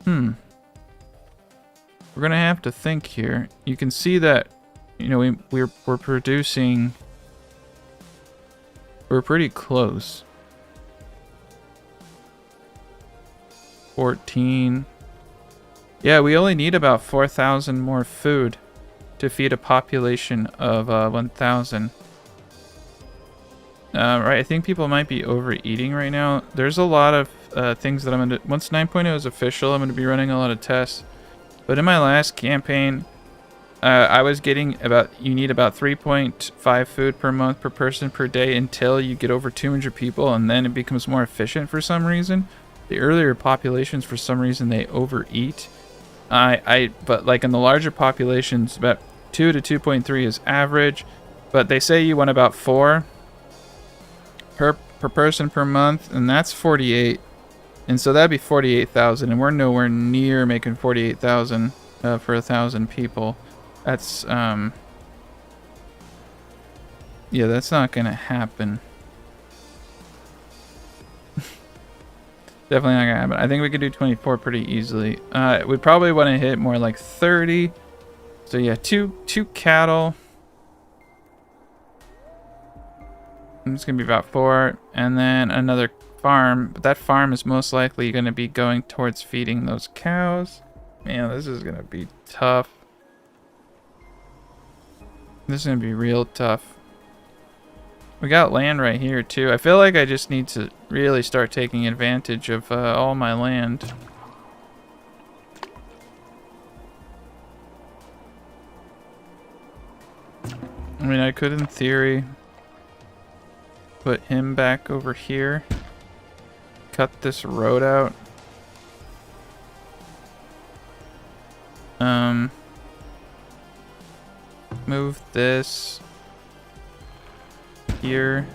We're gonna have to think here. You can see that, you know, we're producing. We're pretty close. 14. Yeah, we only need about 4,000 more food to feed a population of 1,000. Right, I think people might be overeating right now. There's a lot of things that I'm gonna. Once 9.0 is official, I'm gonna be running a lot of tests. But in my last campaign, I was getting about. You need about 3.5 food per month per person per day until you get over 200 people, and then it becomes more efficient for some reason. The earlier populations, for some reason, they overeat. But like in the larger populations, about 2 to 2.3 is average. But they say you want about 4 per person per month, and that's 48. And so that'd be 48,000, and we're nowhere near making 48,000 for 1,000 people. That's yeah, that's not gonna happen. Definitely not gonna happen. I think we could do 24 pretty easily. We probably want to hit more like 30. So yeah, two cattle. And it's gonna be about 4, and then another farm. But that farm is most likely gonna be going towards feeding those cows. Man, this is gonna be tough. This is gonna be real tough. We got land right here too. I feel like I just need to really start taking advantage of all my land. I mean, I could in theory put him back over here. Cut this road out. Move this here.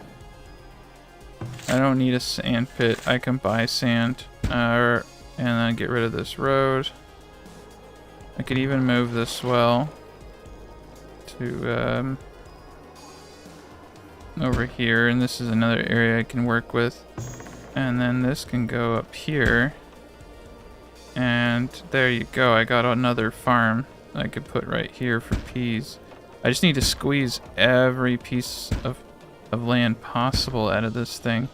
I don't need a sand pit. I can buy sand. And then get rid of this road. I could even move this well to over here, and this is another area I can work with. And then this can go up here. And there you go. I got another farm I could put right here for peas. I just need to squeeze every piece of land possible out of this thing.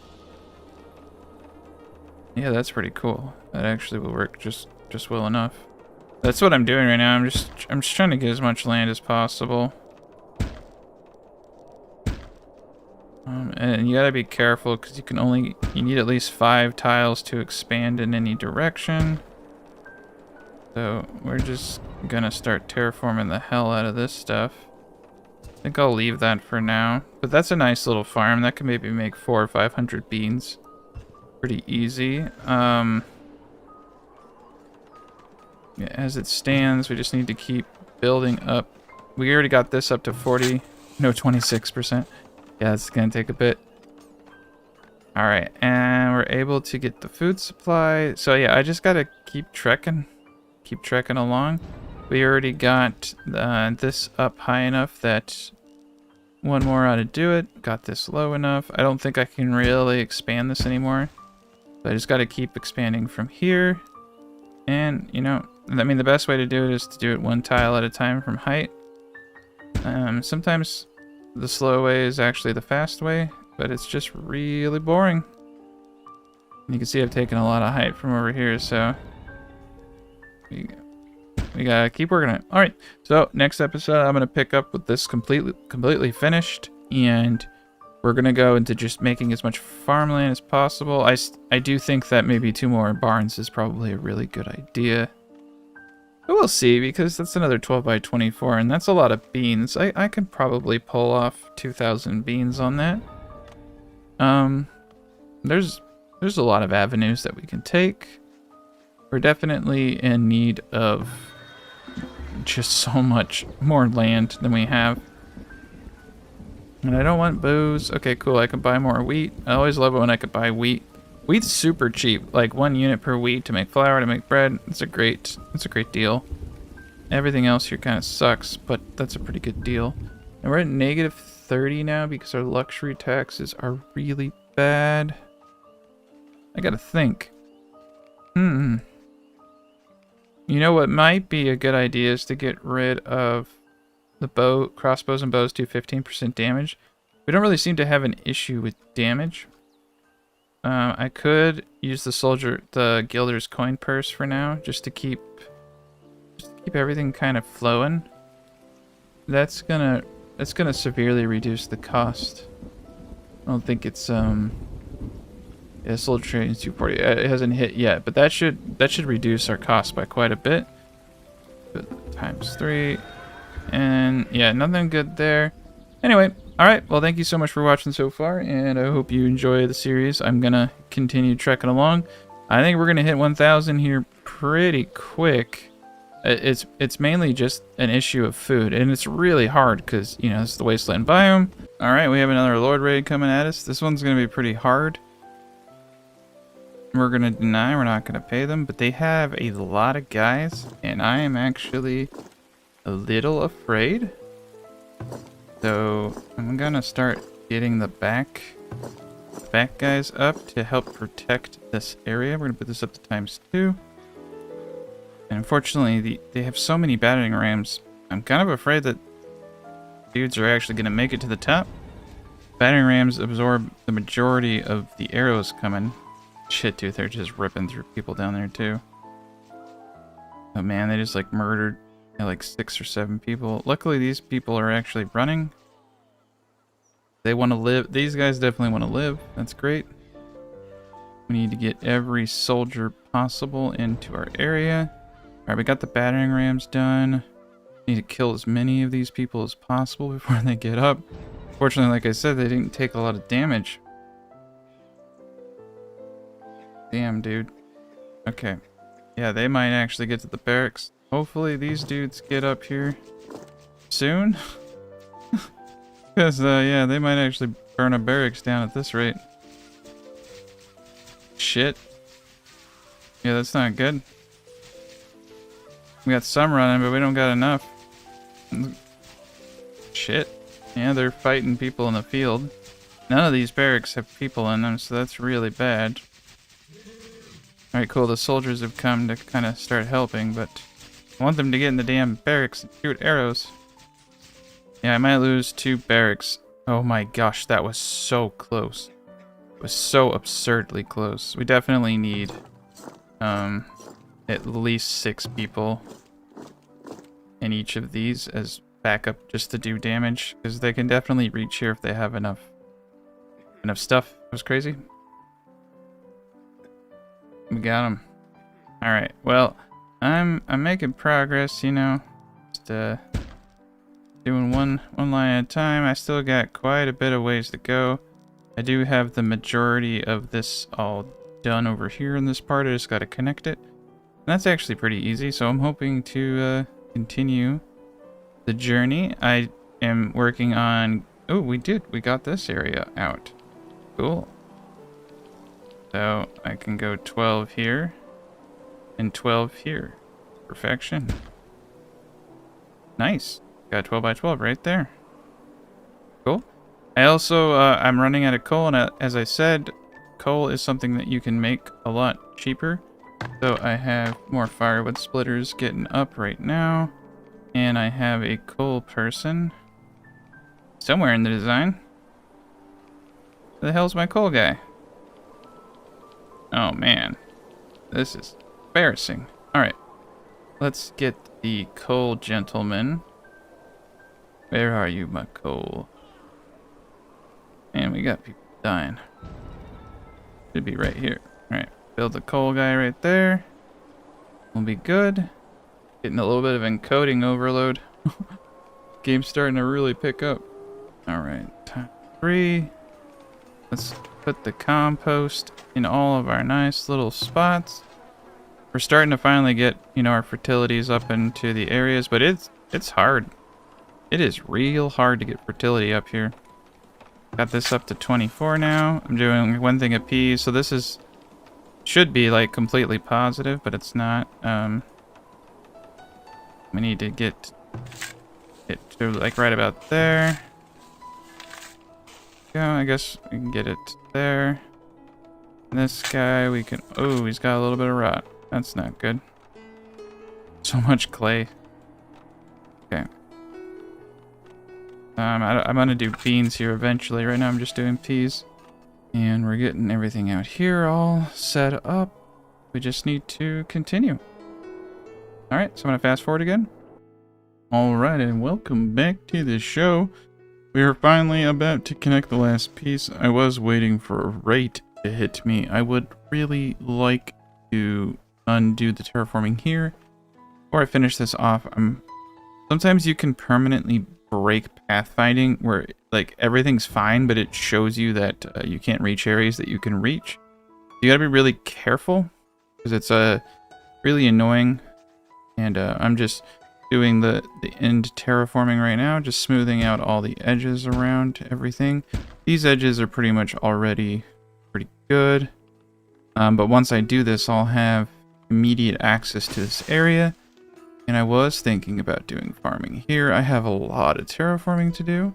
Yeah, that's pretty cool. That actually will work just well enough. That's what I'm doing right now. I'm just trying to get as much land as possible. And you gotta be careful because you need at least 5 tiles to expand in any direction. So we're just gonna start terraforming the hell out of this stuff. I think I'll leave that for now. But that's a nice little farm. That can maybe make 400 or 500 beans. Pretty easy. Yeah, as it stands, we just need to keep building up. We already got this up to 40, no, 26%. Yeah, it's gonna take a bit. All right, and we're able to get the food supply. So yeah, I just gotta keep trekking along. We already got this up high enough that one more ought to do it. Got this low enough. I don't think I can really expand this anymore. So I just gotta keep expanding from here. And, you know, I mean, the best way to do it is to do it 1 tile at a time from height. Sometimes the slow way is actually the fast way, but it's just really boring. And you can see I've taken a lot of height from over here, so we gotta keep working on it. All right, so next episode I'm gonna pick up with this completely finished, and we're gonna go into just making as much farmland as possible. I do think that maybe 2 more barns is probably a really good idea. But we'll see, because that's another 12 by 24, and that's a lot of beans. I can probably pull off 2,000 beans on that. There's a lot of avenues that we can take. We're definitely in need of just so much more land than we have. And I don't want booze. Okay, cool. I can buy more wheat. I always love it when I could buy wheat. Wheat's super cheap. Like 1 unit per wheat to make flour, to make bread. It's a great deal. Everything else here kind of sucks, but that's a pretty good deal. And we're at negative 30 now because our luxury taxes are really bad. I gotta think. You know what might be a good idea is to get rid of the crossbows and bows do 15% damage. We don't really seem to have an issue with damage. I could use the Gilder's coin purse for now, just to keep everything kind of flowing. That's gonna severely reduce the cost. I don't think it's yeah, soldier training is 240. It hasn't hit yet, but that should reduce our cost by quite a bit. Times 3. And yeah, nothing good there. Anyway, alright, well thank you so much for watching so far, and I hope you enjoy the series. I'm gonna continue trekking along. I think we're gonna hit 1,000 here pretty quick. It's mainly just an issue of food, and it's really hard because, you know, it's the Wasteland biome. Alright, we have another Lord raid coming at us. This one's gonna be pretty hard. We're gonna deny, we're not gonna pay them, but they have a lot of guys, and I am actually a little afraid. So I'm gonna start getting the back guys up to help protect this area. We're gonna put this up to ×2. And unfortunately, they have so many battering rams. I'm kind of afraid that dudes are actually gonna make it to the top. Battering rams absorb the majority of the arrows coming. Shit, dude, they're just ripping through people down there too. Oh man, they just like murdered like 6 or 7 people. Luckily, these people are actually running. They want to live. These guys definitely want to live. That's great. We need to get every soldier possible into our area. Alright, we got the battering rams done. Need to kill as many of these people as possible before they get up. Fortunately, like I said, they didn't take a lot of damage. Damn, dude. Okay. Yeah, they might actually get to the barracks. Hopefully these dudes get up here soon. Because, yeah, they might actually burn a barracks down at this rate. Shit. Yeah, that's not good. We got some running, but we don't got enough. Shit. Yeah, they're fighting people in the field. None of these barracks have people in them, so that's really bad. Alright, cool. The soldiers have come to kind of start helping, but I want them to get in the damn barracks and shoot arrows. Yeah, I might lose 2 barracks. Oh my gosh, that was so close. It was so absurdly close. We definitely need at least 6 people in each of these as backup just to do damage, because they can definitely reach here if they have enough stuff. That was crazy. We got them. All right. Well, I'm making progress. You know, just doing one line at a time. I still got quite a bit of ways to go. I do have the majority of this all done over here in this part. I just got to connect it. And that's actually pretty easy. So I'm hoping to continue the journey. I am working on. Oh, we got this area out. Cool. So I can go 12 here and 12 here. Perfection. Nice. Got 12 by 12 right there. Cool. I also, I'm running out of coal, and as I said, coal is something that you can make a lot cheaper. So I have more firewood splitters getting up right now. And I have a coal person somewhere in the design. Where the hell's my coal guy? Oh man, this is embarrassing. Alright, let's get the coal gentleman. Where are you, my coal? And we got people dying. Should be right here. Alright, build the coal guy right there. We'll be good. Getting a little bit of encoding overload. Game's starting to really pick up. Alright, time 3. Let's put the compost in all of our nice little spots. We're starting to finally get, you know, our fertilities up into the areas, but it's hard. It is real hard to get fertility up here. Got this up to 24 now. I'm doing 1 thing of peas, so this should be like completely positive, but it's not. We need to get it to like right about there. Yeah, I guess we can get it there. And this guy we can. Oh, he's got a little bit of rot. That's not good. So much clay. Okay. I'm gonna do beans here eventually. Right now I'm just doing peas. And we're getting everything out here all set up. We just need to continue. Alright, so I'm gonna fast forward again. Alright, and welcome back to the show. We are finally about to connect the last piece. I was waiting for a rate to hit me. I would really like to undo the terraforming here. Before I finish this off, sometimes you can permanently break pathfinding where like everything's fine, but it shows you that you can't reach areas that you can reach. You gotta be really careful because it's really annoying. And I'm just doing the end terraforming right now, just smoothing out all the edges around everything. These edges are pretty much already pretty good. But once I do this, I'll have immediate access to this area. And I was thinking about doing farming here. I have a lot of terraforming to do.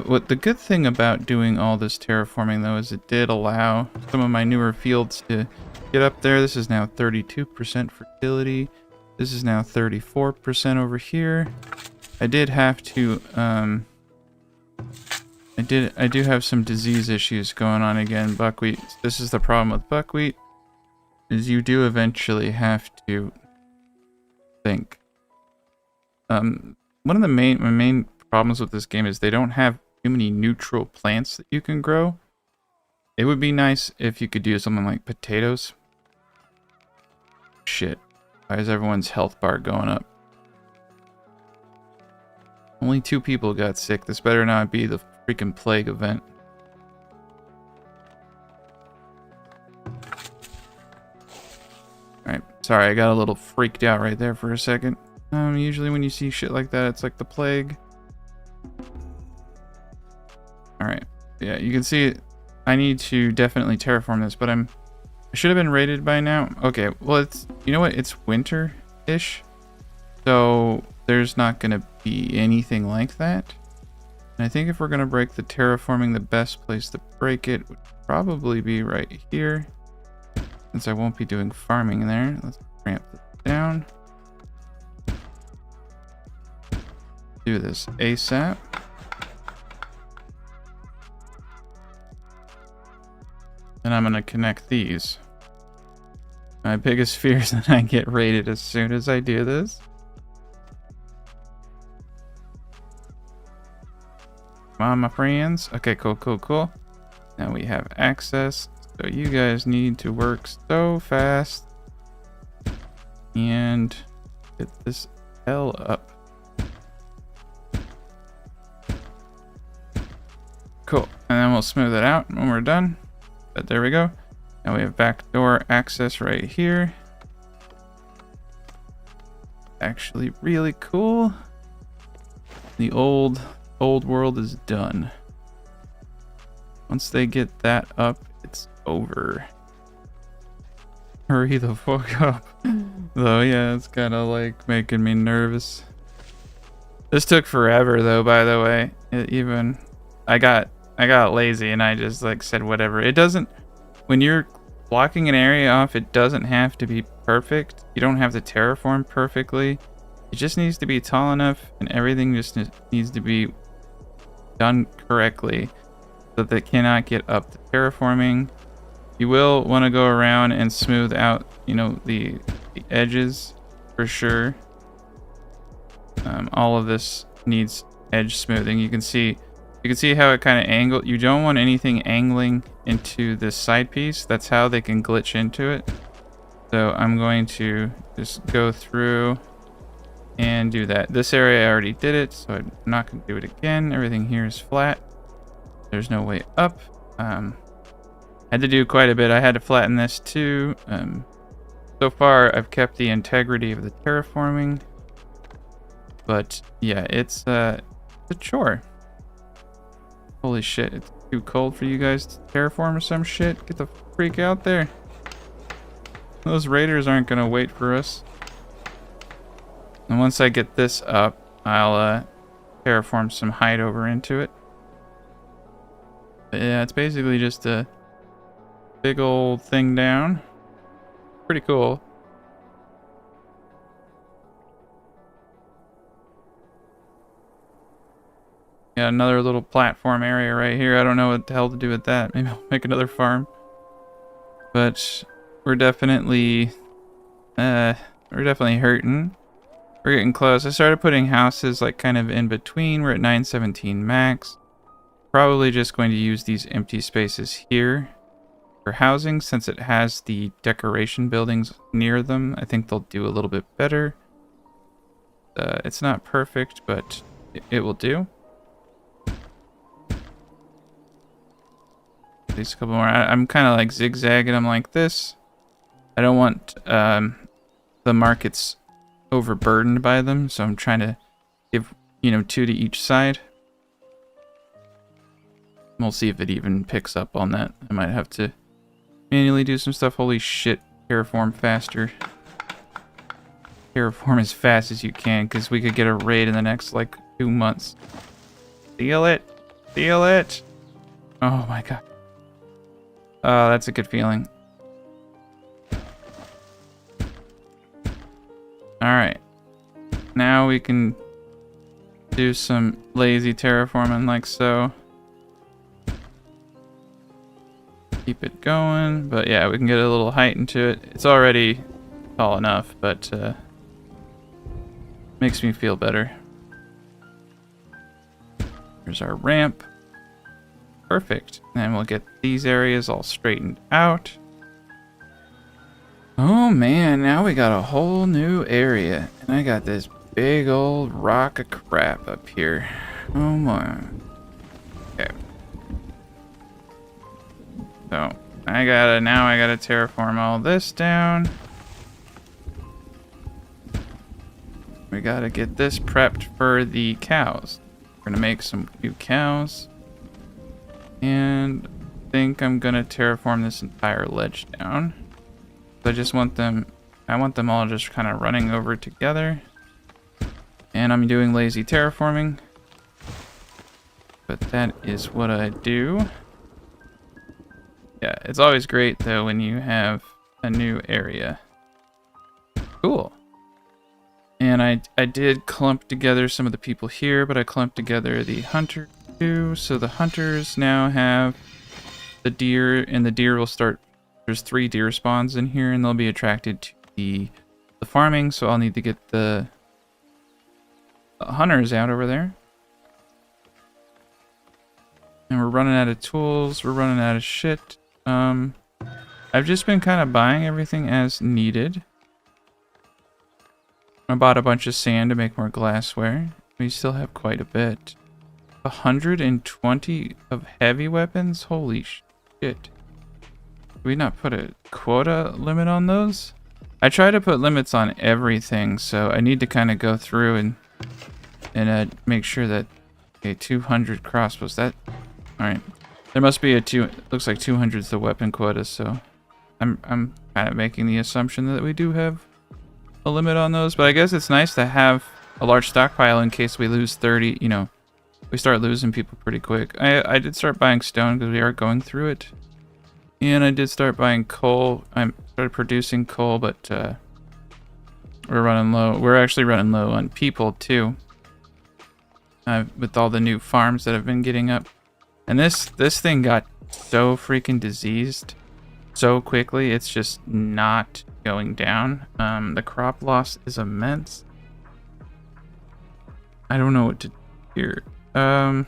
What the good thing about doing all this terraforming, though, is it did allow some of my newer fields to get up there. This is now 32% fertility. This is now 34% over here. I did have to, I do have some disease issues going on again. Buckwheat. This is the problem with buckwheat, is you do eventually have to think. One of the main problems with this game is they don't have too many neutral plants that you can grow. It would be nice if you could do something like potatoes. Shit. Why is everyone's health bar going up? Only 2 people got sick. This better not be the freaking plague event. Alright, sorry, I got a little freaked out right there for a second. Usually when you see shit like that, it's like the plague. Alright, yeah, you can see I need to definitely terraform this, but I should have been rated by now. Okay, well, it's, you know what, it's winter-ish, so there's not gonna be anything like that. And I think if we're gonna break the terraforming, the best place to break it would probably be right here, since I won't be doing farming in there. Let's ramp this down. Do this ASAP. And I'm gonna connect these. My biggest fear is that I get raided as soon as I do this. Come on, my friends. Okay, cool. Now we have access. So you guys need to work so fast. And get this hell up. Cool. And then we'll smooth it out when we're done. But there we go. Now we have backdoor access right here. Actually really cool. The old world is done. Once they get that up, it's over. Hurry the fuck up. Though, yeah, it's kind of like making me nervous. This took forever though, by the way. I got lazy and I just like said whatever. It doesn't, when you're blocking an area off, it doesn't have to be perfect. You don't have to terraform perfectly. It just needs to be tall enough and everything just needs to be done correctly so that they cannot get up to terraforming. You will want to go around and smooth out, you know, the edges for sure. All of this needs edge smoothing. You can see how it kind of angled. You don't want anything angling into this side piece. That's how they can glitch into it. So I'm going to just go through and do that. This area I already did it, so I'm not going to do it again. Everything here is flat. There's no way up. Had to do quite a bit. I had to flatten this too. So far I've kept the integrity of the terraforming, but yeah, it's a chore. Holy shit, it's too cold for you guys to terraform or some shit. Get the freak out there. Those raiders aren't gonna wait for us. And once I get this up, I'll terraform some height over into it. But yeah, it's basically just a big old thing down. Pretty cool. Got another little platform area right here. I don't know what the hell to do with that. Maybe I'll make another farm. But we're definitely hurting. We're getting close. I started putting houses like kind of in between. We're at 917 max. Probably just going to use these empty spaces here for housing since it has the decoration buildings near them. I think they'll do a little bit better. It's not perfect, but it will do. At least a couple more. I'm kind of like zigzagging them like this. I don't want the markets overburdened by them, so I'm trying to give, you know, 2 to each side. We'll see if it even picks up on that. I might have to manually do some stuff. Holy shit, terraform faster. Terraform as fast as you can, because we could get a raid in the next like 2 months. Feel it. Feel it. Oh my god. Oh, that's a good feeling. Alright. Now we can do some lazy terraforming like so. Keep it going. But yeah, we can get a little height into it. It's already tall enough, but makes me feel better. Here's our ramp. Perfect. And we'll get these areas all straightened out. Oh man, now we got a whole new area. And I got this big old rock of crap up here. Oh my. Okay. So now I gotta terraform all this down. We gotta get this prepped for the cows. We're gonna make some few cows. And I think I'm gonna terraform this entire ledge down. So I want them all just kind of running over together. And I'm doing lazy terraforming. But that is what I do. Yeah, it's always great though when you have a new area. Cool. And I did clump together some of the people here, but I clumped together the hunter too. So the hunters now have the deer, and the deer will start. There's 3 deer spawns in here, and they'll be attracted to the farming. So I'll need to get the hunters out over there. And we're running out of tools. We're running out of shit. I've just been kind of buying everything as needed. I bought a bunch of sand to make more glassware. We still have quite a bit. 120 of heavy weapons? Holy shit. Did we not put a quota limit on those? I try to put limits on everything, so I need to kind of go through and make sure that... Okay, 200 crossbows. That... Alright. There must be looks like 200 is the weapon quota, so... I'm kind of making the assumption that we do have a limit on those, but I guess it's nice to have a large stockpile in case we lose 30, you know, we start losing people pretty quick. I did start buying stone because we are going through it. And I did start buying coal. I started producing coal, but we're running low. We're actually running low on people too. With all the new farms that have been getting up. And this thing got so freaking diseased so quickly, it's just not going down. The crop loss is immense. I don't know what to do here. The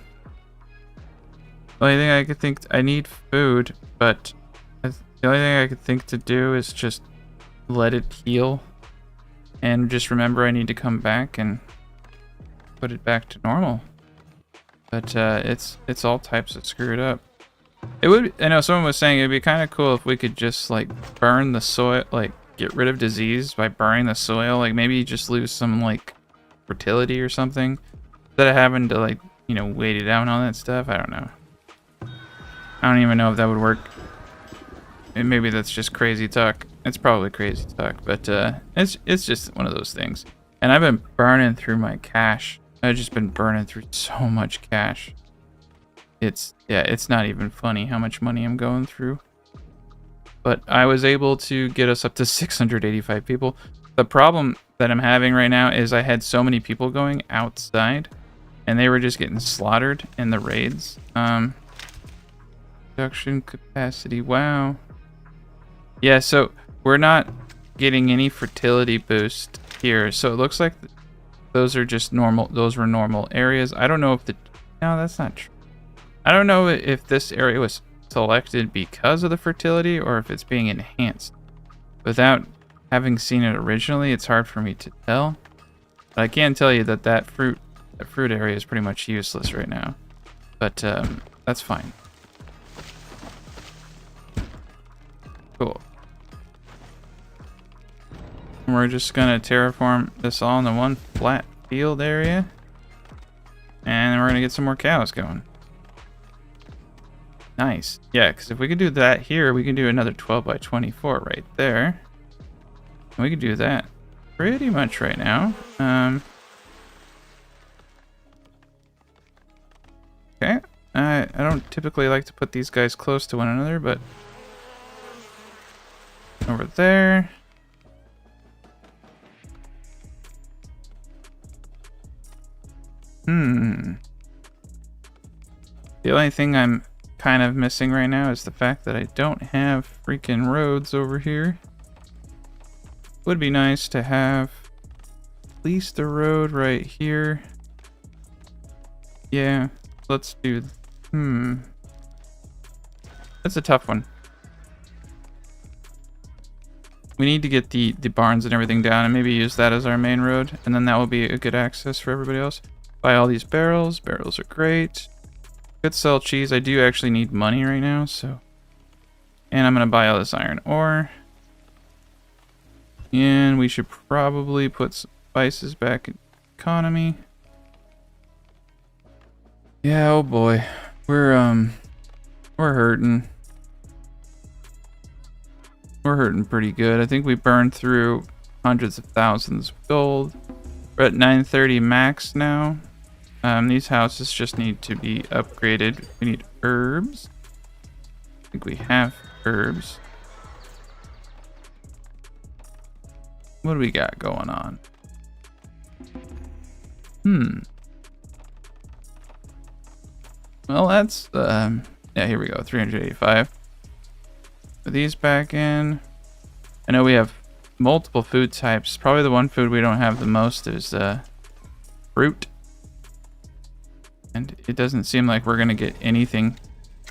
only thing I could think, I need food, but the only thing I could think to do is just let it heal, and just remember I need to come back and put it back to normal. But it's all types of screwed up. It would, I know someone was saying it'd be kind of cool if we could just like burn the soil, like get rid of disease by burning the soil, like maybe just lose some like fertility or something instead of having to like, you know, wait it out and all that stuff. I don't know. I don't even know if that would work. And maybe that's just crazy talk. It's probably crazy talk, but it's just one of those things. And I've been burning through my cash. I've just been burning through so much cash. It's not even funny how much money I'm going through. But I was able to get us up to 685 people. The problem that I'm having right now is I had so many people going outside and they were just getting slaughtered in the raids. Production capacity, wow. Yeah, so we're not getting any fertility boost here. So it looks like those are just normal, those were normal areas. I don't know if no, that's not true. I don't know if this area was selected because of the fertility or if it's being enhanced. Without having seen it originally, it's hard for me to tell. But I can tell you that that fruit area is pretty much useless right now. But that's fine. Cool. And we're just gonna terraform this all into one flat field area. And then we're gonna get some more cows going. Nice. Yeah, because if we could do that here, we can do another 12 by 24 right there. And we could do that pretty much right now. Okay. I don't typically like to put these guys close to one another, but over there. The only thing I'm kind of missing right now is the fact that I don't have freaking roads over here. Would be nice to have at least a road right here. Yeah, let's do That's a tough one. We need to get the barns and everything down and maybe use that as our main road. And then that will be a good access for everybody else. Buy all these barrels. Barrels are great. Could sell cheese. I do actually need money right now, so. And I'm going to buy all this iron ore. And we should probably put spices back in economy. Yeah, oh boy. We're hurting. We're hurting pretty good. I think we burned through hundreds of thousands of gold. We're at 930 max now. These houses just need to be upgraded. We need herbs. I think we have herbs. What do we got going on? Well, that's yeah, here we go. 385. Put these back in. I know we have multiple food types. Probably the one food we don't have the most is fruit. And it doesn't seem like we're gonna get anything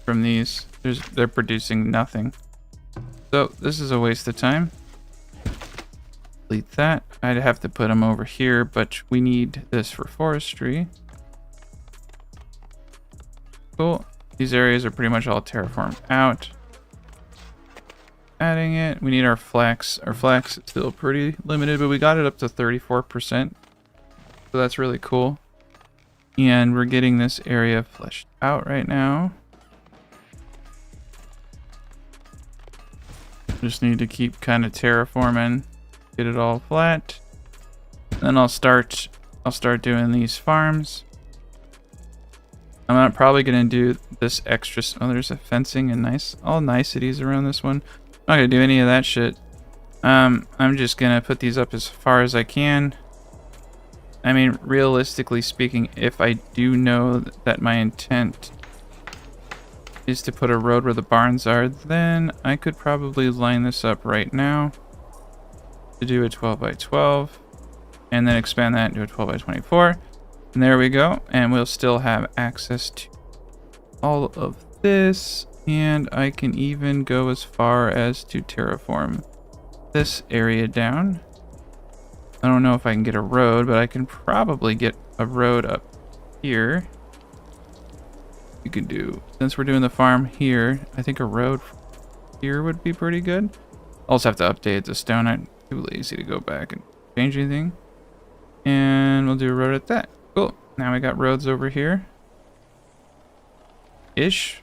from these. They're producing nothing. So this is a waste of time. Delete that. I'd have to put them over here, but we need this for forestry. Cool. These areas are pretty much all terraformed out. Adding it. We need our flax. Our flax is still pretty limited, but we got it up to 34%. So that's really cool. And we're getting this area fleshed out right now. Just need to keep kind of terraforming, get it all flat. Then I'll start doing these farms. I'm not probably gonna do this extra. Oh, there's a fencing and all niceties around this one. I'm not gonna do any of that shit. I'm just gonna put these up as far as I can. I mean, realistically speaking, if I do know that my intent is to put a road where the barns are, then I could probably line this up right now to do a 12 by 12 and then expand that into a 12 by 24. And there we go. And we'll still have access to all of this. And I can even go as far as to terraform this area down. I don't know if I can get a road, but I can probably get a road up here. We could do, since we're doing the farm here, I think a road here would be pretty good. I'll also have to update the stone. I'm too lazy to go back and change anything. And we'll do a road at that. Cool. Now we got roads over here. Ish.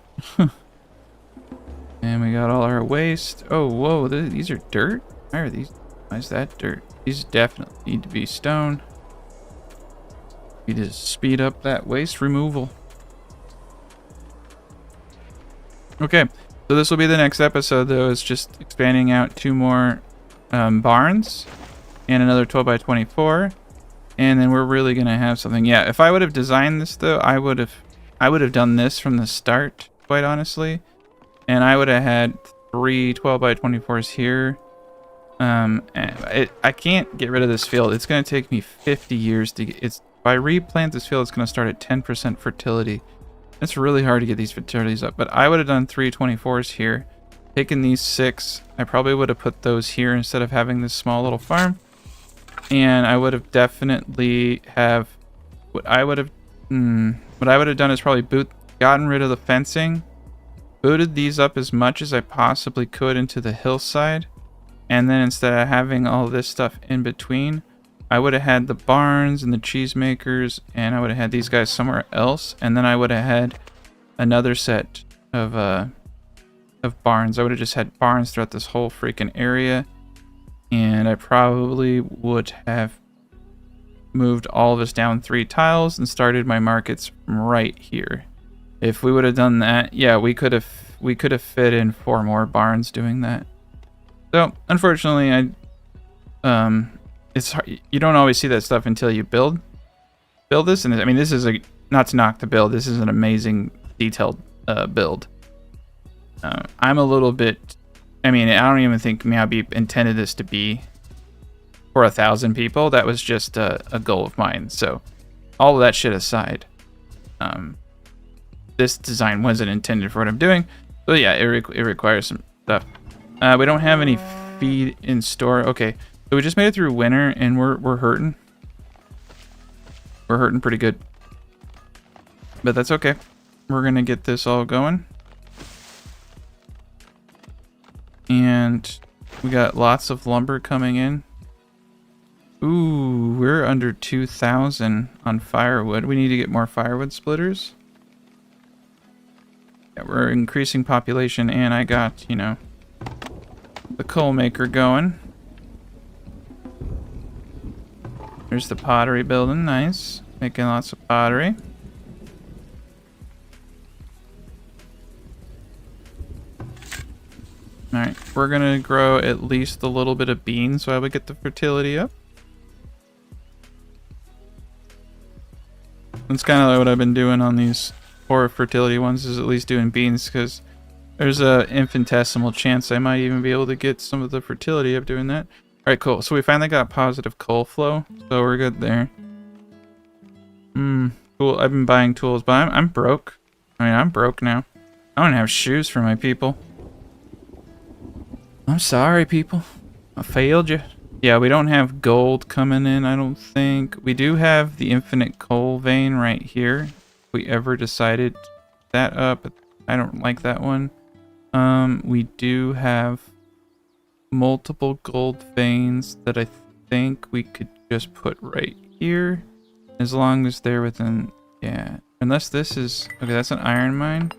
And we got all our waste. Oh, whoa. These are dirt? Why are these? Why is that dirt? These definitely need to be stone. We just speed up that waste removal. Okay, so this will be the next episode, though. It's just expanding out 2 more barns and another 12 by 24, and then we're really gonna have something. Yeah, if I would have designed this, though, I would have done this from the start, quite honestly, and I would have had 3 12 by 24s here. I can't get rid of this field. It's gonna take me 50 years to get. If I replant this field, it's gonna start at 10% fertility. It's really hard to get these fertilities up, but I would have done 3 24s here, taken these 6. I probably would have put those here instead of having this small little farm, and I would have definitely have what I would have done is probably gotten rid of the fencing, booted these up as much as I possibly could into the hillside, and then instead of having all this stuff in between, I would have had the barns and the cheese makers, and I would have had these guys somewhere else, and then I would have had another set of barns. I would have just had barns throughout this whole freaking area, and I probably would have moved all of us down 3 tiles and started my markets right here. If we would have done that, yeah, we could have fit in 4 more barns doing that. So unfortunately, it's hard. You don't always see that stuff until you build this. And I mean, this is not to knock the build. This is an amazing detailed build. I'm a little bit. I mean, I don't even think MeowBeep intended this to be for 1,000 people. That was just a goal of mine. So all of that shit aside, this design wasn't intended for what I'm doing. So yeah, it requires some stuff. We don't have any feed in store. Okay, so we just made it through winter, and we're hurting. We're hurting pretty good. But that's okay. We're gonna get this all going. And we got lots of lumber coming in. Ooh, we're under 2,000 on firewood. We need to get more firewood splitters. Yeah, we're increasing population, and I got, you know, the coal maker going. There's the pottery building, nice. Making lots of pottery. Alright, we're gonna grow at least a little bit of beans while we get the fertility up. That's kind of like what I've been doing on these poor fertility ones, is at least doing beans, because there's a infinitesimal chance I might even be able to get some of the fertility up doing that. Alright, cool. So we finally got positive coal flow, so we're good there. Cool. I've been buying tools, but I'm broke. I mean, I'm broke now. I don't have shoes for my people. I'm sorry, people. I failed you. Yeah, we don't have gold coming in, I don't think. We do have the infinite coal vein right here. If we ever decided that up, but I don't like that one. We do have multiple gold veins that I think we could just put right here. As long as they're within, yeah. Unless this is, okay, that's an iron mine.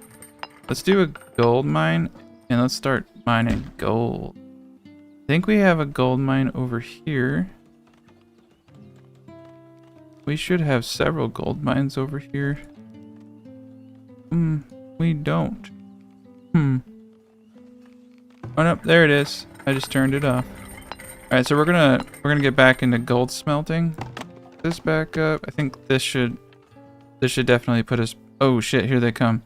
Let's do a gold mine, and let's start mining gold. I think we have a gold mine over here. We should have several gold mines over here. We don't. Oh no, there it is. I just turned it off. Alright, so we're gonna get back into gold smelting. This back up. I think this should definitely put us, oh shit, here they come.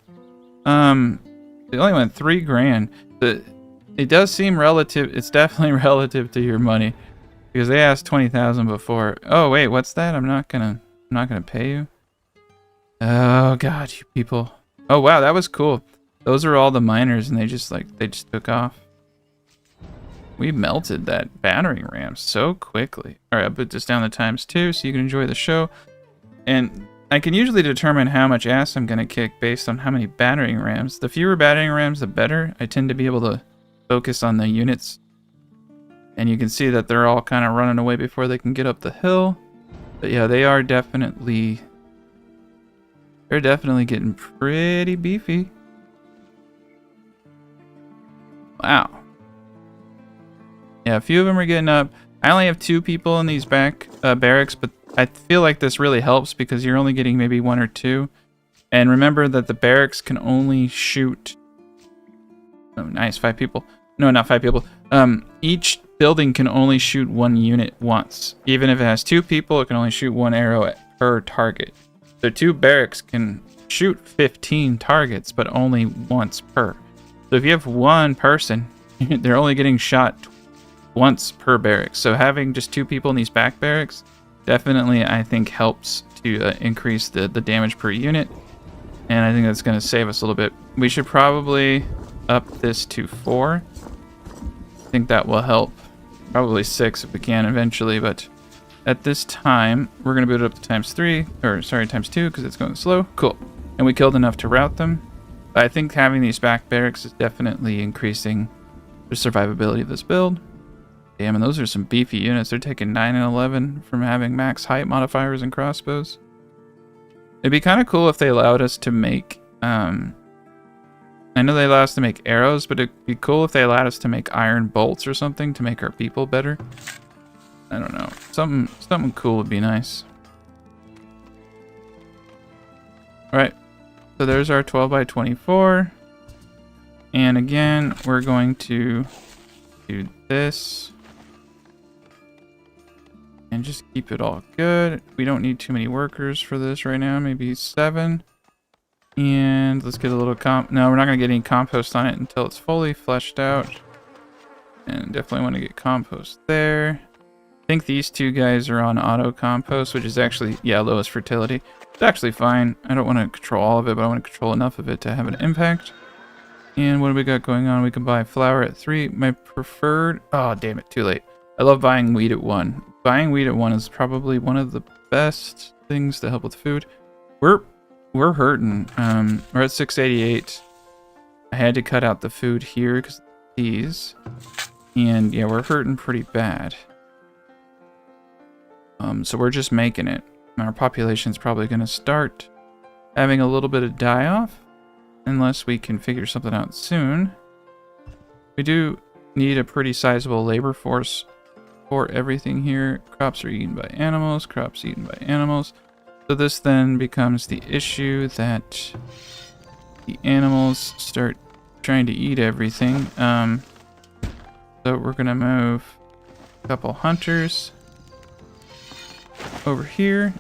They only went 3 grand. It does seem relative. It's definitely relative to your money, because they asked 20,000 before. Oh wait, what's that? I'm not gonna pay you. Oh god, you people. Oh wow, that was cool. Those are all the miners, and they just took off. We melted that battering ram so quickly. All right, I'll put this down to ×2 so you can enjoy the show. And I can usually determine how much ass I'm gonna kick based on how many battering rams. The fewer battering rams, the better. I tend to be able to focus on the units, and you can see that they're all kind of running away before they can get up the hill. But yeah, they're definitely getting pretty beefy. Wow. Yeah, a few of them are getting up. I only have 2 people in these back barracks, but I feel like this really helps because you're only getting maybe 1 or 2. And remember that the barracks can only shoot, oh nice, 5 people. No, not 5 people. Each building can only shoot 1 unit once. Even if it has 2 people, it can only shoot 1 arrow per target. So 2 barracks can shoot 15 targets, but only once per. So if you have 1 person, they're only getting shot once per barracks. So having just 2 people in these back barracks definitely, I think, helps to increase the damage per unit. And I think that's going to save us a little bit. We should probably up this to 4. I think that will help. Probably 6 if we can eventually, but at this time, we're going to boot it up to ×3, or sorry, ×2, because it's going slow. Cool. And we killed enough to route them. But I think having these back barracks is definitely increasing the survivability of this build. Damn, and those are some beefy units. They're taking 9 and 11 from having max height modifiers and crossbows. It'd be kind of cool if they allowed us to make, I know they allow us to make arrows, but it'd be cool if they allowed us to make iron bolts or something to make our people better. I don't know. Something cool would be nice. Alright, so there's our 12 by 24. And again, we're going to do this. And just keep it all good. We don't need too many workers for this right now, maybe 7. And let's get a little no, we're not going to get any compost on it until it's fully fleshed out. And definitely want to get compost there. I think these 2 guys are on auto compost, which is actually, yeah, lowest fertility. It's actually fine. I don't want to control all of it, but I want to control enough of it to have an impact. And what do we got going on? We can buy flour at 3. My preferred... Oh, damn it. Too late. I love buying wheat at 1. Buying wheat at 1 is probably one of the best things to help with food. We're hurting. We're at 688. I had to cut out the food here because these. And yeah, we're hurting pretty bad. So we're just making it. Our population's probably going to start having a little bit of die-off. Unless we can figure something out soon. We do need a pretty sizable labor force for everything here. Crops are eaten by animals. Crops eaten by animals. So this then becomes the issue that the animals start trying to eat everything. So we're going to move a couple hunters over here.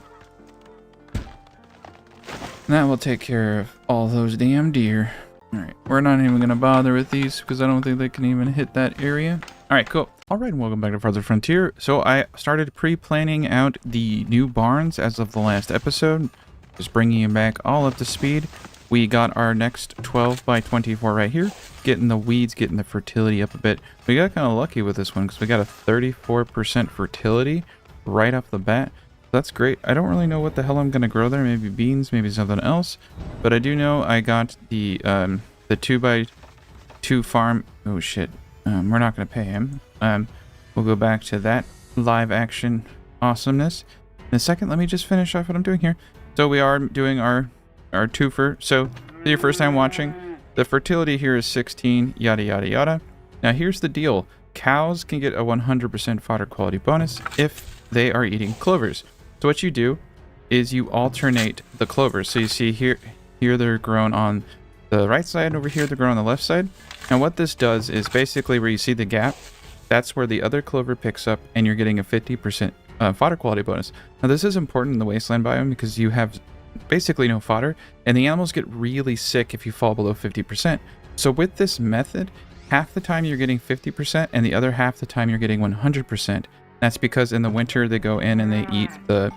And that will take care of all those damn deer. Alright, we're not even going to bother with these because I don't think they can even hit that area. Alright, cool. Alright, and welcome back to Farthest Frontier. So I started pre-planning out the new barns as of the last episode. Just bringing them back all up to speed. We got our next 12 by 24 right here. Getting the weeds, getting the fertility up a bit. We got kind of lucky with this one because we got a 34% fertility right off the bat. That's great. I don't really know what the hell I'm going to grow there. Maybe beans, maybe something else. But I do know I got the 2x2 farm. Oh, shit. We're not going to pay him. We'll go back to that live action awesomeness. In a second, let me just finish off what I'm doing here. So we are doing our twofer. So if your first time watching, the fertility here is 16, yada, yada, yada. Now, here's the deal. Cows can get a 100% fodder quality bonus if they are eating clovers. So what you do is you alternate the clovers. So you see here they're grown on the right side, and over here they're grown on the left side. And what this does is basically where you see the gap, that's where the other clover picks up, and you're getting a 50% fodder quality bonus. Now this is important in the Wasteland biome because you have basically no fodder, and the animals get really sick if you fall below 50%. So with this method, half the time you're getting 50%, and the other half the time you're getting 100%. That's because in the winter they go in and they eat the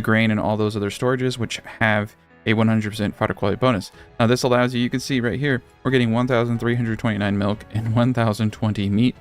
grain and all those other storages, which have a 100% fodder quality bonus. Now this allows you can see right here, we're getting 1,329 milk and 1,020 meat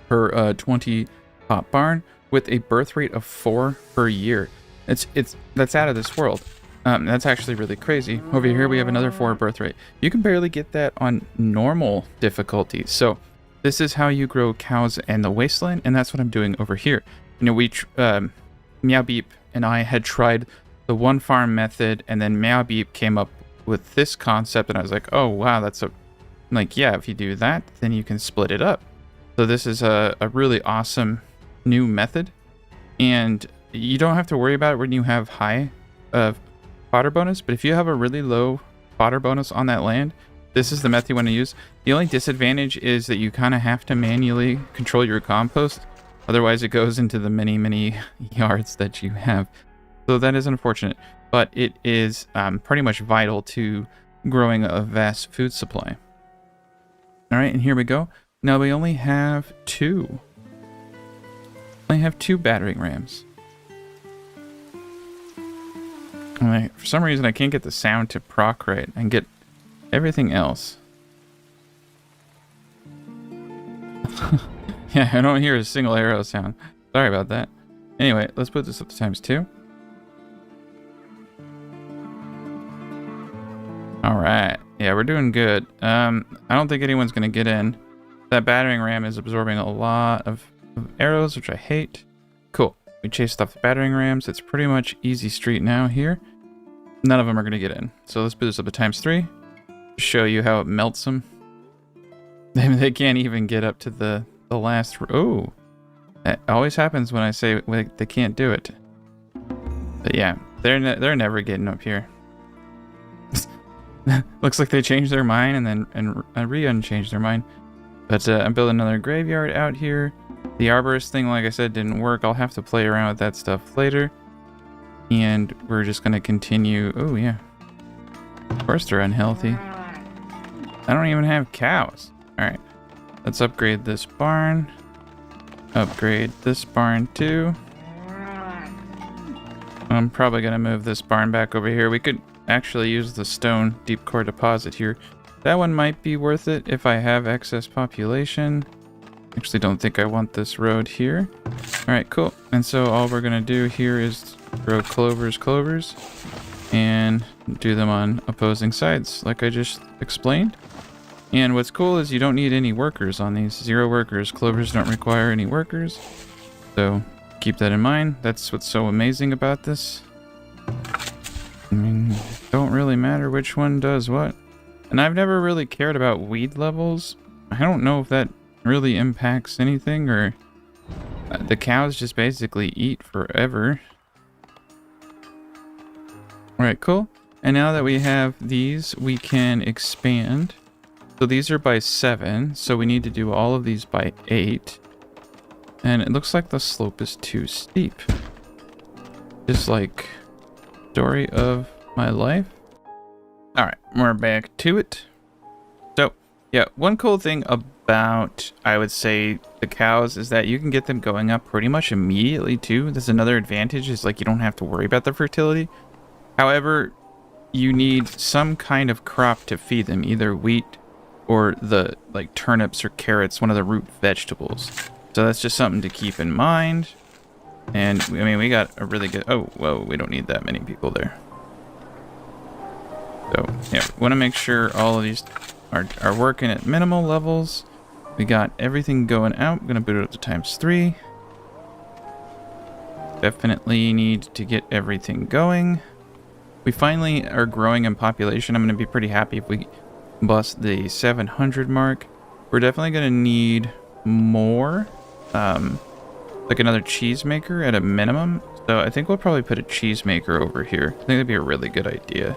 per 20 pot barn with a birth rate of 4 per year. That's out of this world. That's actually really crazy. Over here we have another 4 birth rate. You can barely get that on normal difficulty. So this is how you grow cows in the Wasteland, and that's what I'm doing over here. You know, MeowBeep and I had tried the one farm method, and then MeowBeep came up with this concept, and I was like, oh wow, yeah, if you do that, then you can split it up. So this is a really awesome new method, and you don't have to worry about it when you have high fodder bonus, but if you have a really low fodder bonus on that land, this is the method you want to use. The only disadvantage is that you kind of have to manually control your compost. Otherwise, it goes into the many, many yards that you have. So that is unfortunate. But it is pretty much vital to growing a vast food supply. All right, and here we go. Now we only have 2. I have 2 battering rams. For some reason, I can't get the sound to proc right and get everything else. Yeah, I don't hear a single arrow sound. Sorry about that. Anyway, let's put this up to ×2. Alright. Yeah, we're doing good. I don't think anyone's going to get in. That battering ram is absorbing a lot of arrows, which I hate. Cool. We chased off the battering rams. It's pretty much easy street now here. None of them are going to get in. So let's put this up to ×3. Show you how it melts them. They can't even get up to the last. Oh, that always happens when I say they can't do it. But yeah, they're never getting up here. Looks like they changed their mind and re-unchanged their mind. But I'm building another graveyard out here. The arborist thing, like I said, didn't work. I'll have to play around with that stuff later. And we're just gonna continue. Oh yeah, of course they're unhealthy. I don't even have cows. Alright, let's upgrade this barn. Upgrade this barn too. I'm probably going to move this barn back over here. We could actually use the stone deep core deposit here That one might be worth it if I have excess population. Actually, don't think I want this road here. All right, cool. And so all we're gonna do here is grow clovers, and do them on opposing sides, like I just explained. And what's cool is you don't need any workers on these. 0 workers. Clovers don't require any workers. So keep that in mind. That's what's so amazing about this. I mean, it don't really matter which one does what. And I've never really cared about weed levels. I don't know if that really impacts anything, or the cows just basically eat forever. Alright, cool. And now that we have these, we can expand. So these are by 7, so we need to do all of these by 8. And it looks like the slope is too steep. Just like story of my life. Alright, we're back to it. So, yeah, one cool thing about, I would say, the cows is that you can get them going up pretty much immediately too. There's another advantage, is like you don't have to worry about the fertility. However, you need some kind of crop to feed them, either wheat or the like turnips or carrots, one of the root vegetables. So that's just something to keep in mind. And I mean, we got a really good, oh, whoa, we don't need that many people there. So yeah, want to make sure all of these are working at minimal levels. We got everything going out. I'm going to boot it up to ×3. Definitely need to get everything going. We finally are growing in population. I'm going to be pretty happy if we bust the 700 mark. We're definitely going to need more, like another cheese maker at a minimum. So I think we'll probably put a cheese maker over here. I think that'd be a really good idea.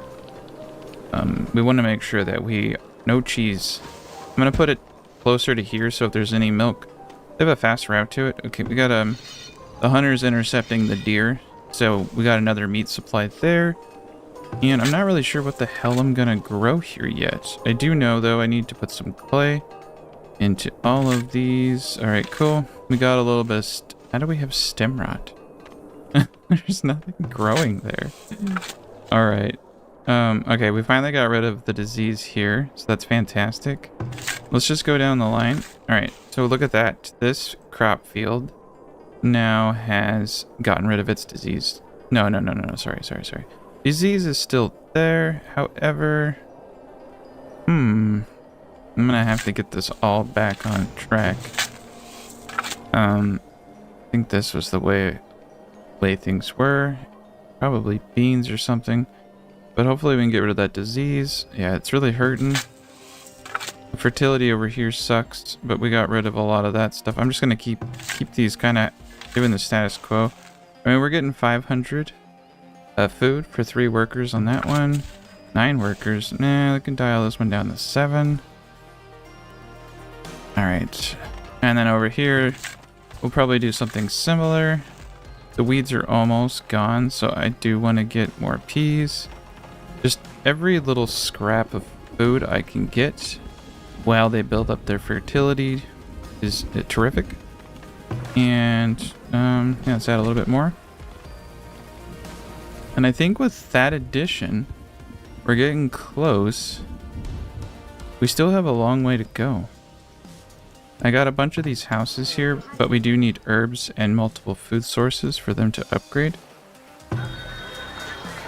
We want to make sure that no cheese. I'm going to put it closer to here, so if there's any milk, they have a fast route to it. Okay, we got the hunters intercepting the deer, so we got another meat supply there. And I'm not really sure what the hell I'm gonna grow here yet. I do know, though, I need to put some clay into all of these. All right, cool. We got a little bit of how do we have stem rot? There's nothing growing there. All right. Okay, we finally got rid of the disease here, so that's fantastic. Let's just go down the line. All right, so look at that. This crop field now has gotten rid of its disease. No, sorry. Disease is still there, however, I'm gonna have to get this all back on track. I think this was the way things were. Probably beans or something. But hopefully we can get rid of that disease. Yeah, it's really hurting. The fertility over here sucks, but we got rid of a lot of that stuff. I'm just gonna keep these kind of doing the status quo. I mean, we're getting 500 food for 3 workers on that one. 9 workers. Nah, we can dial this one down to 7. Alright. And then over here, we'll probably do something similar. The weeds are almost gone, so I do want to get more peas. Just every little scrap of food I can get while they build up their fertility is terrific. And yeah, let's add a little bit more. And I think with that addition, we're getting close. We still have a long way to go. I got a bunch of these houses here, but we do need herbs and multiple food sources for them to upgrade.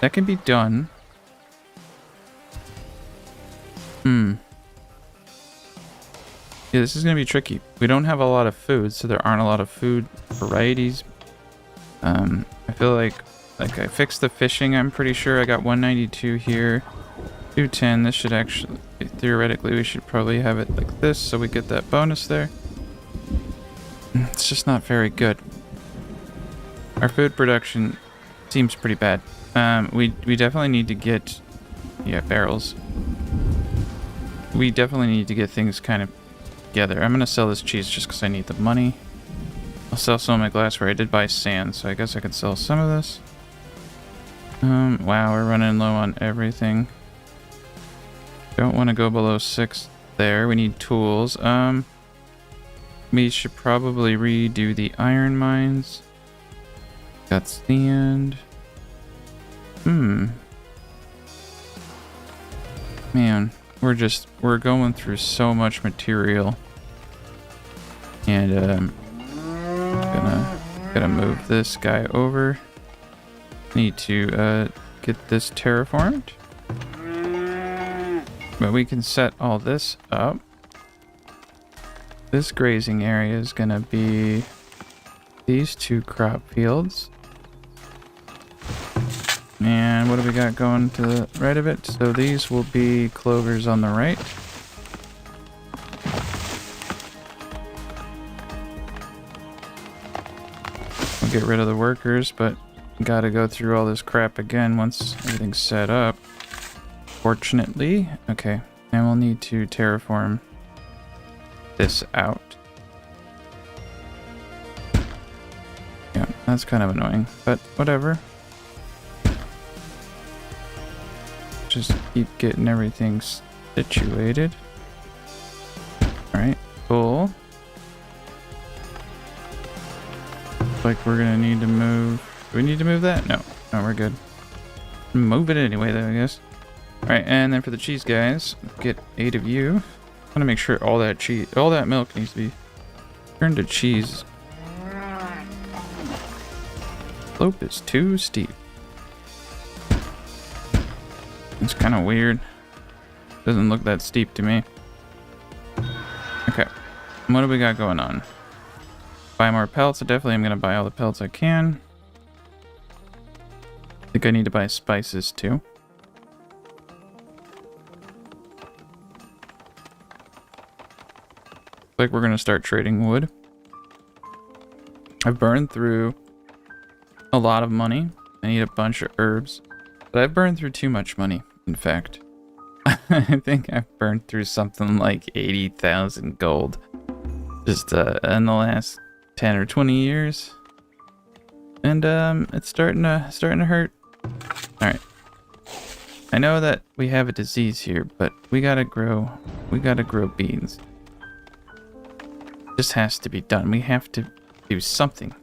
That can be done. Yeah, this is going to be tricky. We don't have a lot of food, so there aren't a lot of food varieties. I feel like I fixed the fishing, I'm pretty sure. I got 192 here. 210. This should actually, theoretically, we should probably have it like this, so we get that bonus there. It's just not very good. Our food production seems pretty bad. We definitely need to get, yeah, barrels. We definitely need to get things kind of together. I'm gonna sell this cheese just because I need the money. I'll sell some of my glassware. I did buy sand, so I guess I could sell some of this. Wow, we're running low on everything. Don't want to go below 6 there. We need tools. We should probably redo the iron mines. Got sand. Man. we're going through so much material. And gotta move this guy over. Need to get this terraformed. But we can set all this up. This grazing area is gonna be these 2 crop fields. And what do we got going to the right of it? So these will be clovers on the right. We'll get rid of the workers, but gotta go through all this crap again once everything's set up. Fortunately. Okay, and we'll need to terraform this out. Yeah, that's kind of annoying, but whatever. Just keep getting everything situated. Alright, cool. Looks like we're gonna need to move. Do we need to move that? No. No, we're good. Move it anyway, though, I guess. Alright, and then for the cheese guys, get 8 of you. I want to make sure all that cheese, all that milk needs to be turned to cheese. Slope is too steep. It's kind of weird. Doesn't look that steep to me. Okay. What do we got going on? Buy more pelts. I definitely am going to buy all the pelts I can. I think I need to buy spices too. Like we're going to start trading wood. I've burned through a lot of money. I need a bunch of herbs. But I've burned through too much money, in fact. I think I've burned through something like 80,000 gold. Just in the last 10 or 20 years. And it's starting to hurt. Alright. I know that we have a disease here, but we gotta grow beans. This has to be done. We have to do something.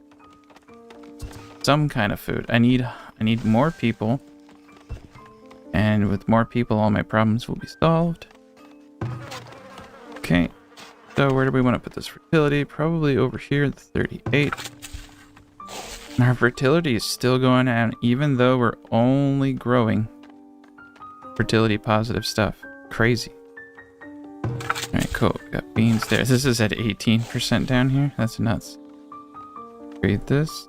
Some kind of food. I need more people. And with more people, all my problems will be solved. Okay. So where do we want to put this fertility? Probably over here at 38. And our fertility is still going down, even though we're only growing fertility positive stuff. Crazy. Alright, cool. We got beans there. This is at 18% down here. That's nuts. Read this.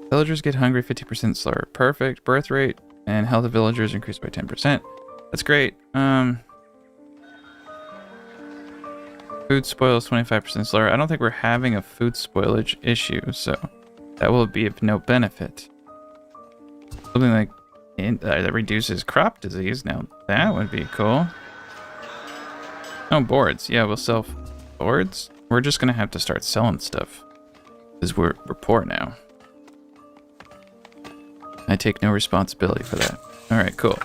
Villagers get hungry 50% slower. Perfect. Birth rate and health of villagers increased by 10%. That's great. Food spoils 25% slower. I don't think we're having a food spoilage issue, so that will be of no benefit. Something like that reduces crop disease. Now that would be cool. Oh, boards. Yeah, we'll sell boards. We're just gonna have to start selling stuff because we're poor now. I take no responsibility for that. All right, cool.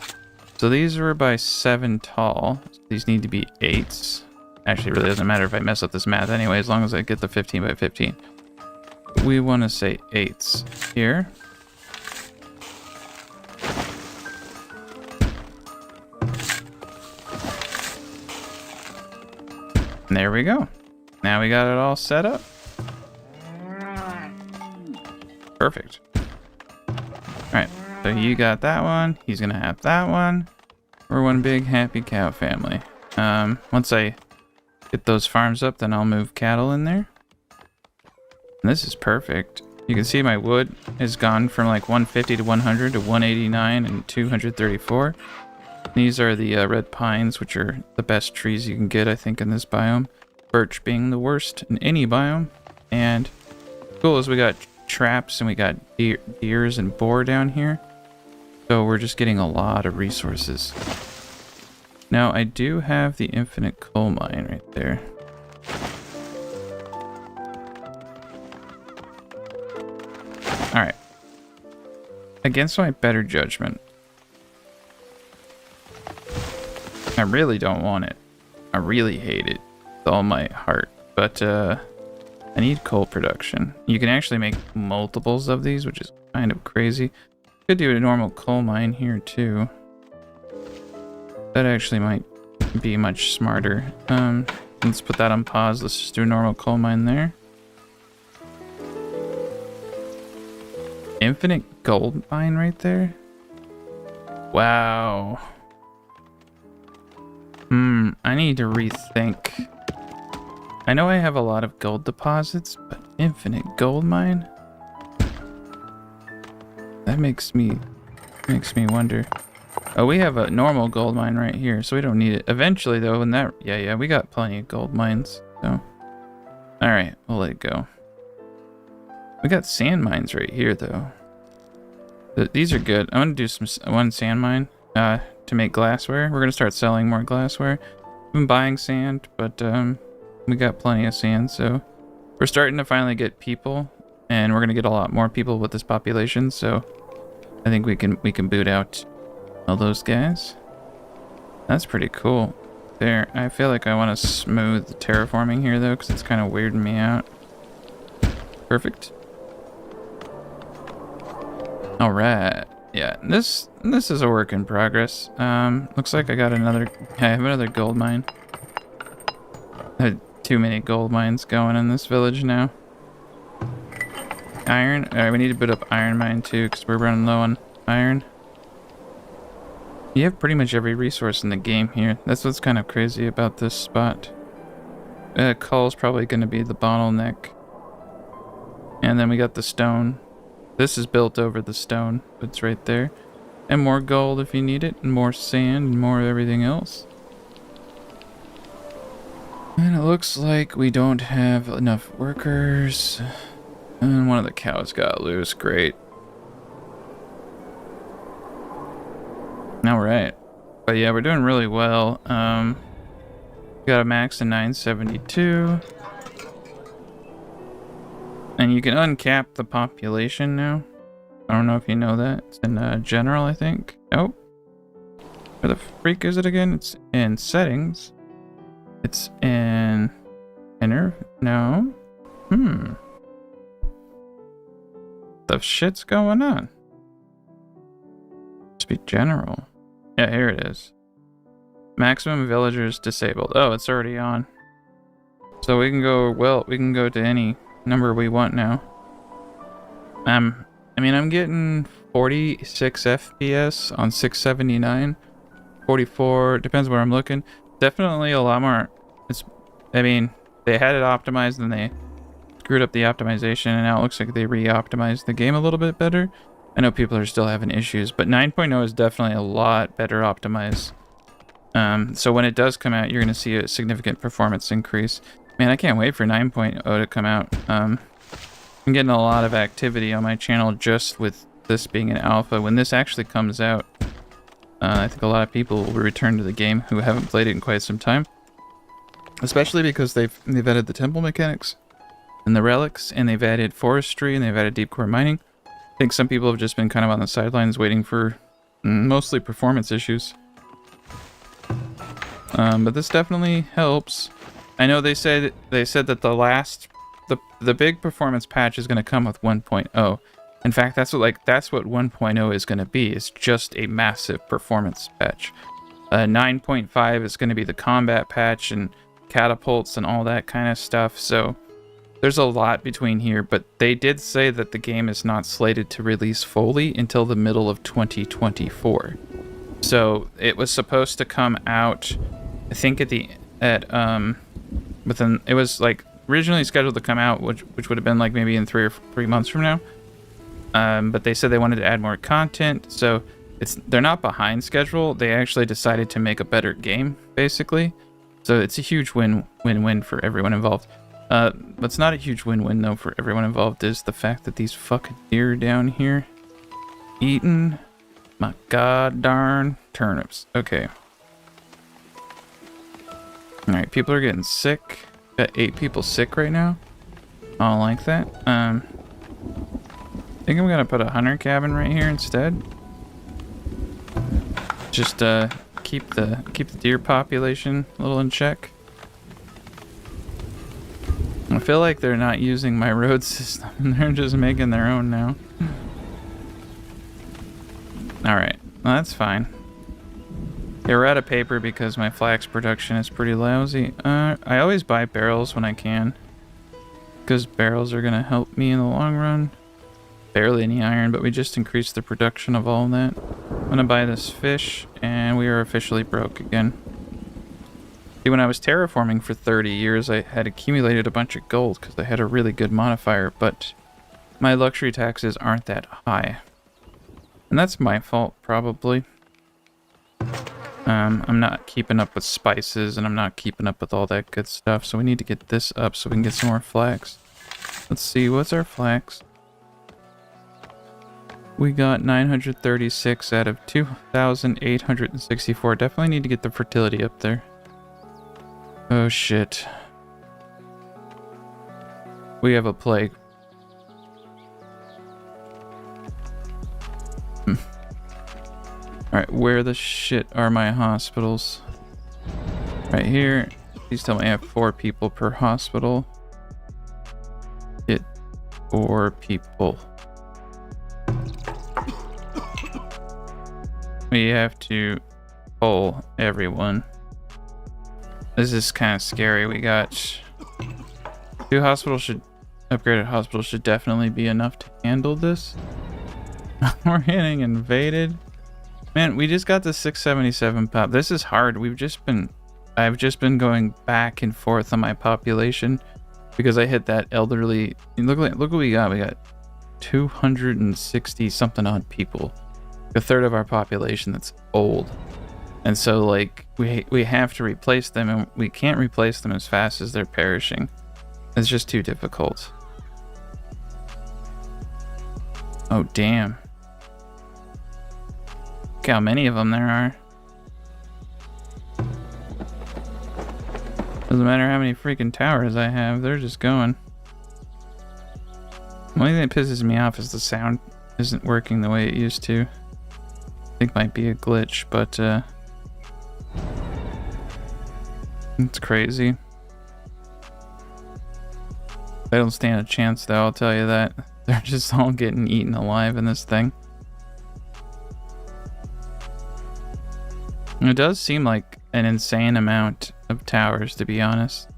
So these are by 7 tall. These need to be 8s. Actually, it really doesn't matter if I mess up this math anyway, as long as I get the 15 by 15. We want to say 8s here. And there we go. Now we got it all set up. Perfect. Alright, so you got that one. He's gonna have that one. We're one big happy cow family. Once I get those farms up, then I'll move cattle in there. And this is perfect. You can see my wood has gone from like 150 to 100 to 189 and 234. These are the red pines, which are the best trees you can get, I think, in this biome. Birch being the worst in any biome. And cool is we got traps and we got deers and boar down here. So we're just getting a lot of resources. Now I do have the infinite coal mine right there. Alright. Against my better judgment, I really don't want it. I really hate it with all my heart. But I need coal production. You can actually make multiples of these, which is kind of crazy. Could do a normal coal mine here too. That actually might be much smarter. Let's put that on pause. Let's just do a normal coal mine there. Infinite gold mine right there. Wow. I need to rethink. I know I have a lot of gold deposits, but infinite gold mine? That makes me wonder. Oh, we have a normal gold mine right here, so we don't need it. Eventually, though, when that... Yeah, we got plenty of gold mines, so... Alright, we'll let it go. We got sand mines right here, though. These are good. I'm gonna do one sand mine to make glassware. We're gonna start selling more glassware. I've been buying sand, but we got plenty of sand, so... We're starting to finally get people, and we're gonna get a lot more people with this population, so... I think we can boot out all those guys. That's pretty cool. There, I feel like I want to smooth the terraforming here though, because it's kind of weirding me out. Perfect. All right. Yeah, this is a work in progress. Looks like I have another gold mine. I had too many gold mines going in this village now. Iron. Alright, we need to boot up iron mine too, because we're running low on iron. You have pretty much every resource in the game here. That's what's kind of crazy about this spot. Coal's probably going to be the bottleneck. And then we got the stone. This is built over the stone. It's right there. And more gold if you need it. And more sand and more of everything else. And it looks like we don't have enough workers. And one of the cows got loose. Great. Alright. But yeah, we're doing really well. We got a max of 972. And you can uncap the population now. I don't know if you know that. It's in general, I think. Oh. Where the freak is it again? It's in settings. It's in... No. The shit's going on? Must be general. Yeah, here it is. Maximum villagers disabled. Oh, it's already on. So we can go, well, we can go to any number we want now. I mean, I'm getting 46 FPS on 679. 44, depends where I'm looking. Definitely a lot more. I mean, they had it optimized and they screwed up the optimization, and now it looks like they re-optimized the game a little bit better. I know people are still having issues, but 9.0 is definitely a lot better optimized. So when it does come out, you're going to see a significant performance increase. Man, I can't wait for 9.0 to come out. I'm getting a lot of activity on my channel just with this being an alpha. When this actually comes out, I think a lot of people will return to the game who haven't played it in quite some time. Especially because they've added the temple mechanics and the relics, and they've added forestry, and they've added deep core mining. I think some people have just been kind of on the sidelines waiting for mostly performance issues. But this definitely helps. I know they said that the big performance patch is going to come with 1.0. In fact, that's what 1.0 is going to be. It's just a massive performance patch. 9.5 is going to be the combat patch and catapults and all that kind of stuff. So there's a lot between here, but they did say that the game is not slated to release fully until the middle of 2024. So it was supposed to come out, I think it was like originally scheduled to come out, which would have been like maybe in 3 months from now. But they said they wanted to add more content, so they're not behind schedule. They actually decided to make a better game, basically. So it's a huge win-win for everyone involved. What's not a huge win-win though for everyone involved is the fact that these fucking deer down here eating my god darn turnips. Okay. Alright, people are getting sick. Got 8 people sick right now. I don't like that. I think I'm gonna put a hunter cabin right here instead. Just keep the deer population a little in check. I feel like they're not using my road system. They're just making their own now. Well, that's fine. Yeah, we're out of paper because my flax production is pretty lousy. I always buy barrels when I can, because barrels are gonna help me in the long run. Barely any iron, but we just increased the production of all of that. I'm gonna buy this fish, and we are officially broke again. See, when I was terraforming for 30 years, I had accumulated a bunch of gold because I had a really good modifier, but my luxury taxes aren't that high. And that's my fault, probably. I'm not keeping up with spices, and I'm not keeping up with all that good stuff, so we need to get this up so we can get some more flax. Let's see, what's our flax? We got 936 out of 2,864. Definitely need to get the fertility up there. Oh shit. We have a plague. Alright, where the shit are my hospitals? Right here. Please tell me I have 4 people per hospital. Get 4 people. We have to pull everyone. This is kind of scary. We got 2 hospitals upgraded hospitals should definitely be enough to handle this. We're getting invaded. Man, we just got the 677 pop. This is hard. I've just been going back and forth on my population because I hit that elderly. Look what we got. We got 260 something odd people. A third of our population that's old. And so like we have to replace them, and we can't replace them as fast as they're perishing. It's just too difficult. Oh damn. Look how many of them there are. Doesn't matter how many freaking towers I have, they're just going. The only thing that pisses me off is the sound isn't working the way it used to. I think might be a glitch, but it's crazy. They don't stand a chance though, I'll tell you that. They're just all getting eaten alive in this thing. It does seem like an insane amount of towers, to be honest.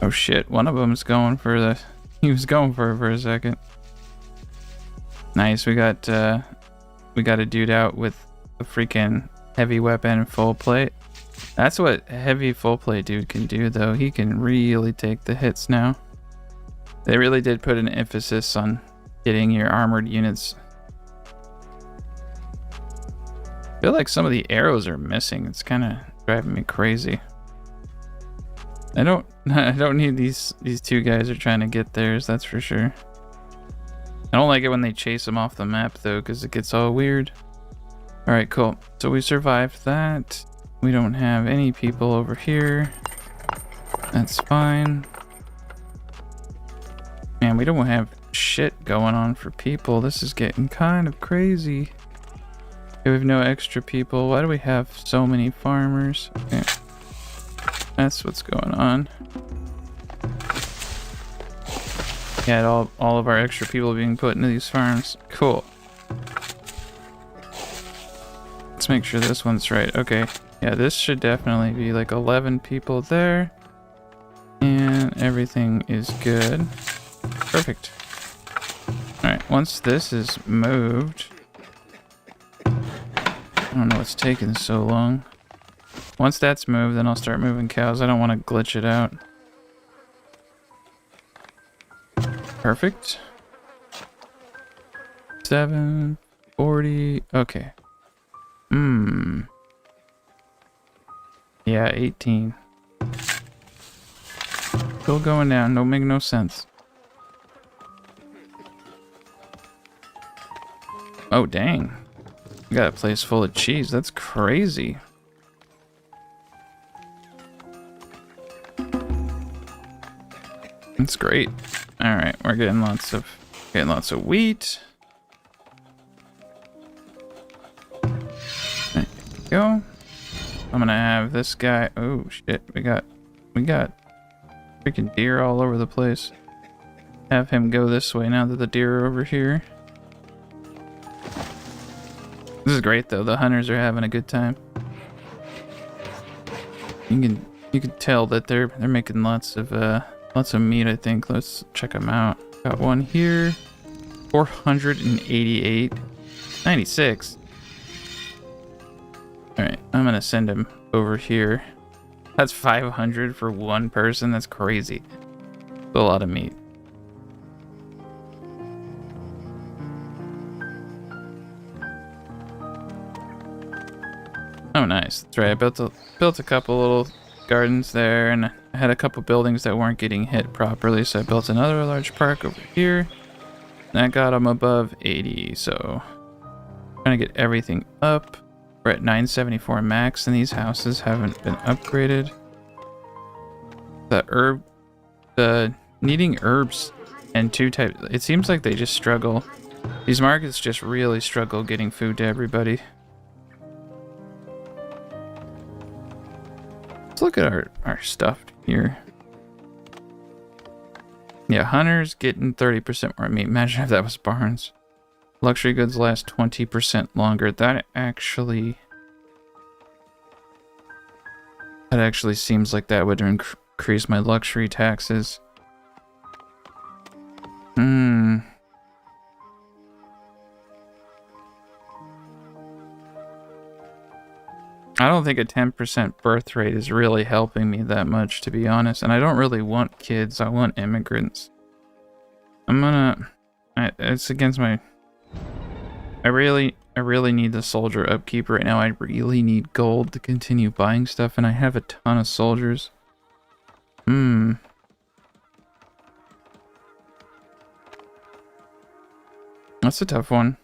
Oh shit, one of them's going for the... He was going for it for a second. Nice, we got a dude out with a freaking heavy weapon full plate. That's what a heavy full plate dude can do though. He can really take the hits now. They really did put an emphasis on getting your armored units. I feel like some of the arrows are missing. It's kind of driving me crazy. I don't need these 2 guys are trying to get theirs, that's for sure. I don't like it when they chase them off the map though, because it gets all weird. Alright, cool. So we survived that. We don't have any people over here. That's fine. Man, we don't have shit going on for people. This is getting kind of crazy. Okay, we have no extra people. Why do we have so many farmers? Okay. That's what's going on. Yeah, all of our extra people being put into these farms. Cool. Let's make sure this one's right. Okay. Yeah, this should definitely be like 11 people there. And everything is good. Perfect. Alright, once this is moved... I don't know what's taking so long. Once that's moved, then I'll start moving cows. I don't want to glitch it out. Perfect. 740. Okay. Yeah, 18. Still going down. Don't make no sense. Oh, dang. We got a place full of cheese. That's crazy. That's great. All right, we're getting lots of wheat. There you go. I'm gonna have this guy. Oh shit, we got freaking deer all over the place. Have him go this way now that the deer are over here. This is great though. The hunters are having a good time. You can tell that they're making lots of meat, I think. Let's check them out. Got one here. 488. 96. Alright, I'm gonna send him over here. That's 500 for one person. That's crazy. That's a lot of meat. Oh, nice. That's right. I built a couple little gardens there, and I had a couple buildings that weren't getting hit properly, so I built another large park over here. And I got them above 80, so trying to get everything up. We're at 974 max, and these houses haven't been upgraded. The needing herbs and two types. It seems like they just struggle. These markets just really struggle getting food to everybody. Let's look at our stuff here. Yeah, hunters getting 30% more meat. Imagine if that was barns. Luxury goods last 20% longer. That actually seems like that would increase my luxury taxes. I don't think a 10% birth rate is really helping me that much, to be honest. And I don't really want kids. I want immigrants. It's against my... I really need the soldier upkeep right now. I really need gold to continue buying stuff, and I have a ton of soldiers. That's a tough one.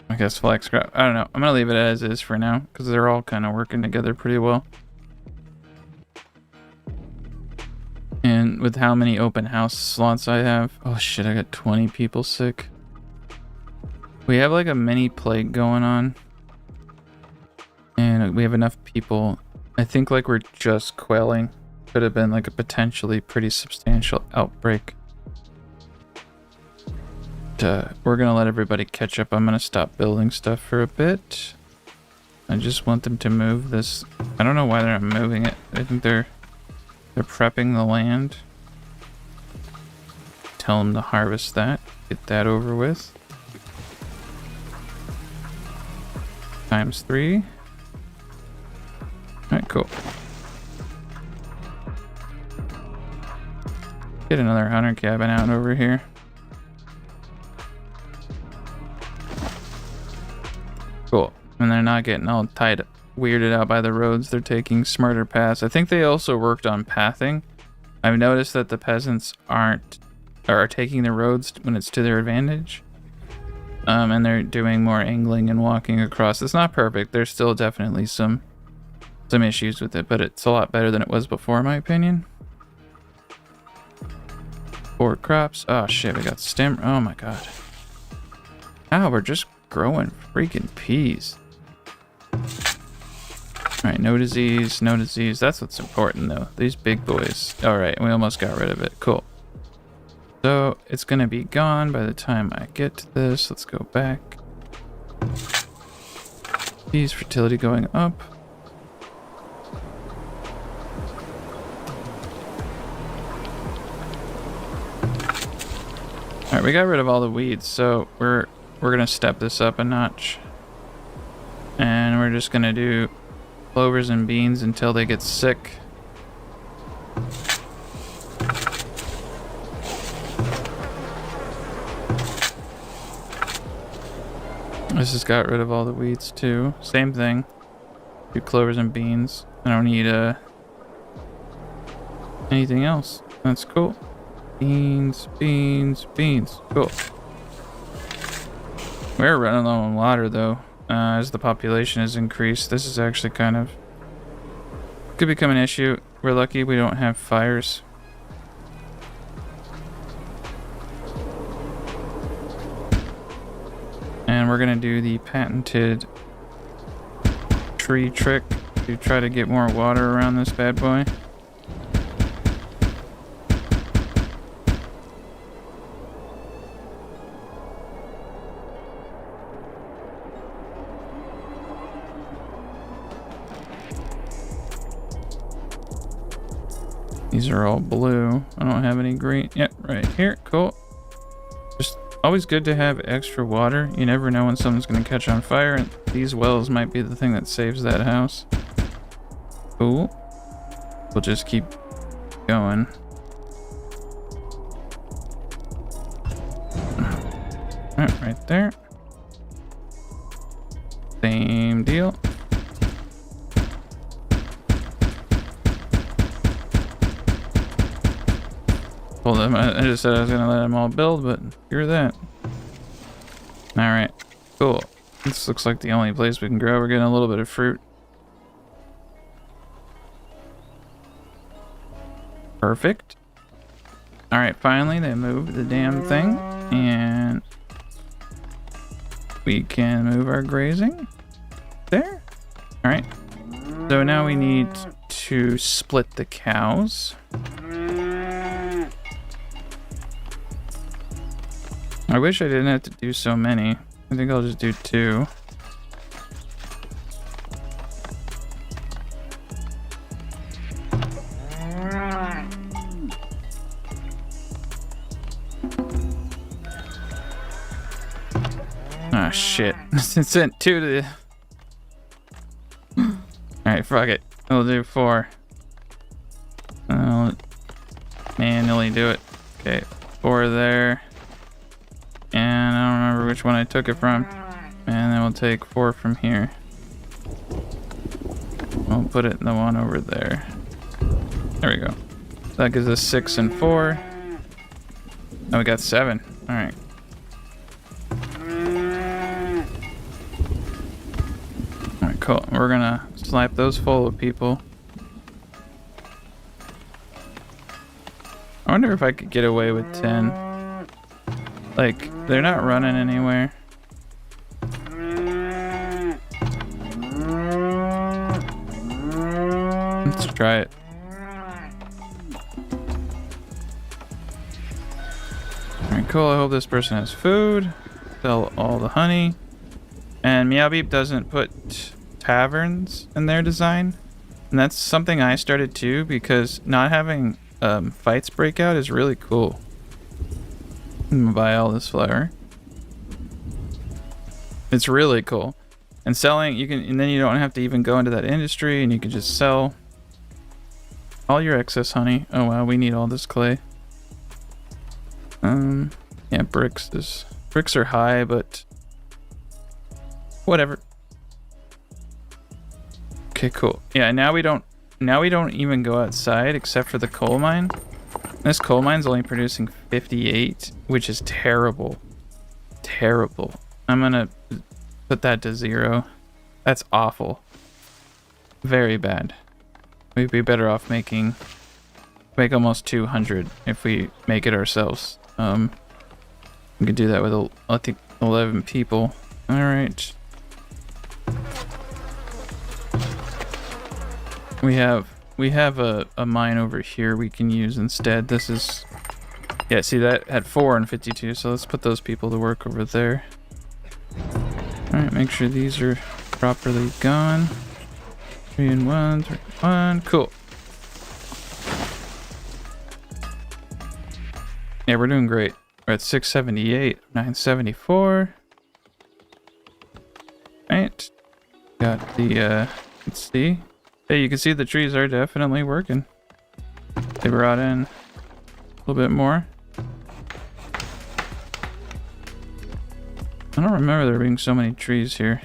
I guess flex scrap. I don't know. I'm gonna leave it as is for now, because they're all kind of working together pretty well. And with how many open house slots I have... Oh shit, I got 20 people sick. We have like a mini plague going on. And we have enough people. I think like we're just quelling. Could have been like a potentially pretty substantial outbreak. We're gonna let everybody catch up. I'm gonna stop building stuff for a bit. I just want them to move this. I don't know why they're not moving it. I think they're prepping the land. Tell them to harvest that. Get that over with. ×3. Alright, cool. Get another hunter cabin out over here. Cool. And they're not getting all weirded out by the roads. They're taking smarter paths. I think they also worked on pathing. I've noticed that the peasants are taking the roads when it's to their advantage. And they're doing more angling and walking across. It's not perfect. There's still definitely some issues with it, but it's a lot better than it was before, in my opinion. 4 crops. Oh shit, we got stem. Oh my god. Ow, we're just growing freaking peas. Alright, no disease, no disease. That's what's important though. These big boys. Alright, we almost got rid of it. Cool. So it's gonna be gone by the time I get to this. Let's go back. Bees fertility going up. Alright, we got rid of all the weeds, so we're gonna step this up a notch. And we're just gonna do clovers and beans until they get sick. This has got rid of all the weeds too. Same thing. Do clovers and beans. I don't need anything else. That's cool. Beans, beans, beans. Cool. We're running low on water though. As the population has increased, this is actually could become an issue. We're lucky we don't have fires. And we're gonna do the patented tree trick to try to get more water around this bad boy. These are all blue. I don't have any green. Yep, right here. Cool. Just always good to have extra water. You never know when something's going to catch on fire, and these wells might be the thing that saves that house. Cool. We'll just keep going. Alright, right there. Same deal. Told them I just said I was gonna let them all build, but screw that. Alright, cool. This looks like the only place we can grow. We're getting a little bit of fruit. Perfect. Alright, finally they moved the damn thing. And we can move our grazing. There. Alright. So now we need to split the cows. I wish I didn't have to do so many. I think I'll just do 2. Ah, shit. It sent 2 to the... Alright, fuck it. We'll do 4. I'll manually do it. Okay, 4 there. And I don't remember which one I took it from. And then we'll take 4 from here. We'll put it in the one over there. There we go. That gives us 6 and 4. Now we got 7. Alright. Alright, cool. We're gonna slap those full of people. I wonder if I could get away with 10. Like, they're not running anywhere. Let's try it. Alright, cool. I hope this person has food. Sell all the honey. And MeowBeep doesn't put taverns in their design. And that's something I started too, because not having fights break out is really cool. I'm gonna buy all this flour. It's really cool. And selling, you can, and then you don't have to even go into that industry, and you can just sell all your excess honey. Oh wow, we need all this clay. Yeah, bricks are high, but whatever. Okay, cool. Yeah, now we don't even go outside except for the coal mine. This coal mine's only producing 58, which is terrible. Terrible. I'm gonna put that to 0. That's awful. Very bad. We'd be better off make almost 200 if we make it ourselves. We could do that with, I think, 11 people. Alright. We have a mine over here we can use instead. This is... Yeah, see, that had 4 and 52, so let's put those people to work over there. Alright, make sure these are properly gone. 3 and 1, 3 and 1. Cool. Yeah, we're doing great. We're at 678, 974. Right. Got the, let's see. Hey, you can see the trees are definitely working. They brought in a little bit more. I don't remember there being so many trees here.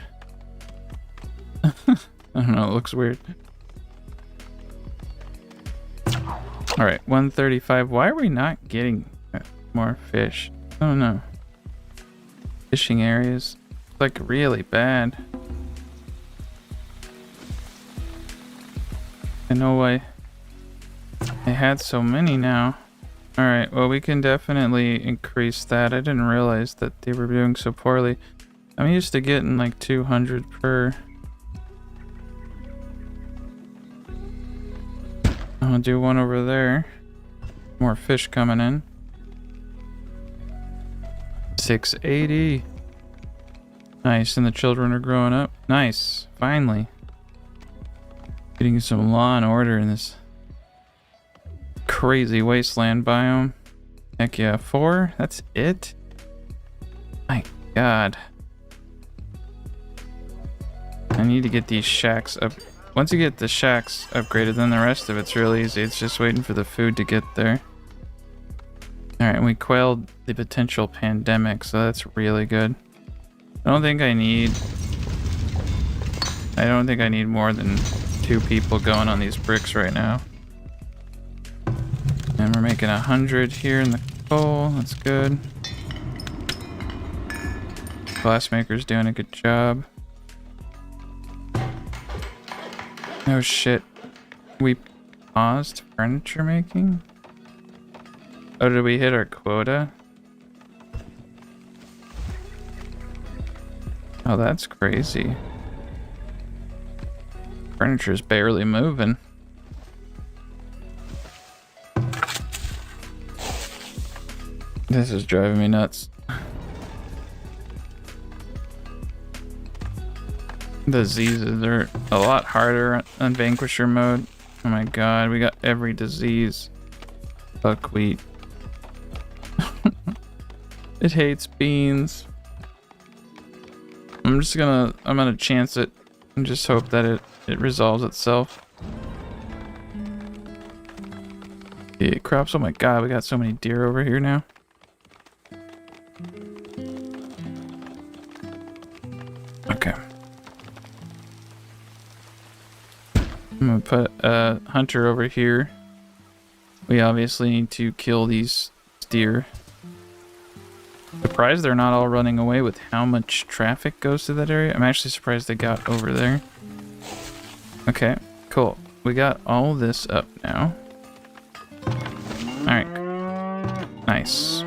I don't know, it looks weird. Alright, 135. Why are we not getting more fish? I don't know. Fishing areas. It's like really bad. I know why they had so many now. Alright, well, we can definitely increase that. I didn't realize that they were doing so poorly. I'm used to getting like 200 per. I'll do one over there. More fish coming in. 680. Nice, and the children are growing up. Nice, finally. Getting some law and order in this crazy wasteland biome. Heck yeah, 4? That's it? My god. I need to get these shacks up. Once you get the shacks upgraded, then the rest of it's real easy. It's just waiting for the food to get there. Alright, we quelled the potential pandemic, so that's really good. I don't think I need more than 2 people going on these bricks right now. And we're making 100 here in the coal. That's good. Glassmaker's doing a good job. Oh shit. We paused furniture making? Oh, did we hit our quota? Oh, that's crazy. Furniture's barely moving. This is driving me nuts. Diseases are a lot harder on Vanquisher mode. Oh my god, we got every disease. Buckwheat. It hates beans. I'm gonna chance it and just hope that it resolves itself. The crops, oh my god, we got so many deer over here now. Okay. I'm gonna put a hunter over here. We obviously need to kill these deer. Surprised they're not all running away with how much traffic goes to that area. I'm actually surprised they got over there. Okay, cool. We got all this up now. Alright. Nice.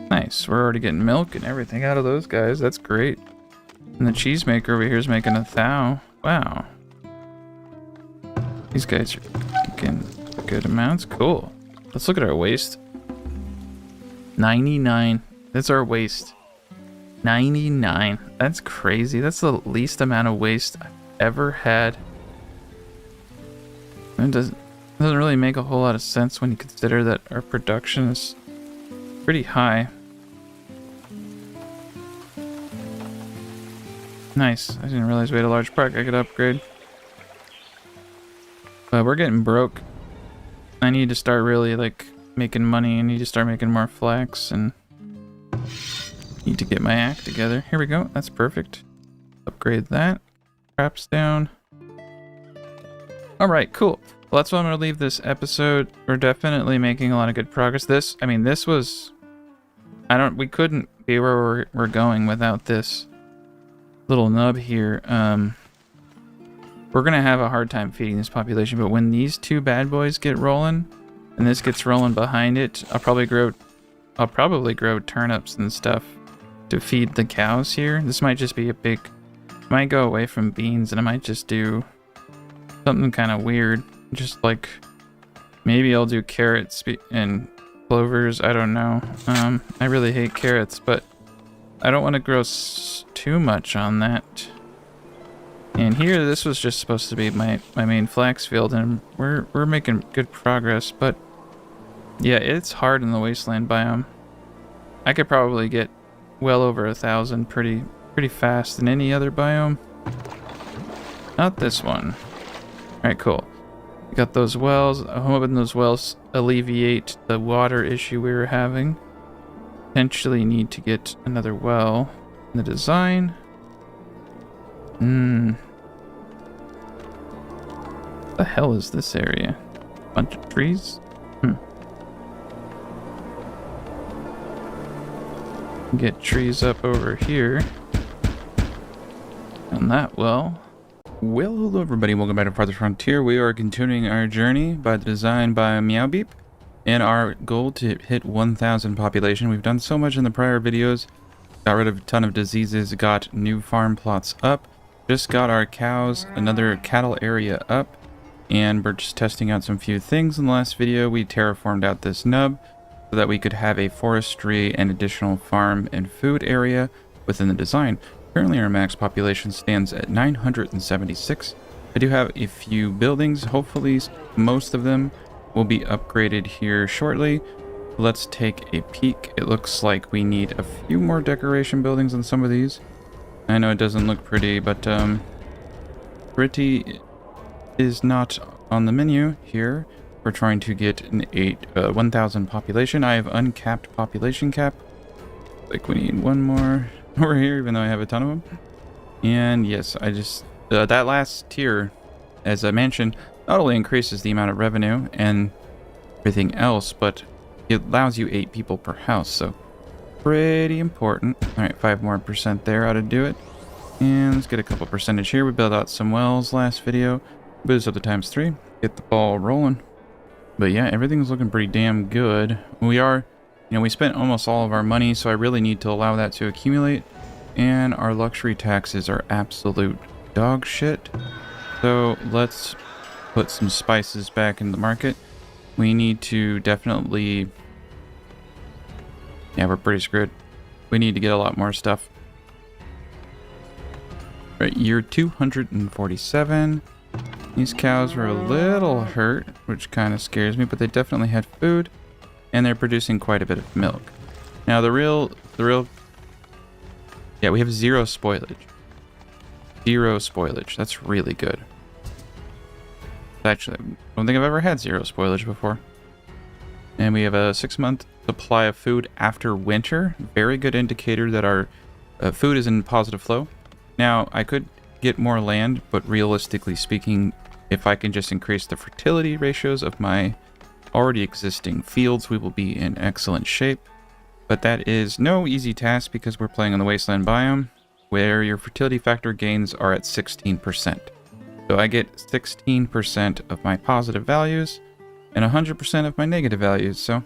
Nice. We're already getting milk and everything out of those guys. That's great. And the cheesemaker over here is making a thou. Wow. These guys are making good amounts. Cool. Let's look at our waste. 99. That's our waste. 99. That's crazy. That's the least amount of waste I've ever had. It doesn't really make a whole lot of sense when you consider that our production is pretty high. Nice. I didn't realize we had a large park I could upgrade. But we're getting broke. I need to start really like making money. I need to start making more flax and need to get my act together. Here we go. That's perfect. Upgrade that. Traps down. Alright, cool. Well, that's why I'm going to leave this episode. We're definitely making a lot of good progress. This was... we couldn't be where we're going without this little nub here. We're going to have a hard time feeding this population, but when these 2 bad boys get rolling, and this gets rolling behind it, I'll probably grow turnips and stuff to feed the cows here. This might just be might go away from beans, and I might just do something kind of weird. Just like, maybe I'll do carrots and clovers, I don't know. I really hate carrots, but I don't want to grow too much on that. And here, this was just supposed to be my main flax field, and we're making good progress, but yeah, it's hard in the wasteland biome. I could probably get well over 1,000 pretty fast in any other biome. Not this one. Alright, cool. We got those wells. I'm hoping those wells alleviate the water issue we were having. Potentially need to get another well in the design. What the hell is this area? Bunch of trees? Get trees up over here. And that well. Well, hello everybody, welcome back to Farthest Frontier. We are continuing our journey by the design by MeowBeep and our goal to hit 1,000 population. We've done so much in the prior videos. Got rid of a ton of diseases, got new farm plots up, just got our cows, another cattle area up, and we're just testing out some few things. In the last video, we terraformed out this nub so that we could have a forestry and additional farm and food area within the design. Currently our max population stands at 976. I do have a few buildings. Hopefully most of them will be upgraded here shortly. Let's take a peek. It looks like we need a few more decoration buildings on some of these. I know it doesn't look pretty, but pretty is not on the menu here. We're trying to get an 1,000 population. I have uncapped population cap. Like we need one more over here, even though I have a ton of them. And yes, I just that last tier, as I mentioned, not only increases the amount of revenue and everything else, but it allows you 8 people per house, so pretty important. All right, 5% more there ought to do it. And let's get a couple percentage here. We built out some wells last video. Boost up to ×3. Get the ball rolling. But yeah, everything's looking pretty damn good. We are, we spent almost all of our money, so I really need to allow that to accumulate. And our luxury taxes are absolute dog shit. So let's put some spices back in the market. We need to definitely... Yeah, we're pretty screwed. We need to get a lot more stuff. Right, year 247. These cows were a little hurt, which kind of scares me, but they definitely had food, and they're producing quite a bit of milk. Now the real, yeah, we have 0 spoilage. 0 spoilage. That's really good. Actually, I don't think I've ever had 0 spoilage before. And we have a 6-month supply of food after winter. Very good indicator that our food is in positive flow. Now, I could get more land, but realistically speaking, if I can just increase the fertility ratios of my already existing fields, we will be in excellent shape. But that is no easy task because we're playing on the Wasteland biome, where your fertility factor gains are at 16%. So I get 16% of my positive values and 100% of my negative values, so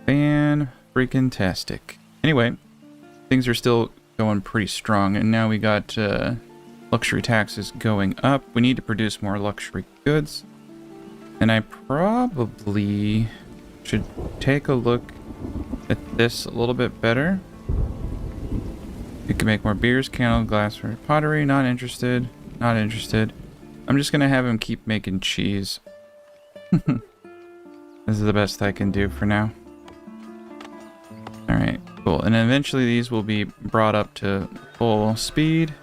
fan-freaking-tastic. Anyway, things are still going pretty strong, and now we got luxury taxes going up. We need to produce more luxury goods, and I probably should take a look at this a little bit better. We can make more beers, candle, glassware, pottery. Not interested. Not interested. I'm just gonna have him keep making cheese. This is the best I can do for now. Alright, cool. And eventually these will be brought up to full speed,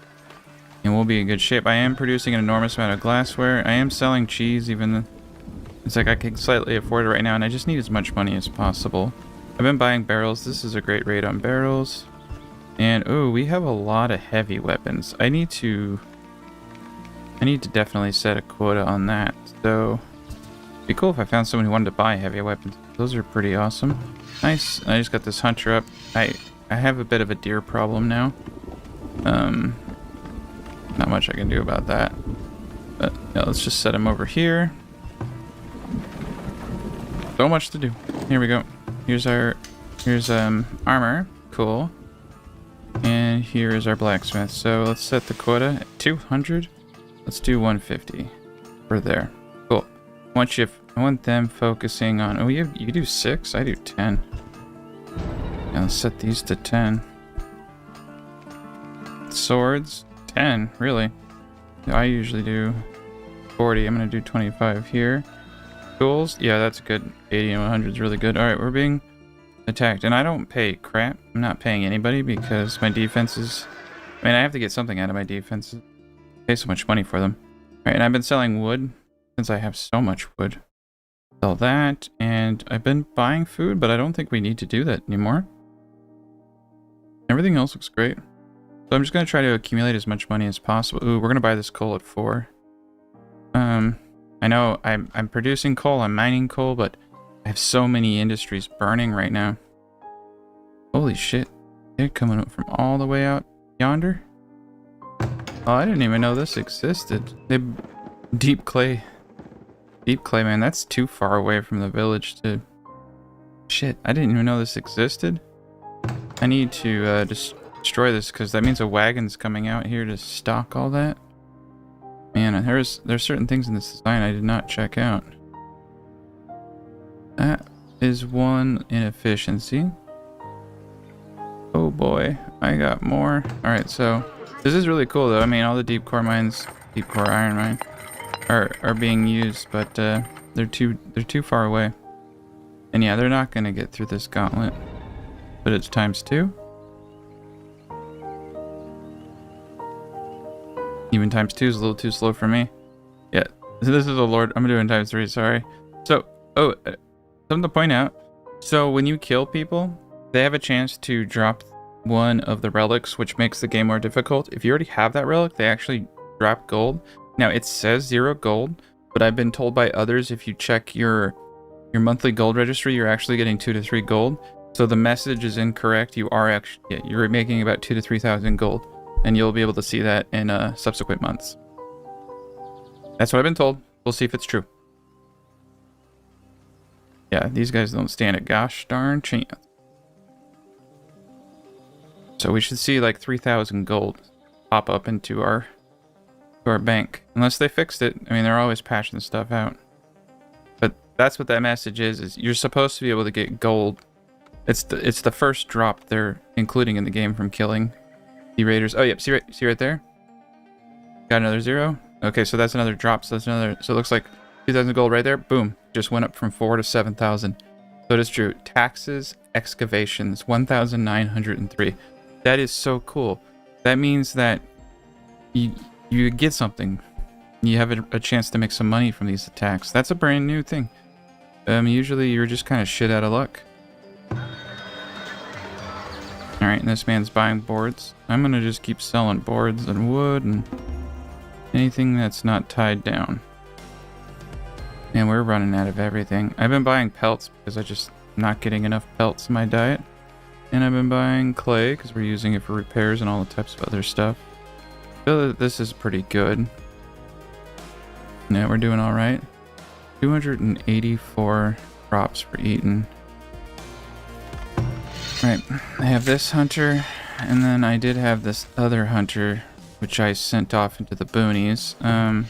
and we'll be in good shape. I am producing an enormous amount of glassware. I am selling cheese, even though it's like I can slightly afford it right now, and I just need as much money as possible. I've been buying barrels. This is a great rate on barrels. And, oh, we have a lot of heavy weapons. I need to definitely set a quota on that. So, it'd be cool if I found someone who wanted to buy heavy weapons. Those are pretty awesome. Nice. I just got this hunter up. I have a bit of a deer problem now. Not much I can do about that. But yeah, let's just set him over here. So much to do. Here we go. Here's armor. Cool. And here is our blacksmith. So let's set the quota at 200. Let's do 150 for there. Cool. I want them focusing on... Oh, you do 6? I do 10. Yeah, let's set these to 10. Swords, 10, really. I usually do 40. I'm going to do 25 here. Tools, yeah, that's good. 80 and 100 is really good. Alright, we're being attacked. And I don't pay crap. I'm not paying anybody because my defense is... I mean, I have to get something out of my defenses. I pay so much money for them. Alright, and I've been selling wood since I have so much wood. Sell that, and I've been buying food, but I don't think we need to do that anymore. Everything else looks great. So I'm just going to try to accumulate as much money as possible. Ooh, we're going to buy this coal at 4. I know I'm producing coal, I'm mining coal, but I have so many industries burning right now. Holy shit. They're coming up from all the way out yonder. Oh, I didn't even know this existed. Deep clay. Deep clay, man, that's too far away from the village to... Shit, I didn't even know this existed. I need to destroy this because that means a wagon's coming out here to stock all that. Man, there's certain things in this design I did not check out. That is one inefficiency. Oh boy, I got more. Alright, so this is really cool though. I mean, all the deep core mines, deep core iron mine, are being used, but they're too far away. And yeah, they're not gonna get through this gauntlet. But it's ×2. Even ×2 is a little too slow for me. Yeah, so this is a lord. I'm doing ×3. Sorry. So, something to point out. So when you kill people, they have a chance to drop one of the relics, which makes the game more difficult. If you already have that relic, they actually drop gold. Now it says 0 gold, but I've been told by others if you check your monthly gold registry, you're actually getting 2 to 3 gold. So the message is incorrect. You are actually, yeah, you're making about 2,000 to 3,000 gold, and you'll be able to see that in subsequent months. That's what I've been told. We'll see if it's true. Yeah, these guys don't stand a gosh darn chance. So we should see like 3,000 gold pop up into our bank, unless they fixed it. I mean, they're always patching stuff out. But that's what that message is you're supposed to be able to get gold. It's the first drop they're including in the game from killing the raiders. Oh, yep, see right there? Got another 0. Okay, so that's another drop. So that's another. So it looks like 2,000 gold right there. Boom, just went up from 4 to 7,000. So it is true. Taxes, excavations, 1,903. That is so cool. That means that you get something. You have a chance to make some money from these attacks. That's a brand new thing. Usually you're just kind of shit out of luck. Alright, and this man's buying boards. I'm gonna just keep selling boards and wood and anything that's not tied down. And we're running out of everything. I've been buying pelts because I just not getting enough pelts in my diet. And I've been buying clay because we're using it for repairs and all the types of other stuff. I feel that this is pretty good. Yeah, we're doing alright. 284 crops for eating. Right, I have this hunter, and then I did have this other hunter, which I sent off into the boonies. I'm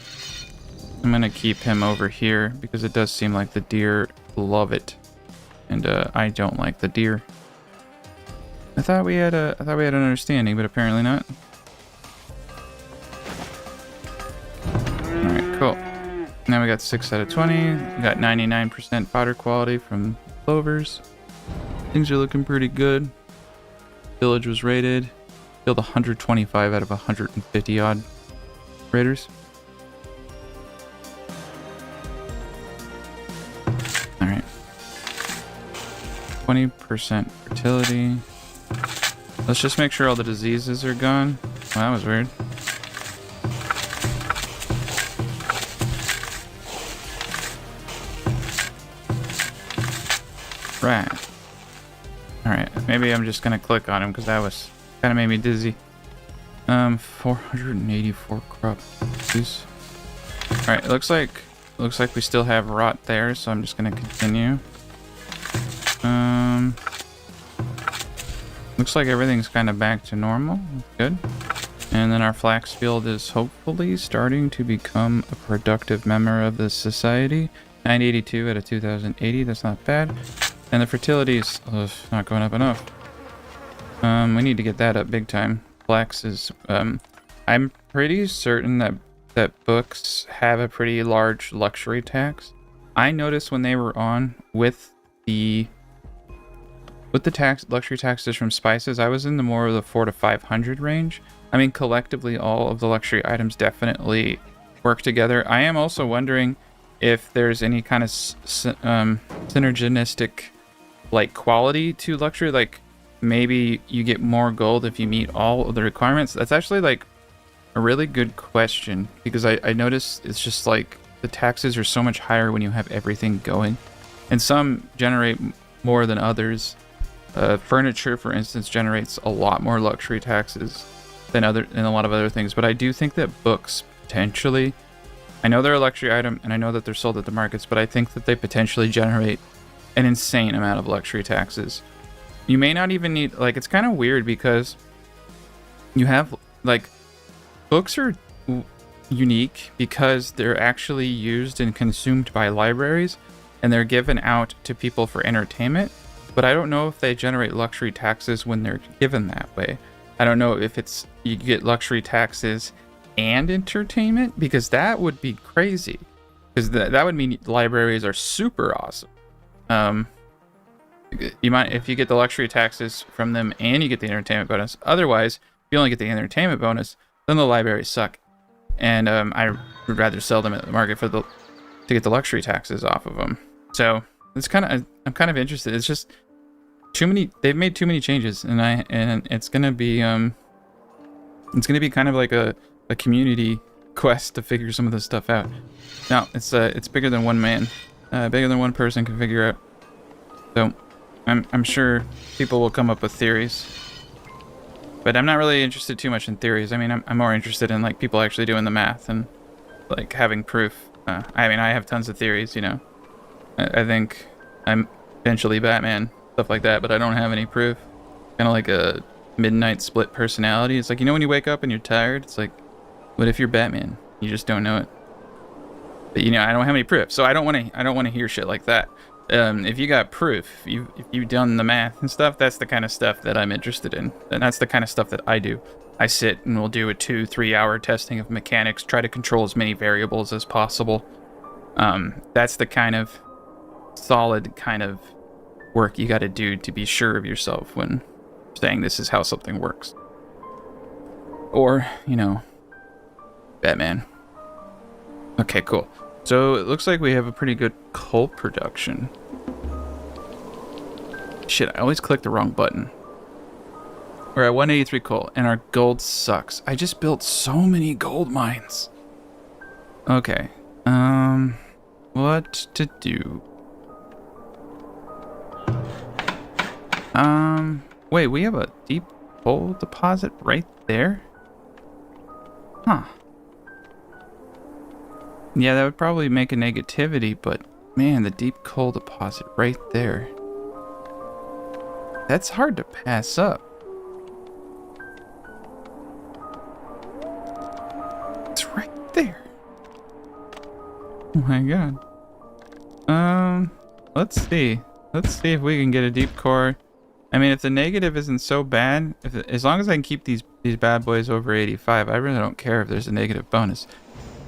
gonna keep him over here because it does seem like the deer love it, and I don't like the deer. I thought we had an understanding, but apparently not. All right, cool. Now we got 6 out of 20. We got 99% fodder quality from clovers. Things are looking pretty good. Village was raided. Killed 125 out of 150 odd raiders. Alright. 20% fertility. Let's just make sure all the diseases are gone. Well, that was weird. Right. Alright, maybe I'm just gonna click on him because that was kind of made me dizzy. 484 crop. Alright, it looks like we still have rot there, so I'm just gonna continue. Looks like everything's kind of back to normal. Good. And then our flax field is hopefully starting to become a productive member of this society. 982 out of 2080, that's not bad. And the fertility is not going up enough. We need to get that up big time. Flax is, I'm pretty certain that books have a pretty large luxury tax. I noticed when they were on with the luxury taxes from spices, I was in the more of the 400 to 500 range. I mean, collectively, all of the luxury items definitely work together. I am also wondering if there's any kind of synergistic like quality to luxury, like maybe you get more gold if you meet all of the requirements. That's actually like a really good question, because I noticed it's just like the taxes are so much higher when you have everything going, and some generate more than others. Furniture, for instance, generates a lot more luxury taxes than a lot of other things. But I do think that books potentially, I know they're a luxury item and I know that they're sold at the markets, but I think that they potentially generate an insane amount of luxury taxes. You may not even need, like, it's kind of weird because you have, like, books are unique because they're actually used and consumed by libraries, and they're given out to people for entertainment. But I don't know if they generate luxury taxes when they're given that way. I don't know if it's, you get luxury taxes and entertainment? Because that would be crazy. Because that would mean libraries are super awesome. You might, if you get the luxury taxes from them and you get the entertainment bonus. Otherwise, if you only get the entertainment bonus, then the libraries suck. And I would rather sell them at the market to get the luxury taxes off of them. So it's I'm kind of interested. It's just too many. They've made too many changes, and it's gonna be kind of like a community quest to figure some of this stuff out. Now it's bigger than one man, bigger than one person can figure out. So I'm sure people will come up with theories, but I'm not really interested too much in theories. I mean, I'm more interested in like people actually doing the math and like having proof. I mean, I have tons of theories, you know. I think I'm eventually Batman, stuff like that, but I don't have any proof. Kind of like a midnight split personality. It's like, you know, when you wake up and you're tired, it's like, what if you're Batman? You just don't know it. But you know, I don't have any proof, so I don't want to hear shit like that. If you got proof, if you've done the math and stuff, that's the kind of stuff that I'm interested in, and that's the kind of stuff that I do. I sit and we'll do a 2-3 hour testing of mechanics, try to control as many variables as possible. That's the kind of solid kind of work you got to do to be sure of yourself when saying this is how something works. Or, you know, Batman. Okay, cool. So it looks like we have a pretty good coal production. Shit, I always click the wrong button. We're at 183 coal, and our gold sucks. I just built so many gold mines. Okay. What to do? Wait, we have a deep coal deposit right there? Huh. Yeah, that would probably make a negativity, but man, the deep coal deposit right there. That's hard to pass up. It's right there. Oh my god. Let's see. Let's see if we can get a deep core. I mean, if the negative isn't so bad, as long as I can keep these bad boys over 85, I really don't care if there's a negative bonus.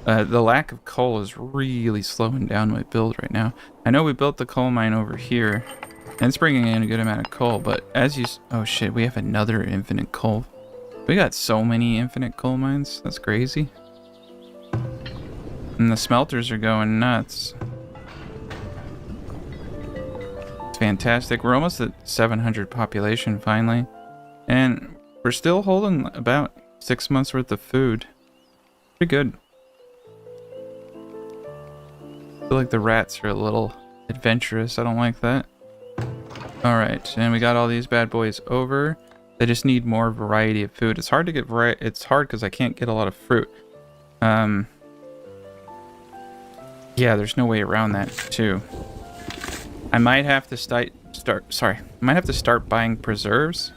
The lack of coal is really slowing down my build right now. I know we built the coal mine over here, and it's bringing in a good amount of coal, but as you... Oh shit, we have another infinite coal. We got so many infinite coal mines. That's crazy. And the smelters are going nuts. It's fantastic. We're almost at 700 population finally. And we're still holding about 6 months worth of food. Pretty good. I feel like the rats are a little adventurous. I don't like that. Alright, and we got all these bad boys over. They just need more variety of food. It's hard to get variety. It's hard because I can't get a lot of fruit. Yeah, there's no way around that too. I might have to start buying preserves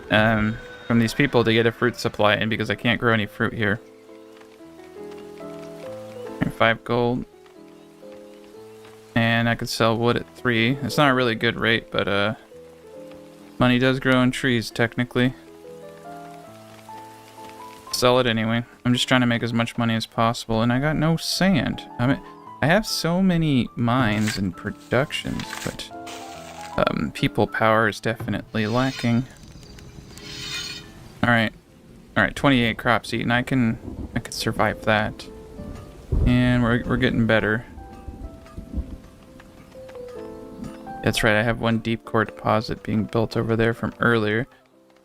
from these people to get a fruit supply in because I can't grow any fruit here. 5 gold. And I could sell wood at 3. It's not a really good rate, but money does grow in trees technically. Sell it anyway. I'm just trying to make as much money as possible, and I got no sand. I mean, I have so many mines and productions, but people power is definitely lacking. All right, 28 crops eaten. I can survive that, and we're getting better. That's right. I have one deep core deposit being built over there from earlier.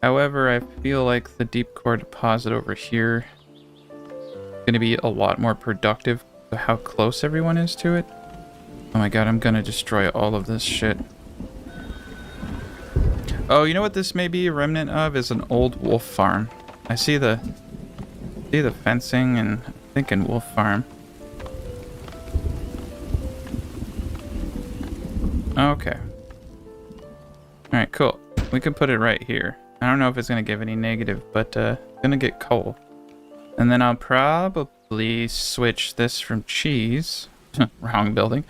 However, I feel like the deep core deposit over here is going to be a lot more productive. How close everyone is to it. Oh my god, I'm gonna destroy all of this shit. Oh, you know what this may be a remnant of? Is an old wolf farm. I see the fencing and I'm thinking wolf farm. Okay. Alright, cool. We can put it right here. I don't know if it's gonna give any negative, but gonna get coal. And then I'll probably switch this from cheese. Wrong building.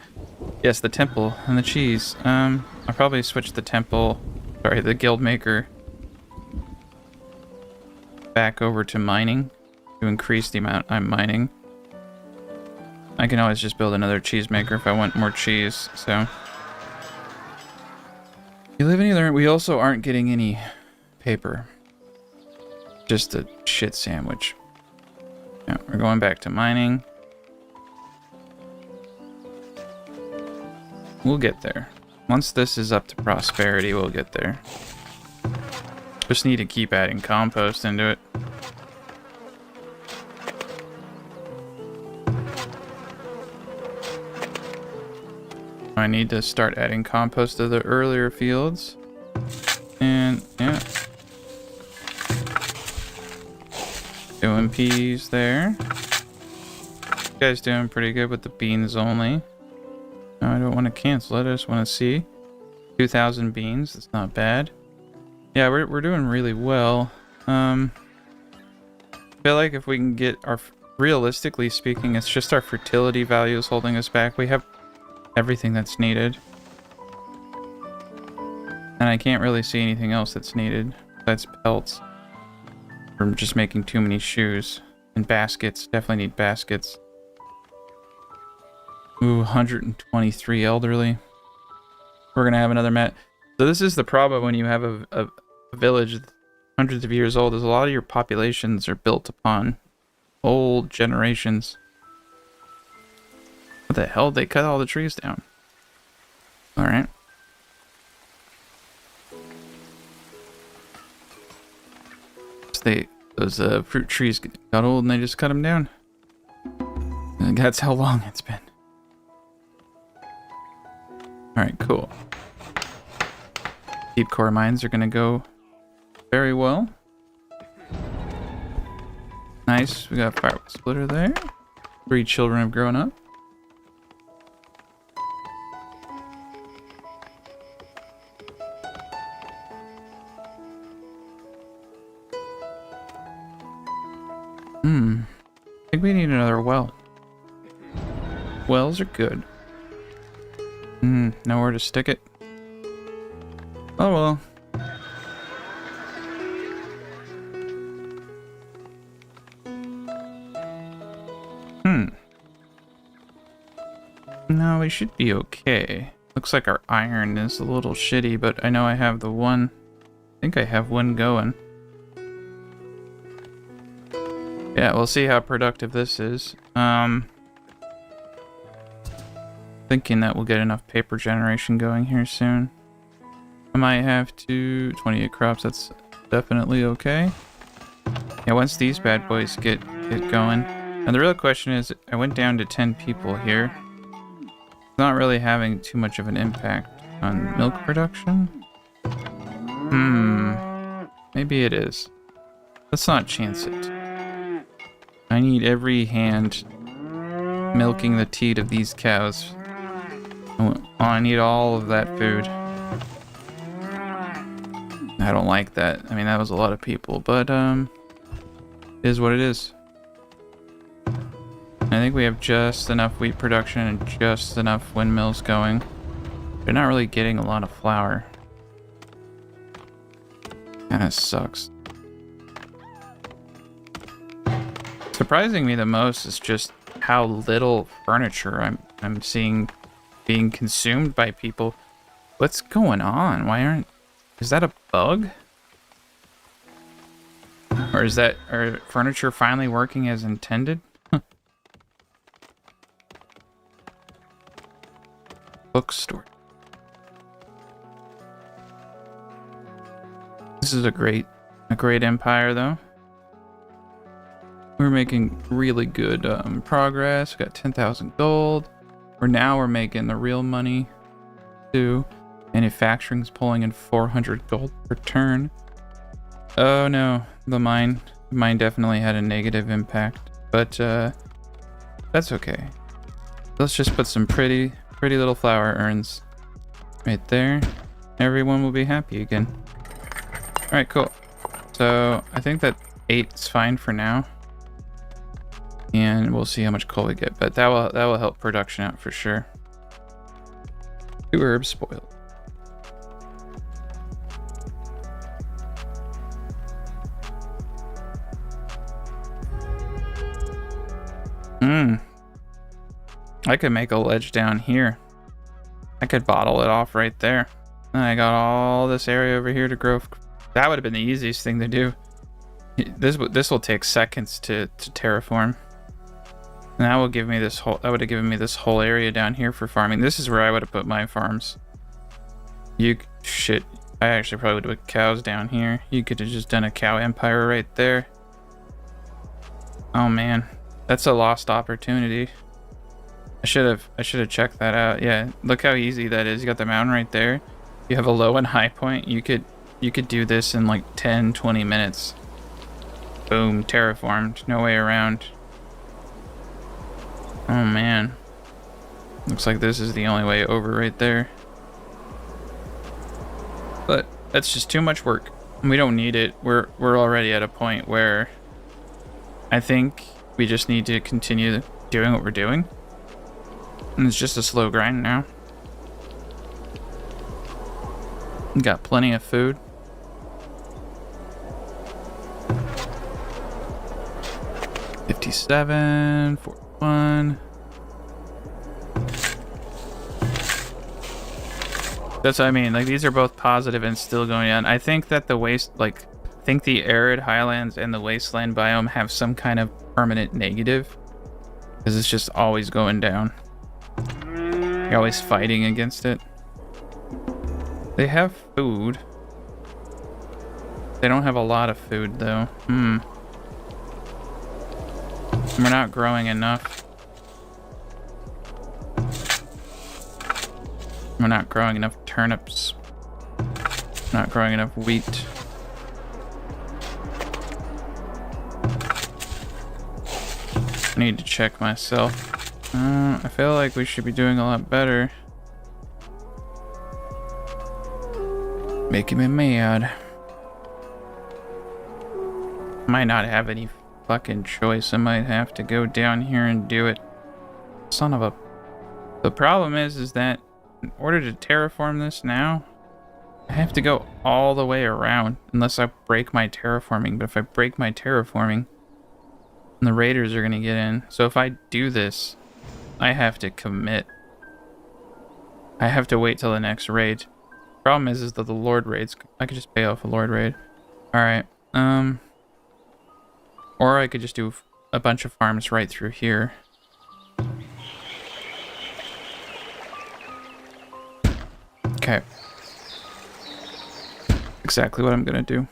Yes, the temple and the cheese. I'll probably switch the temple, sorry, the guild maker back over to mining. to increase the amount I'm mining. I can always just build another cheese maker if I want more cheese, so. You live and you learn. We also aren't getting any paper. Just a shit sandwich. Yeah, we're going back to mining. We'll get there. Once this is up to prosperity, we'll get there. Just need to keep adding compost into it. I need to start adding compost to the earlier fields. And, yeah. Doing peas there. You guys doing pretty good with the beans only. No, I don't want to cancel it. I just want to see. 2,000 beans. That's not bad. Yeah, we're doing really well. I feel like if we can get our... Realistically speaking, it's just our fertility values holding us back. We have everything that's needed. And I can't really see anything else that's needed. Besides pelts. From just making too many shoes. And baskets. Definitely need baskets. Ooh, 123 elderly. We're gonna have another mat. So this is the problem when you have a village hundreds of years old, is a lot of your populations are built upon old generations. What the hell? They cut all the trees down. Alright. Those fruit trees got old and they just cut them down. And that's how long it's been. Alright, cool. Deep core mines are gonna go very well. Nice, we got a firewood splitter there. 3 children have grown up. I think we need another well. Wells are good. Nowhere to stick it. Oh well. No, we should be okay. Looks like our iron is a little shitty, but I know I have the one. I think I have one going. Yeah, we'll see how productive this is. Thinking that we'll get enough paper generation going here soon. I might have to 28 crops. That's definitely okay. Yeah, once these bad boys get going. And the real question is, I went down to 10 people here. It's not really having too much of an impact on milk production. Maybe it is. Let's not chance it. I need every hand milking the teat of these cows. I need all of that food. I don't like that. I mean, that was a lot of people, but it is what it is. I think we have just enough wheat production and just enough windmills going. They're not really getting a lot of flour. Kinda sucks. Surprising me the most is just how little furniture I'm seeing being consumed by people. What's going on? Why aren't... Is that a bug? Or is that... Are furniture finally working as intended? Bookstore. This is a great empire, though. We're making really good progress. We got 10,000 gold. We're making the real money, too. Manufacturing's pulling in 400 gold per turn. Oh no, the mine definitely had a negative impact, but that's okay. Let's just put some pretty little flower urns right there. Everyone will be happy again. All right, cool. So I think that 8's fine for now. And we'll see how much coal we get, but that will help production out for sure. 2 herbs spoiled. I could make a ledge down here. I could bottle it off right there. And I got all this area over here to grow. That would have been the easiest thing to do. This will take seconds to terraform. And that will give me this whole. That would have given me this whole area down here for farming. This is where I would have put my farms. Shit. I actually probably would have put cows down here. You could have just done a cow empire right there. Oh man, that's a lost opportunity. I should have checked that out. Yeah, look how easy that is. You got the mountain right there. You have a low and high point. You could do this in like 10-20 minutes. Boom, terraformed. No way around. Oh man. Looks like this is the only way over right there. But that's just too much work. We don't need it. We're already at a point where I think we just need to continue doing what we're doing. And it's just a slow grind now. Got plenty of food. $57, $41. That's what I mean. Like, these are both positive and still going on. I think that I think the arid highlands and the wasteland biome have some kind of permanent negative, because it's just always going down. You're always fighting against it. They have food. They don't have a lot of food though. We're not growing enough. We're not growing enough turnips. Not growing enough wheat. I need to check myself. I feel like we should be doing a lot better. Making me mad. Might not have any fucking choice. I might have to go down here and do it. Son of a... The problem is that in order to terraform this now, I have to go all the way around unless I break my terraforming. But if I break my terraforming, then the raiders are gonna get in. So if I do this, I have to commit. I have to wait till the next raid. Problem is that the Lord raids. I could just pay off a Lord raid. Alright. Or I could just do a bunch of farms right through here. Okay. Exactly what I'm gonna do.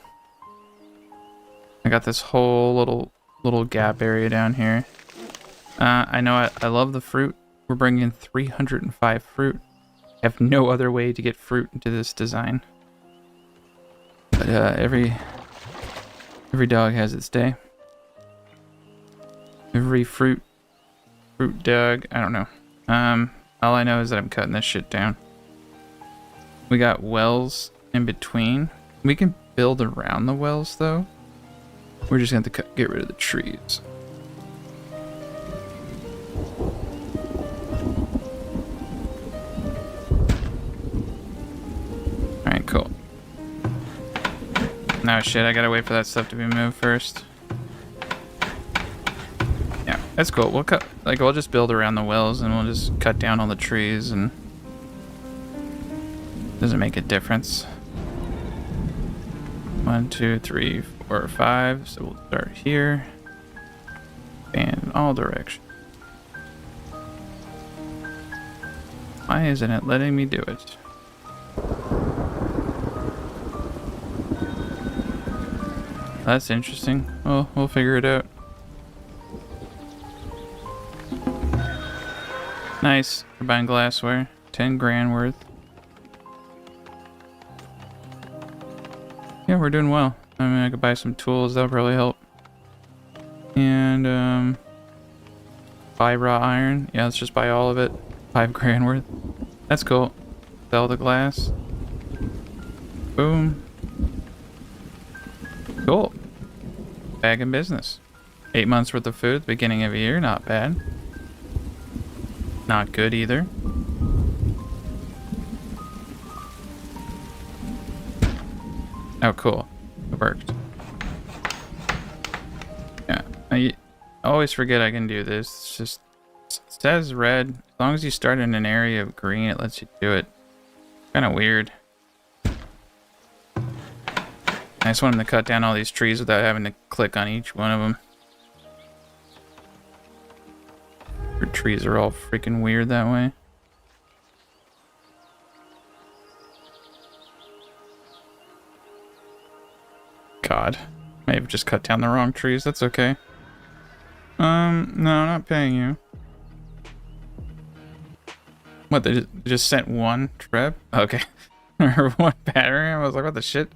I got this whole little gap area down here. I know I love the fruit. We're bringing in 305 fruit. I have no other way to get fruit into this design. But every dog has its day. Every fruit dog, I don't know. All I know is that I'm cutting this shit down. We got wells in between. We can build around the wells though. We're just gonna have to get rid of the trees. Alright, cool. No shit, I gotta wait for that stuff to be moved first. Yeah, that's cool. We'll just build around the wells and we'll just cut down all the trees, and doesn't make a difference. 1, 2, 3, 4, 5. So we'll start here. And in all directions. Why isn't it letting me do it? That's interesting. Well, we'll figure it out. Nice. We're buying glassware. 10 grand worth. Yeah, we're doing well. I mean, I could buy some tools. That'll probably help. And, buy raw iron. Yeah, let's just buy all of it. 5 grand worth. That's cool. Sell the glass. Boom. Cool. Bag in business. 8 months worth of food at the beginning of a year. Not bad. Not good either. Oh, cool. It worked. Yeah. I always forget I can do this. It's just... It says red. As long as you start in an area of green, it lets you do it. Kind of weird. I just want him to cut down all these trees without having to click on each one of them. Your trees are all freaking weird that way. God. May have just cut down the wrong trees. That's okay. No, I'm not paying you. What, they just sent one trip? Okay. Or one battery? I was like, what the shit?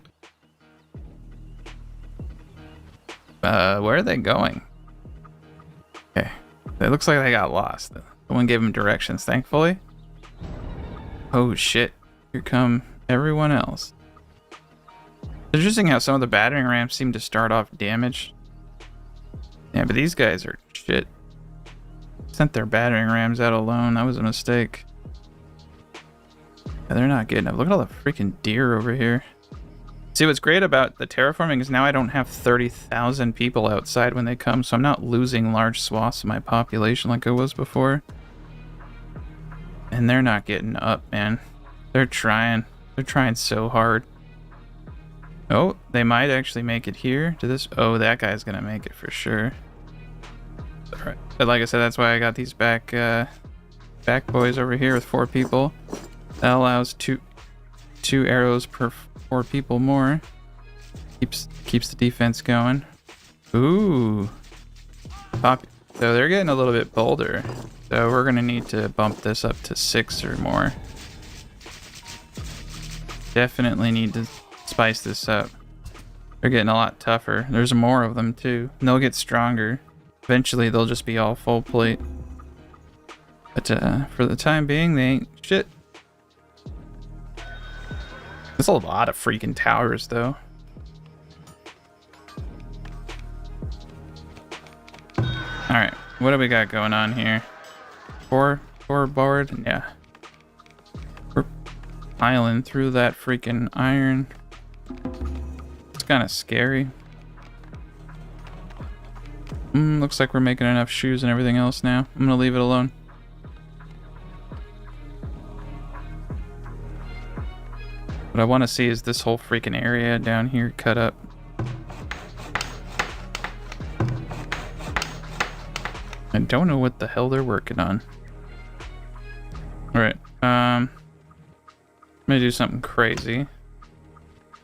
Where are they going? Okay. It looks like they got lost. No one gave them directions, thankfully. Oh shit. Here come everyone else. It's interesting how some of the battering rams seem to start off damaged. Yeah, but these guys are shit. Sent their battering rams out alone. That was a mistake. Yeah, they're not getting up. Look at all the freaking deer over here. See, what's great about the terraforming is now I don't have 30,000 people outside when they come, so I'm not losing large swaths of my population like I was before. And they're not getting up, man. They're trying. They're trying so hard. Oh, they might actually make it here to this. Oh, that guy's gonna make it for sure. All right. But like I said, that's why I got these back boys over here with 4 people. That allows two arrows per 4 people more. Keeps the defense going. Ooh. So they're getting a little bit bolder. So we're gonna need to bump this up to 6 or more. Definitely need to spice this up. They're getting a lot tougher. There's more of them too. And they'll get stronger. Eventually they'll just be all full plate. But for the time being, they ain't shit. There's a lot of freaking towers though. Alright, what do we got going on here? Four board? Yeah. We're piling through that freaking iron. It's kind of scary. Looks like we're making enough shoes and everything else now. I'm gonna leave it alone. What I want to see is this whole freaking area down here cut up. I don't know what the hell they're working on. Alright, I'm gonna do something crazy. I'm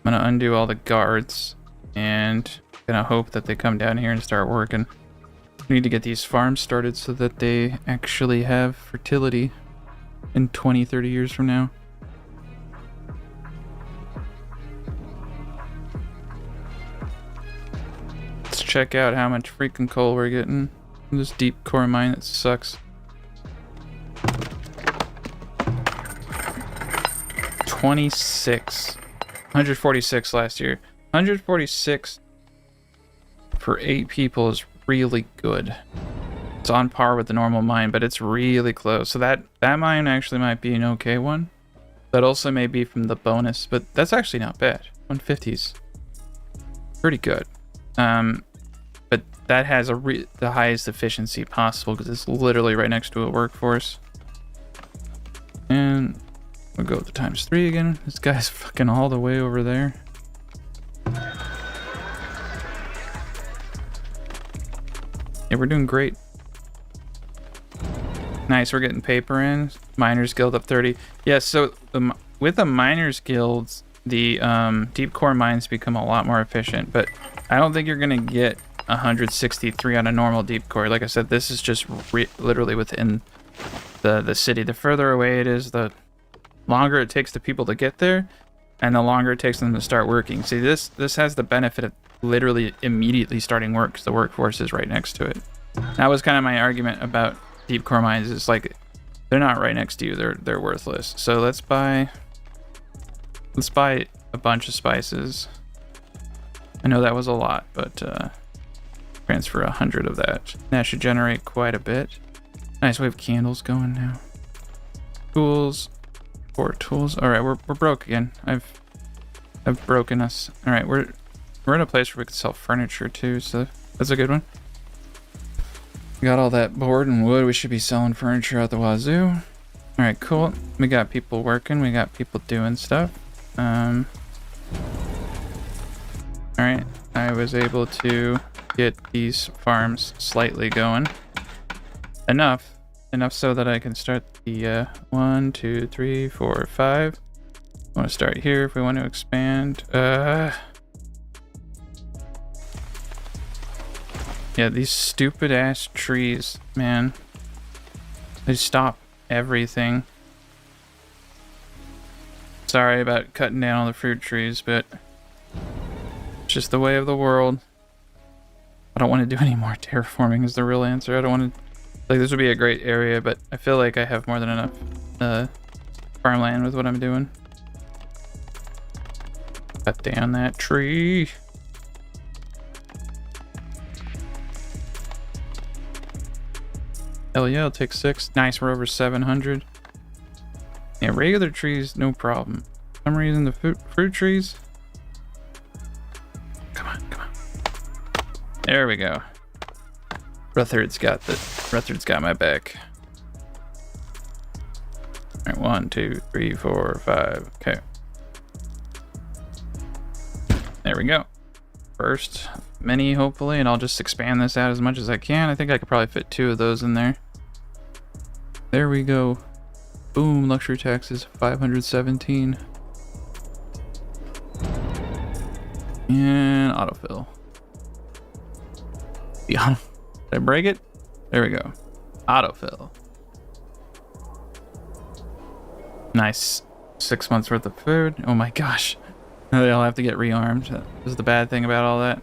gonna undo all the guards and gonna hope that they come down here and start working. We need to get these farms started so that they actually have fertility in 20, 30 years from now. Let's check out how much freaking coal we're getting from this deep core mine that sucks. 26. 146 last year. 146 for 8 people is really good. It's on par with the normal mine, but it's really close. So that mine actually might be an okay one. That also may be from the bonus, but that's actually not bad. 150's pretty good. But that has the highest efficiency possible because it's literally right next to a workforce. And we'll go with the ×3 again. This guy's fucking all the way over there. Yeah, we're doing great. Nice, we're getting paper in. Miners Guild up 30. Yeah, so with the Miners Guilds, the deep core mines become a lot more efficient, but I don't think you're gonna get 163 on a normal deep core. Like I said, this is just literally within the city. The further away it is, the longer it takes the people to get there, and the longer it takes them to start working. See, this has the benefit of literally immediately starting work because the workforce is right next to it. That was kind of my argument about deep core mines. Is like they're not right next to you. They're worthless. So let's buy a bunch of spices. I know that was a lot, but transfer 100 of that. That should generate quite a bit. Nice, we have candles going now. Tools, 4 tools. All right, we're broke again. I've broken us. All right, we're in a place where we can sell furniture too, so that's a good one. Got all that board and wood. We should be selling furniture out the wazoo. All right, cool. We got people working. We got people doing stuff. All right, I was able to get these farms slightly going. Enough so that I can start the 1, 2, 3, 4, 5. I want to start here if we want to expand. Yeah, these stupid ass trees, man. They stop everything. Sorry about cutting down all the fruit trees, but it's just the way of the world. I don't want to do any more terraforming is the real answer. I don't want to... Like, this would be a great area, but I feel like I have more than enough farmland with what I'm doing. Cut down that tree. Hell yeah, I'll take 6. Nice, we're over 700. Yeah, regular trees, no problem. For some reason, the fruit trees... Come on. There we go. Rutherford's got my back. Alright, 1, 2, 3, 4, 5. Okay. There we go. First many, hopefully, and I'll just expand this out as much as I can. I think I could probably fit 2 of those in there. There we go. Boom, luxury taxes, 517. And autofill. Yeah. Did I break it? There we go. Autofill. Nice. 6 months worth of food. Oh my gosh. Now they all have to get rearmed. This is the bad thing about all that.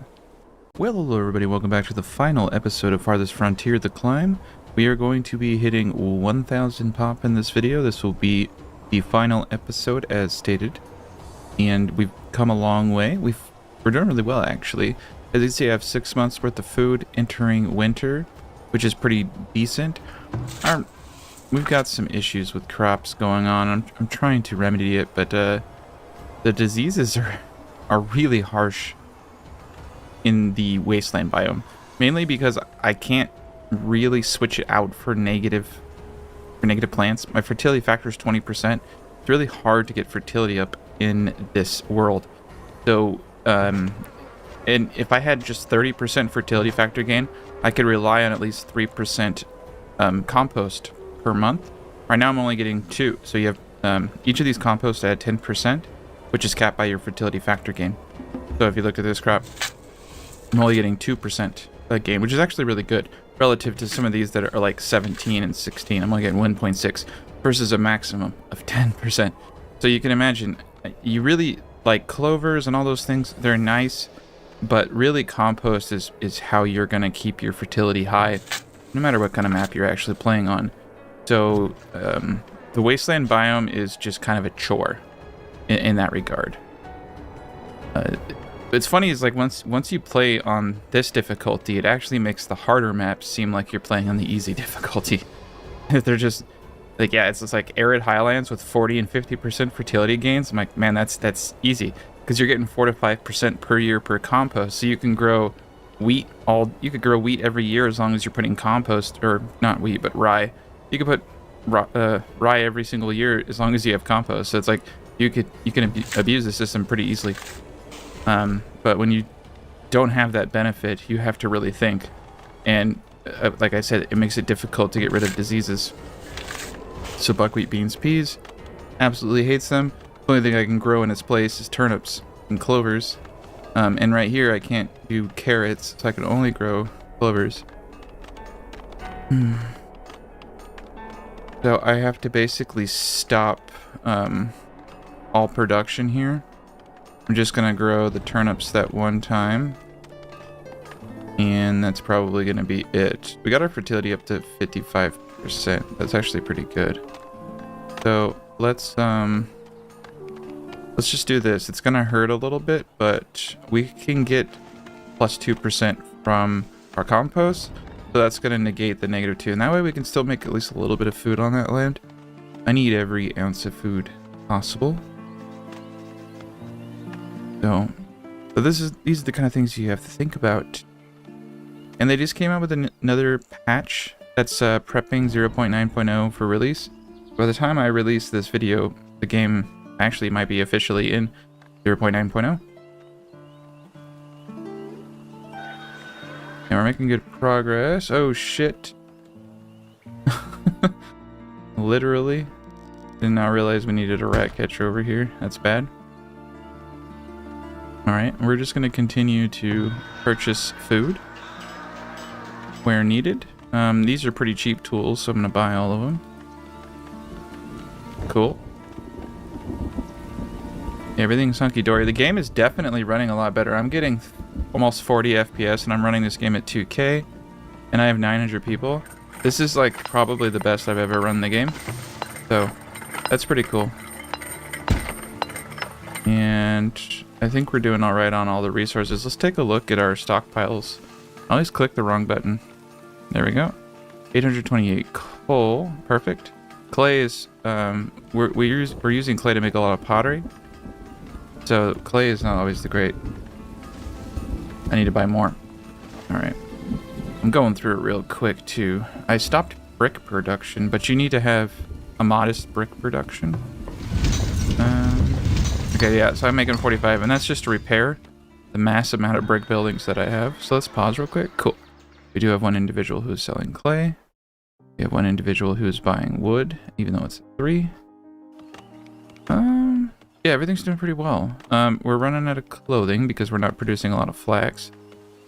Well, hello everybody. Welcome back to the final episode of Farthest Frontier, The Climb. We are going to be hitting 1,000 pop in this video. This will be the final episode as stated. And we've come a long way. We're doing really well, actually. As you can see, I have 6 months worth of food entering winter, which is pretty decent. We've got some issues with crops going on. I'm trying to remedy it, but the diseases are really harsh in the Wasteland biome. Mainly because I can't really switch it out for negative plants. My fertility factor is 20%. It's really hard to get fertility up in this world. So, and if I had just 30% fertility factor gain, I could rely on at least 3% compost per month. Right now I'm only getting 2. So you have each of these composts at 10%, which is capped by your fertility factor gain. So if you look at this crop, I'm only getting 2% gain, which is actually really good relative to some of these that are like 17 and 16. I'm only getting 1.6 versus a maximum of 10%. So you can imagine, you really like clovers and all those things. They're nice. But really, compost is how you're going to keep your fertility high, no matter what kind of map you're actually playing on. So, the Wasteland biome is just kind of a chore in that regard. It's funny, is like once you play on this difficulty, it actually makes the harder maps seem like you're playing on the easy difficulty. They're just, like, yeah, it's just like arid highlands with 40 and 50% fertility gains. I'm like, man, that's easy. Because you're getting 4 to 5% per year per compost, so you can grow wheat you could grow wheat every year as long as you're putting compost, or not wheat but rye. You could put rye every single year as long as you have compost. So it's like you can abuse the system pretty easily. But when you don't have that benefit, you have to really think. And like I said, it makes it difficult to get rid of diseases. So buckwheat, beans, peas, absolutely hates them. The only thing I can grow in its place is turnips and clovers. And right here I can't do carrots, so I can only grow clovers. So I have to basically stop all production here. I'm just gonna grow the turnips that one time. And that's probably gonna be it. We got our fertility up to 55%. That's actually pretty good. So let's just do this. It's gonna hurt a little bit, but we can get plus 2% from our compost. So that's gonna negate the -2. And that way we can still make at least a little bit of food on that land. I need every ounce of food possible. So these are the kind of things you have to think about. And they just came out with another patch that's prepping 0.9.0 for release. By the time I release this video, the game actually might be officially in 0.9.0. And we're making good progress. Oh shit. Literally. Did not realize we needed a rat catcher over here. That's bad. Alright, we're just going to continue to purchase food where needed. These are pretty cheap tools, so I'm going to buy all of them. Cool. Everything's hunky-dory. The game is definitely running a lot better. I'm getting almost 40 FPS, and I'm running this game at 2K, and I have 900 people. This is like probably the best I've ever run the game, so that's pretty cool. And I think we're doing all right on all the resources. Let's take a look at our stockpiles. I always click the wrong button. There we go. 828 coal. Perfect. Clay is we're using clay to make a lot of pottery. So clay is not always the great. I need to buy more. All right. I'm going through it real quick too. I stopped brick production, but you need to have a modest brick production. Okay, yeah, so I'm making 45, and that's just to repair the mass amount of brick buildings that I have. So let's pause real quick. Cool. We do have one individual who's selling clay. We have one individual who's buying wood, even though it's 3. Yeah, everything's doing pretty well. We're running out of clothing because we're not producing a lot of flax.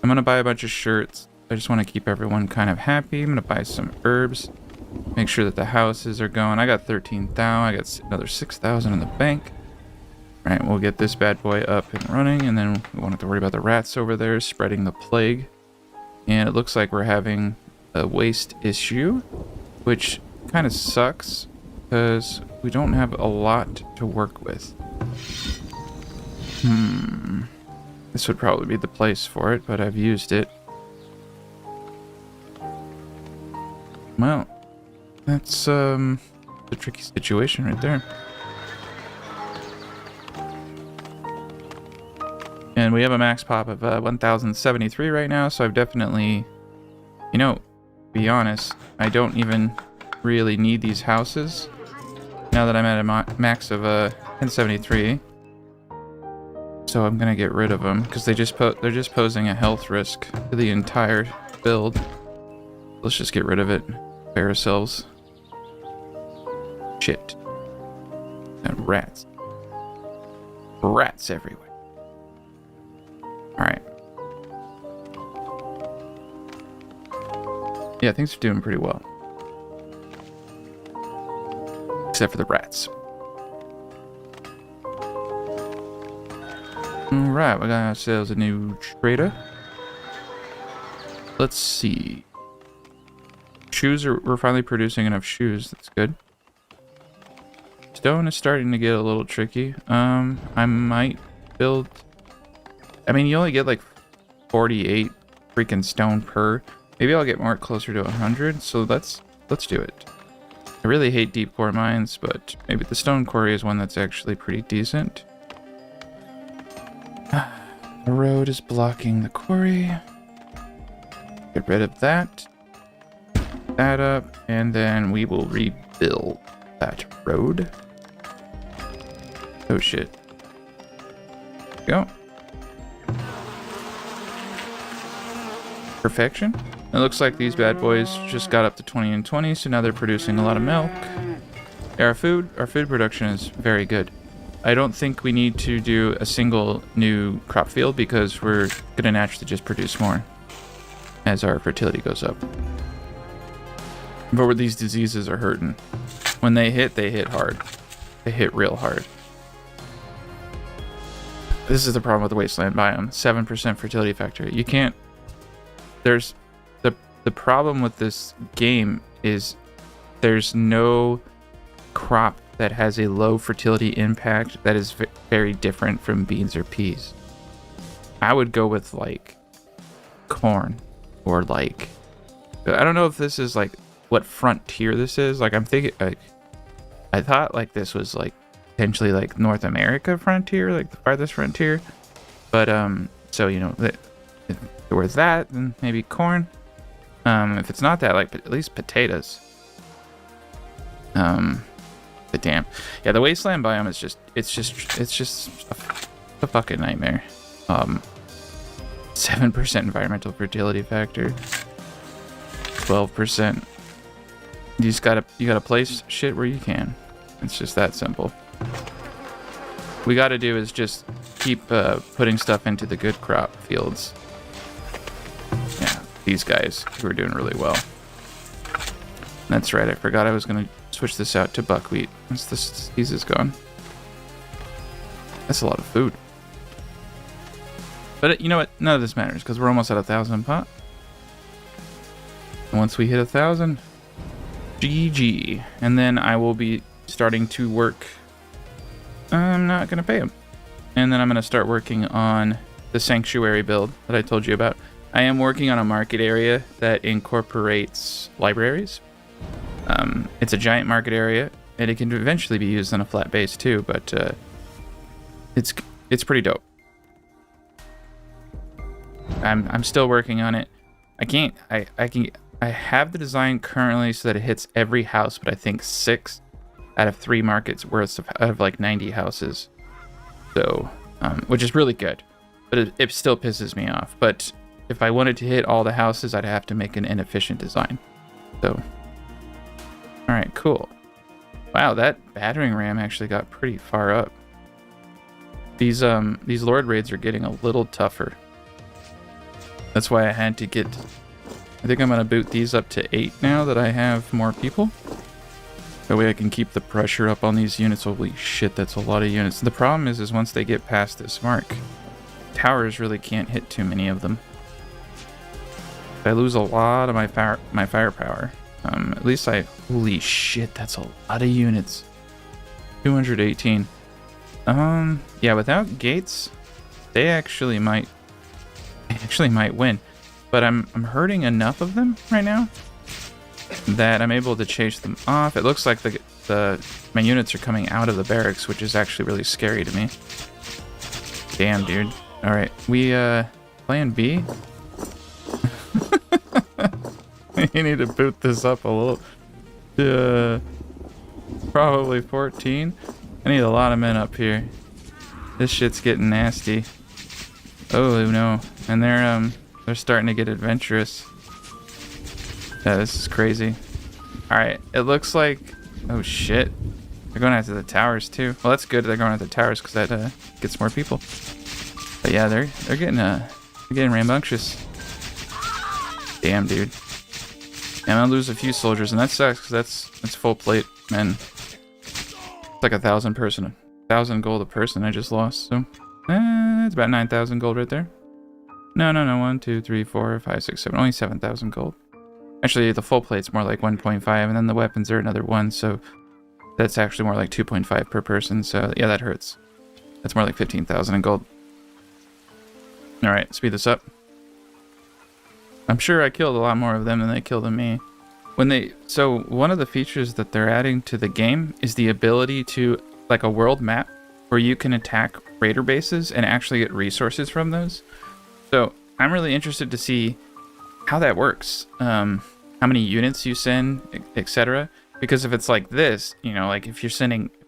I'm gonna buy a bunch of shirts. I just want to keep everyone kind of happy. I'm gonna buy some herbs. Make sure that the houses are going. I got 13,000. I got another 6,000 in the bank. All right, we'll get this bad boy up and running, and then we won't have to worry about the rats over there spreading the plague. And it looks like we're having a waste issue, which kind of sucks because we don't have a lot to work with. This would probably be the place for it, but I've used it. Well, that's a tricky situation right there. And we have a max pop of 1073 right now, so I've definitely, you know, be honest, I don't even really need these houses now that I'm at a max of 1073. So I'm gonna get rid of them because they're just posing a health risk to the entire build. Let's just get rid of it. Spare ourselves. Shit. And rats. Rats everywhere. Alright. Yeah, things are doing pretty well. Except for the rats. Alright, we got ourselves a new trader. Let's see. We're finally producing enough shoes. That's good. Stone is starting to get a little tricky. I might build... I mean, you only get like 48 freaking stone per. Maybe I'll get more closer to 100. So let's do it. I really hate deep core mines, but maybe the stone quarry is one that's actually pretty decent. The road is blocking the quarry. Get rid of that. That up, and then we will rebuild that road. Oh shit. Go. Perfection. It looks like these bad boys just got up to 20 and 20, so now they're producing a lot of milk. Our food production is very good. I don't think we need to do a single new crop field because we're gonna naturally just produce more as our fertility goes up. But where these diseases are hurting. When they hit hard. They hit real hard. This is the problem with the Wasteland biome. 7% fertility factor. You can't... There's... The problem with this game is there's no crop that has a low fertility impact that is very different from beans or peas. I would go with, like, corn. Or, like... I don't know if this is, like... what frontier this is. Like, I'm thinking, like, I thought like this was like potentially like North America frontier, like the farthest frontier, but so you know So with that, then maybe corn. If it's not that, like at least potatoes. But damn, yeah, the wasteland biome is just a fucking nightmare. 7% environmental fertility factor, 12%. You gotta place shit where you can. It's just that simple. We gotta do is just keep putting stuff into the good crop fields. Yeah, these guys who are doing really well. That's right, I forgot I was gonna switch this out to buckwheat. Once this disease is gone. That's a lot of food. But you know what? None of this matters because we're almost at 1,000 pot. Once we hit 1,000, GG. And then I will be starting to work. I'm not going to pay him. And then I'm going to start working on the sanctuary build that I told you about. I am working on a market area that incorporates libraries. It's a giant market area, and it can eventually be used on a flat base too, but it's pretty dope. I'm still working on it. I have the design currently so that it hits every house, but I think 6 out of 3 markets worth of like 90 houses. So, which is really good, but it still pisses me off. But if I wanted to hit all the houses, I'd have to make an inefficient design. So, all right, cool. Wow, that battering ram actually got pretty far up. These Lord raids are getting a little tougher. That's why I had to get... I think I'm going to boot these up to 8 now that I have more people. That way I can keep the pressure up on these units. Holy shit, that's a lot of units. The problem is once they get past this mark, towers really can't hit too many of them. I lose a lot of my firepower. At least holy shit, that's a lot of units. 218. Yeah, without gates, they actually might win. But I'm hurting enough of them right now that I'm able to chase them off. It looks like my units are coming out of the barracks, which is actually really scary to me. Damn, dude. All right, we plan B. You need to boot this up a little. Probably 14. I need a lot of men up here. This shit's getting nasty. Oh no, and they're starting to get adventurous. Yeah, this is crazy. All right, it looks like, oh shit, they're going after the towers too. Well, that's good. They're going after the towers because that gets more people. But yeah, they're getting rambunctious. Damn, dude. And I'll lose a few soldiers, and that sucks because that's full plate, man. It's like 1,000 gold a person I just lost. So it's about 9,000 gold right there. No. 1, 2, 3, 4, 5, 6, 7. Only 7,000 gold. Actually, the full plate's more like 1.5, and then the weapons are another 1. So that's actually more like 2.5 per person. So yeah, that hurts. That's more like 15,000 in gold. All right, speed this up. I'm sure I killed a lot more of them than they killed of me. So one of the features that they're adding to the game is the ability to, like a world map, where you can attack raider bases and actually get resources from those. So I'm really interested to see how that works. How many units you send, etc. Because if it's like this, you know, like if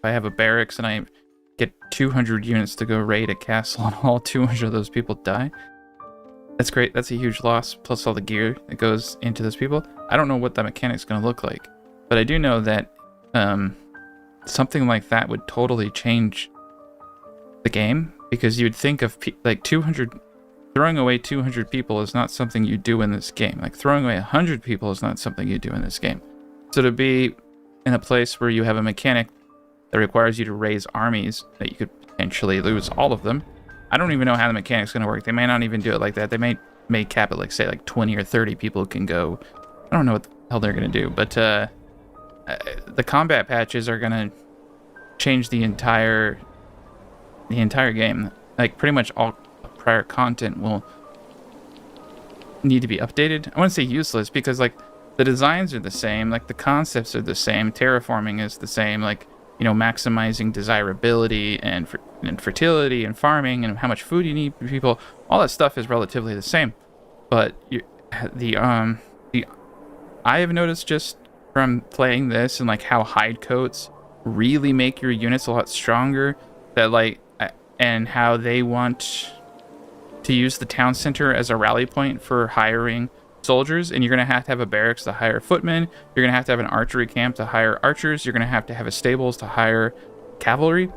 I have a barracks and I get 200 units to go raid a castle and all 200 of those people die, that's great. That's a huge loss, plus all the gear that goes into those people. I don't know what that mechanic's going to look like, but I do know that something like that would totally change the game, because you'd think of like 200... Throwing away 200 people is not something you do in this game. Like throwing away 100 people is not something you do in this game. So to be in a place where you have a mechanic that requires you to raise armies that you could potentially lose all of them, I don't even know how the mechanic's going to work. They may not even do it like that. They may cap it like, say, like 20 or 30 people can go. I don't know what the hell they're going to do, but the combat patches are going to change the entire game. Like pretty much all prior content will need to be updated. I wouldn't say useless, because like the designs are the same, like the concepts are the same, terraforming is the same, like, you know, maximizing desirability and fertility and farming and how much food you need for people, all that stuff is relatively the same. but the I have noticed just from playing this and like how hide coats really make your units a lot stronger, that like and how they want to use the town center as a rally point for hiring soldiers, and you're going to have a barracks to hire footmen, you're going to have an archery camp to hire archers, you're going to have a stables to hire cavalry.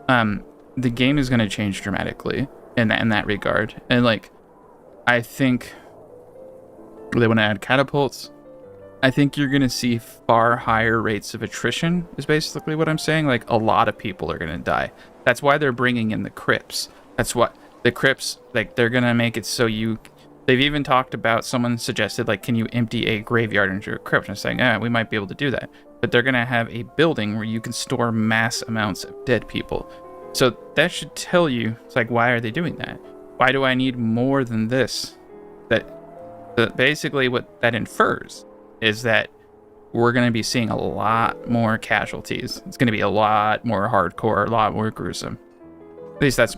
The game is going to change dramatically in that regard. And like, I think they want to add catapults. I think you're going to see far higher rates of attrition, is basically what I'm saying. Like, a lot of people are going to die. That's why they're bringing in the crypts. That's what the crypts, like, they're going to make it so they've even talked about, someone suggested, like, can you empty a graveyard into a crypt? And I'm saying, yeah, we might be able to do that. But they're going to have a building where you can store mass amounts of dead people. So that should tell you, it's like, why are they doing that? Why do I need more than this? That basically what that infers is that we're going to be seeing a lot more casualties. It's going to be a lot more hardcore, a lot more gruesome. At least that's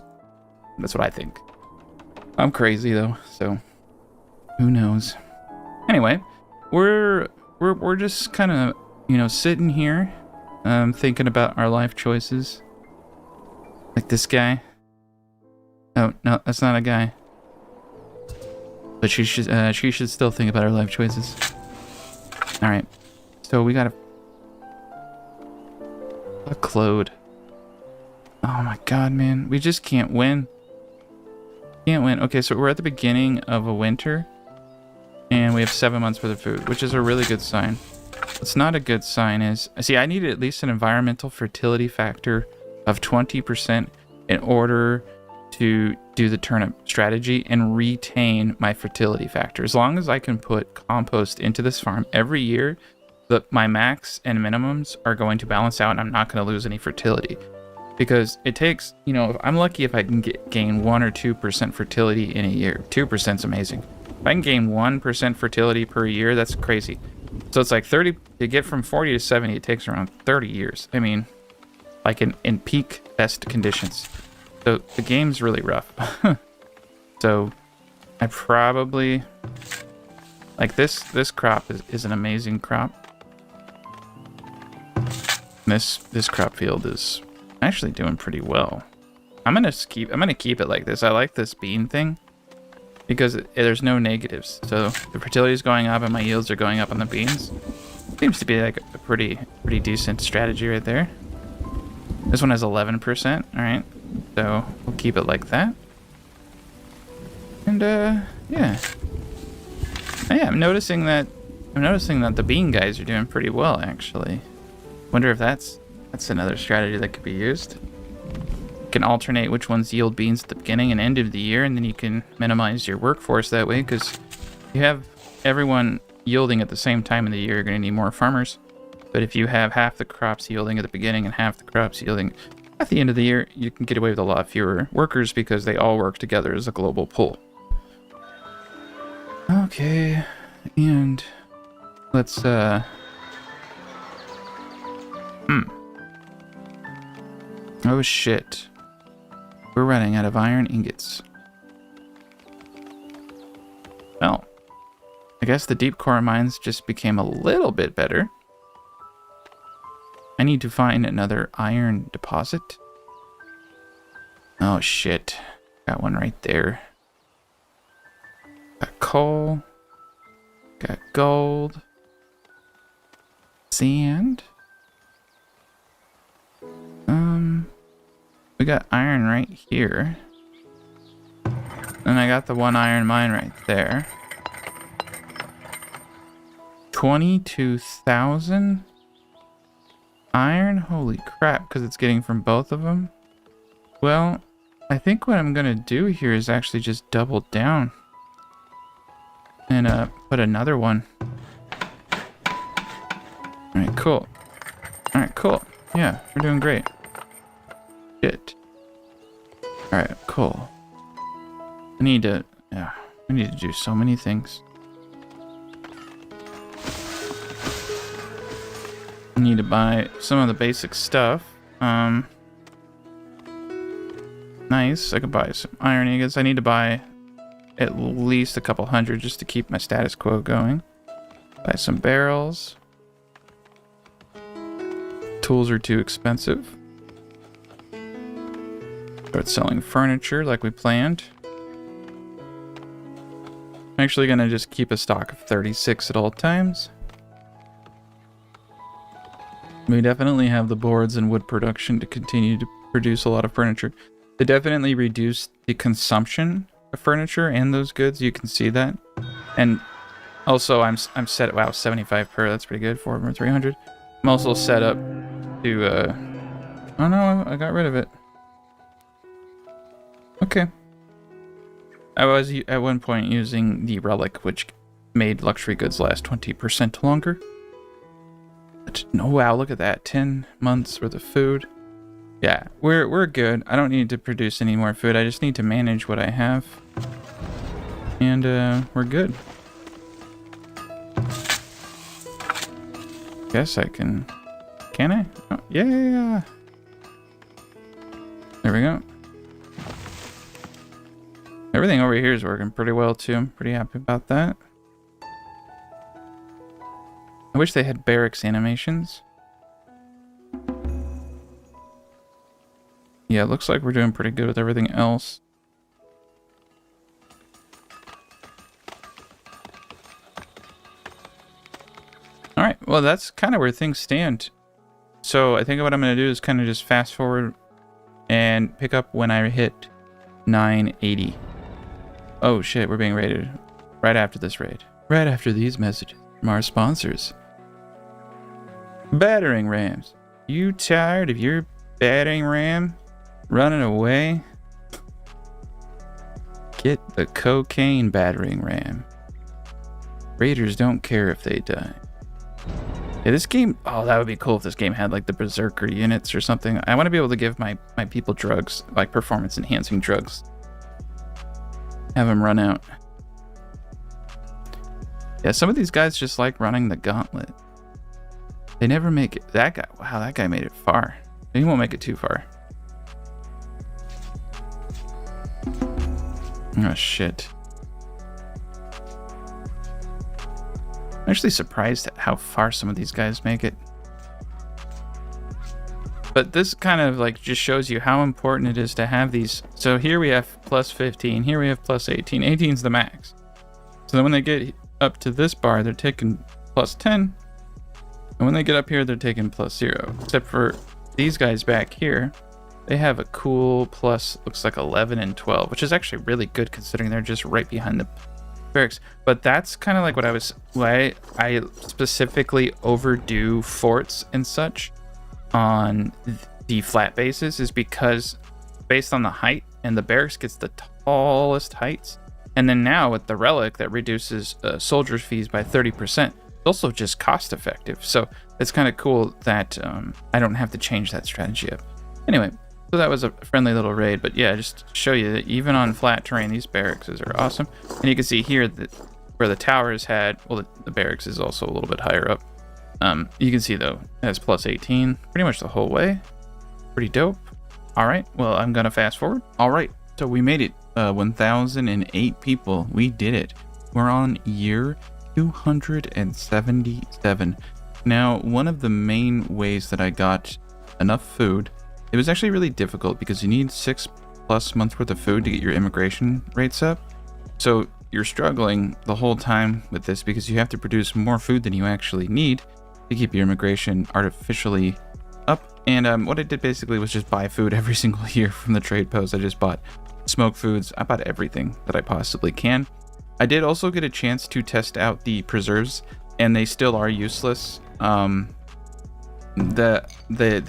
what I think. I'm crazy though, so who knows? Anyway, we're just kind of, you know, sitting here, thinking about our life choices. Like this guy. Oh no, that's not a guy. But she should still think about her life choices. All right, so we got a Claude. Oh my god, man, we just can't win. Can't win. Okay, so we're at the beginning of a winter, and we have 7 months worth of food, which is a really good sign. What's not a good sign is, see, I needed at least an environmental fertility factor of 20% in order to do the turnip strategy and retain my fertility factor. As long as I can put compost into this farm every year, my max and minimums are going to balance out, and I'm not going to lose any fertility. Because it takes, you know, I'm lucky if I can gain 1 or 2% fertility in a year. 2% is amazing. If I can gain 1% fertility per year, that's crazy. So it's like 30, to get from 40 to 70, it takes around 30 years. I mean, like in peak best conditions. So the game's really rough. So I probably, like this crop is an amazing crop. This crop field is actually doing pretty well. I'm gonna keep it like this. I like this bean thing because there's no negatives. So the fertility is going up and my yields are going up on the beans. Seems to be like a pretty decent strategy right there. This one has 11%. All right, so we'll keep it like that. And yeah, I'm noticing that the bean guys are doing pretty well actually. Wonder if that's another strategy that could be used. You can alternate which ones yield beans at the beginning and end of the year, and then you can minimize your workforce that way, because if you have everyone yielding at the same time of the year, you're going to need more farmers. But if you have half the crops yielding at the beginning and half the crops yielding at the end of the year, you can get away with a lot fewer workers because they all work together as a global pool. Okay, and let's oh shit. We're running out of iron ingots. Well, I guess the deep core mines just became a little bit better. I need to find another iron deposit. Oh shit. Got one right there. Got coal. Got gold. Sand. We got iron right here. And I got the one iron mine right there. 22,000 iron? Holy crap, because it's getting from both of them. Well, I think what I'm going to do here is actually just double down. And put another one. Alright, cool. Alright, cool. Yeah, we're doing great. Shit. Alright, cool. I need to do so many things. I need to buy some of the basic stuff. Nice. I could buy some iron ingots. I need to buy at least a couple hundred just to keep my status quo going. Buy some barrels. Tools are too expensive. Start selling furniture like we planned. I'm actually going to just keep a stock of 36 at all times. We definitely have the boards and wood production to continue to produce a lot of furniture. They definitely reduced the consumption of furniture and those goods. You can see that. And also I'm set, wow, 75 per, that's pretty good, 4 or 300. I'm also set up to, oh no, I got rid of it. Okay. I was at one point using the relic, which made luxury goods last 20% longer. But no, wow, look at that. 10 months worth of food. Yeah, we're good. I don't need to produce any more food. I just need to manage what I have. And we're good. Guess I can I? Oh, yeah. There we go. Everything over here is working pretty well too. I'm pretty happy about that. I wish they had barracks animations. Yeah, it looks like we're doing pretty good with everything else. Alright, well that's kind of where things stand. So I think what I'm going to do is kind of just fast forward and pick up when I hit 980. Oh shit, we're being raided right after this raid. Right after these messages from our sponsors. Battering rams. You tired of your battering ram running away? Get the cocaine battering ram. Raiders don't care if they die. Yeah, this game, oh, that would be cool if this game had like the berserker units or something. I want to be able to give my people drugs, like performance enhancing drugs. Have them run out. Yeah, some of these guys just like running the gauntlet. They never make it. That guy, wow, that guy made it far. He won't make it too far. Oh shit. I'm actually surprised at how far some of these guys make it. But this kind of like just shows you how important it is to have these. So here we have plus 15, here we have plus 18. 18 is the max. So then when they get up to this bar, they're taking plus 10. And when they get up here, they're taking plus 0. Except for these guys back here, they have a cool plus, looks like 11 and 12, which is actually really good considering they're just right behind the barracks. But that's kind of like why I specifically overdo forts and such on the flat bases, is because based on the height, and the barracks gets the tallest heights. And then now with the relic that reduces soldiers' fees by 30%, it's also just cost effective. So it's kind of cool that I don't have to change that strategy up. Anyway, so that was a friendly little raid, but yeah, just to show you that even on flat terrain, these barracks are awesome. And you can see here that where the towers had, well, the barracks is also a little bit higher up. You can see though, it has plus 18 pretty much the whole way. Pretty dope. All right, well, I'm gonna fast forward. All right, so we made it. 1,008 people. We did it. We're on year 277. Now, one of the main ways that I got enough food, it was actually really difficult because you need 6+ months worth of food to get your immigration rates up. So you're struggling the whole time with this because you have to produce more food than you actually need to keep your immigration artificially up. And what I did basically was just buy food every single year from the trade post. I just bought smoke foods. I bought everything that I possibly can. I did also get a chance to test out the preserves, and they still are useless. They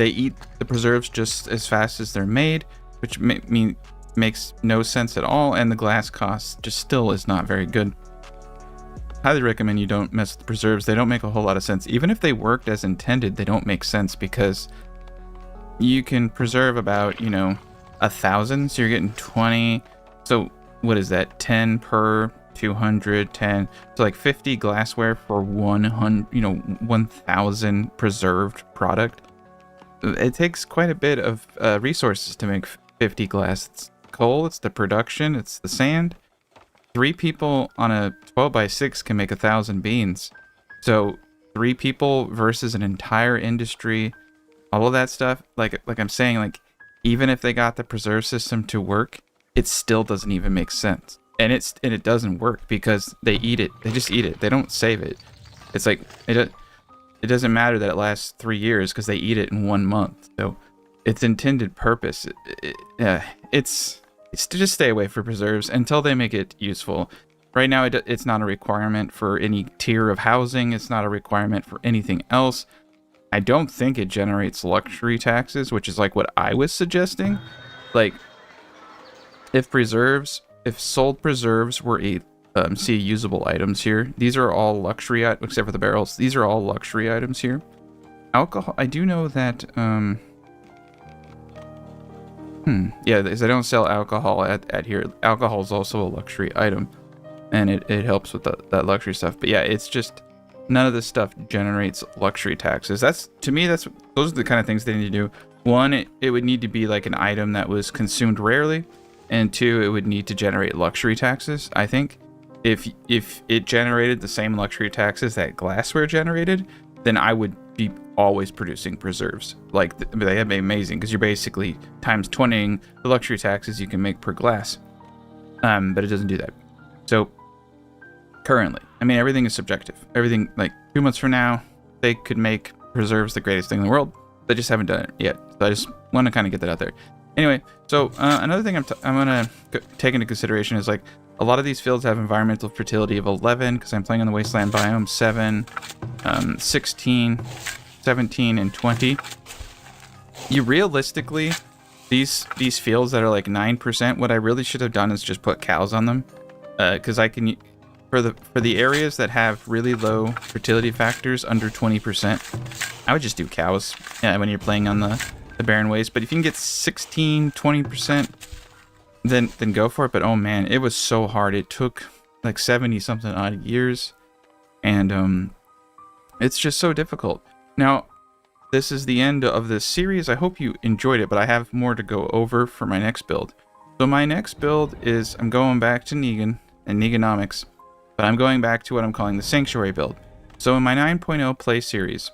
eat the preserves just as fast as they're made, which makes no sense at all, and the glass cost just still is not very good. Highly recommend you don't mess with the preserves. They don't make a whole lot of sense. Even if they worked as intended, they don't make sense because you can preserve about, 1,000, so you're getting 20. So what is that? 10 per 200, 10. So like 50 glassware for 1,000 preserved product. It takes quite a bit of resources to make 50 glass. It's coal, it's the production, it's the sand. 3 people on a 12x6 can make 1,000 beans. So 3 people versus an entire industry, all of that stuff. Like I'm saying, like even if they got the preserve system to work, it still doesn't even make sense. And it doesn't work because they eat it. They just eat it. They don't save it. It's like it doesn't matter that it lasts 3 years because they eat it in 1 month. So its intended purpose, it's to just stay away from preserves until they make it useful. Right now, it's not a requirement for any tier of housing. It's not a requirement for anything else. I don't think it generates luxury taxes, which is like what I was suggesting. Like, if sold preserves were see usable items here, these are all luxury items, except for the barrels. These are all luxury items here. Alcohol, I do know that, yeah, they don't sell alcohol at here. Alcohol is also a luxury item, and it helps with that luxury stuff. But yeah, it's just none of this stuff generates luxury taxes. To me, those are the kind of things they need to do. One, it would need to be like an item that was consumed rarely, and 2, it would need to generate luxury taxes. I think if it generated the same luxury taxes that glassware generated, then I would be always producing preserves. Like, they'd be amazing because you're basically times 20ing the luxury taxes you can make per glass. But it doesn't do that. So currently, I mean, everything is subjective. Everything, like 2 months from now, they could make preserves the greatest thing in the world. They just haven't done it yet. So I just want to kind of get that out there. Anyway, so another thing I'm going to take into consideration is, like, a lot of these fields have environmental fertility of 11 because I'm playing on the Wasteland biome, 7, 16, 17, and 20. You realistically, these fields that are like 9%, what I really should have done is just put cows on them, because I can, for the areas that have really low fertility factors under 20%, I would just do cows when you're playing on the barren waste. But if you can get 16, 20%, then go for it. But oh man, it was so hard. It took like 70 something odd years, and it's just so difficult. Now, this is the end of this series. I hope you enjoyed it, but I have more to go over for my next build. So my next build is, I'm going back to Negan and Neganomics, but I'm going back to what I'm calling the Sanctuary build. So in my 9.0 play series,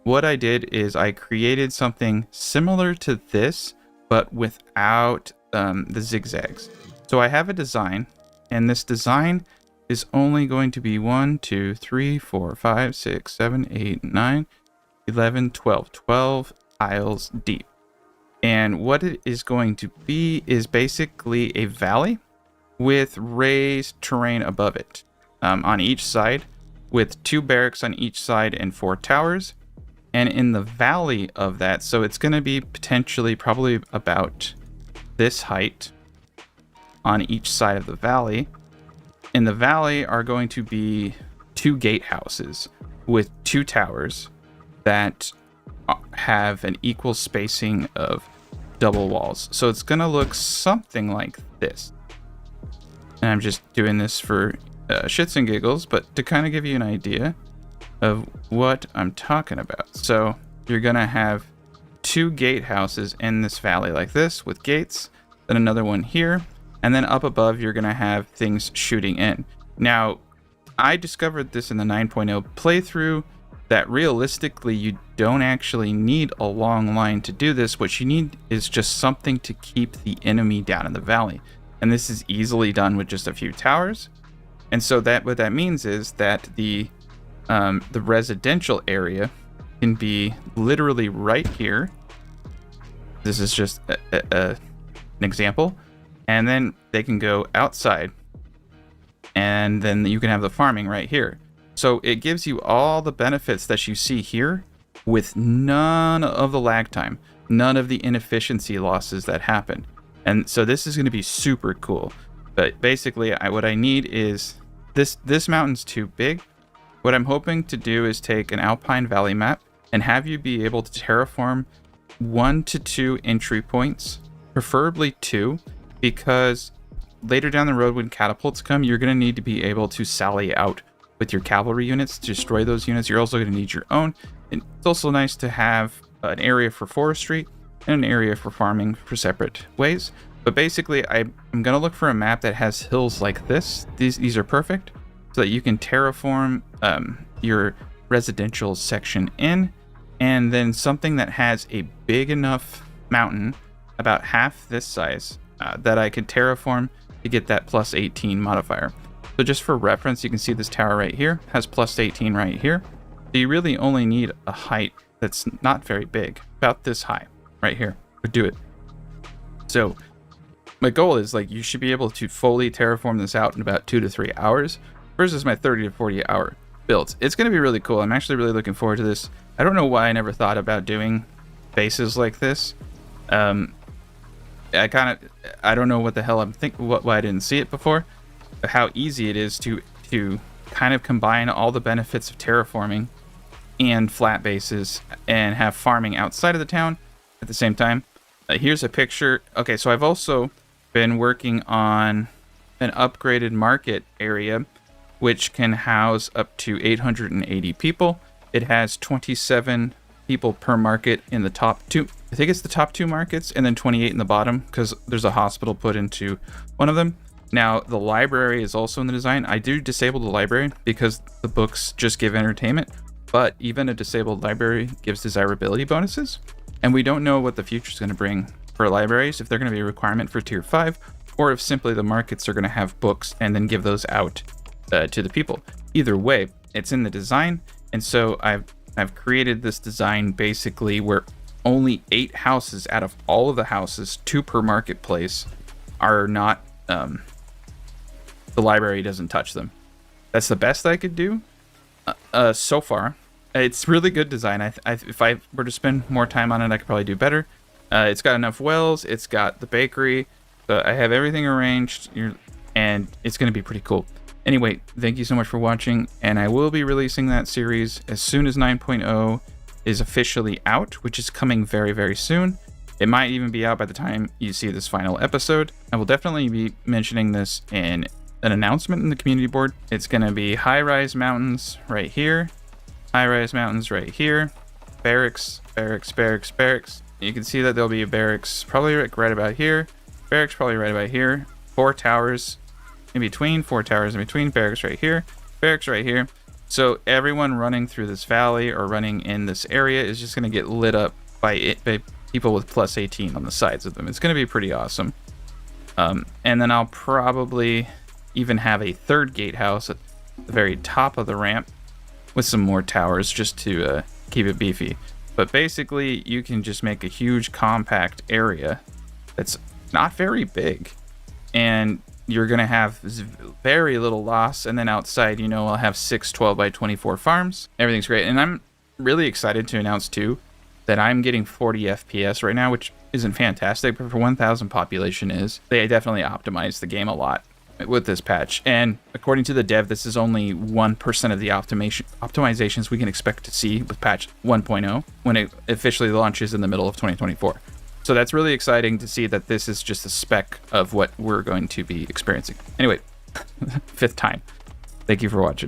what I did is I created something similar to this, but without the zigzags. So I have a design, and this design is only going to be 1, 2, 3, 4, 5, 6, 7, 8, 9, 11, 12 tiles deep. And what it is going to be is basically a valley with raised terrain above it on each side, with 2 barracks on each side and 4 towers. And in the valley of that, so it's going to be potentially probably about this height on each side of the valley. In the valley are going to be 2 gatehouses with 2 towers that have an equal spacing of double walls. So it's going to look something like this. And I'm just doing this for shits and giggles, but to kind of give you an idea of what I'm talking about. So you're going to have 2 gatehouses in this valley like this with gates, then another one here, and then up above you're going to have things shooting in. Now, I discovered this in the 9.0 playthrough that realistically you don't actually need a long line to do this. What you need is just something to keep the enemy down in the valley. And this is easily done with just a few towers. And so that what that means is that the residential area can be literally right here. This is just an example. And then they can go outside, and then you can have the farming right here. So it gives you all the benefits that you see here with none of the lag time, none of the inefficiency losses that happen. And so this is going to be super cool. But basically what I need is this mountain's too big. What I'm hoping to do is take an Alpine Valley map and have you be able to terraform 1 to 2 entry points, preferably 2, because later down the road when catapults come, you're going to need to be able to sally out with your cavalry units to destroy those units. You're also going to need your own. And it's also nice to have an area for forestry and an area for farming for separate ways. But basically, I'm going to look for a map that has hills like this. These are perfect, so that you can terraform your residential section in, and then something that has a big enough mountain, about half this size, that I could terraform to get that plus 18 modifier. So just for reference, you can see this tower right here has plus 18 right here. So you really only need a height that's not very big, about this high right here would do it. So my goal is, like, you should be able to fully terraform this out in about 2 to 3 hours versus my 30 to 40 hour builds. It's going to be really cool. I'm actually really looking forward to this. I don't know why I never thought about doing bases like this. I don't know what the hell I'm thinking, why I didn't see it before, but how easy it is to kind of combine all the benefits of terraforming and flat bases and have farming outside of the town at the same time. Here's a picture. Okay, so I've also been working on an upgraded market area, which can house up to 880 people. It has 27 people per market in the top two. I think it's the top 2 markets, and then 28 in the bottom, because there's a hospital put into one of them. Now, the library is also in the design. I do disable the library because the books just give entertainment, but even a disabled library gives desirability bonuses. And we don't know what the future is going to bring for libraries, if they're going to be a requirement for tier 5, or if simply the markets are going to have books and then give those out to the people. Either way, it's in the design, and so I've created this design basically where only 8 houses out of all of the houses, 2 per marketplace, are not, the library doesn't touch them. That's the best I could do so far. It's really good design. If I were to spend more time on it, I could probably do better. It's got enough wells, it's got the bakery, so I have everything arranged, and it's going to be pretty cool. Anyway, thank you so much for watching, and I will be releasing that series as soon as 9.0 is officially out, which is coming very, very soon. It might even be out by the time you see this final episode. I will definitely be mentioning this in an announcement in the community board. It's going to be high-rise mountains right here, high-rise mountains right here, barracks, barracks, barracks, barracks. You can see that there'll be a barracks probably right about here, barracks probably right about here, 4 towers in between, 4 towers in between, barracks right here, barracks right here. So everyone running through this valley or running in this area is just going to get lit up by people with plus 18 on the sides of them. It's going to be pretty awesome. And then I'll probably even have a 3rd gatehouse at the very top of the ramp with some more towers just to keep it beefy. But basically, you can just make a huge compact area that's not very big, and you're going to have very little loss. And then outside, I'll have 6 12 by 24 farms. Everything's great. And I'm really excited to announce, too, that I'm getting 40 FPS right now, which isn't fantastic, but for 1,000 population is. They definitely optimized the game a lot with this patch. And according to the dev, this is only 1% of the optimizations we can expect to see with patch 1.0 when it officially launches in the middle of 2024. So that's really exciting to see that this is just a spec of what we're going to be experiencing. Anyway, 5th time. Thank you for watching.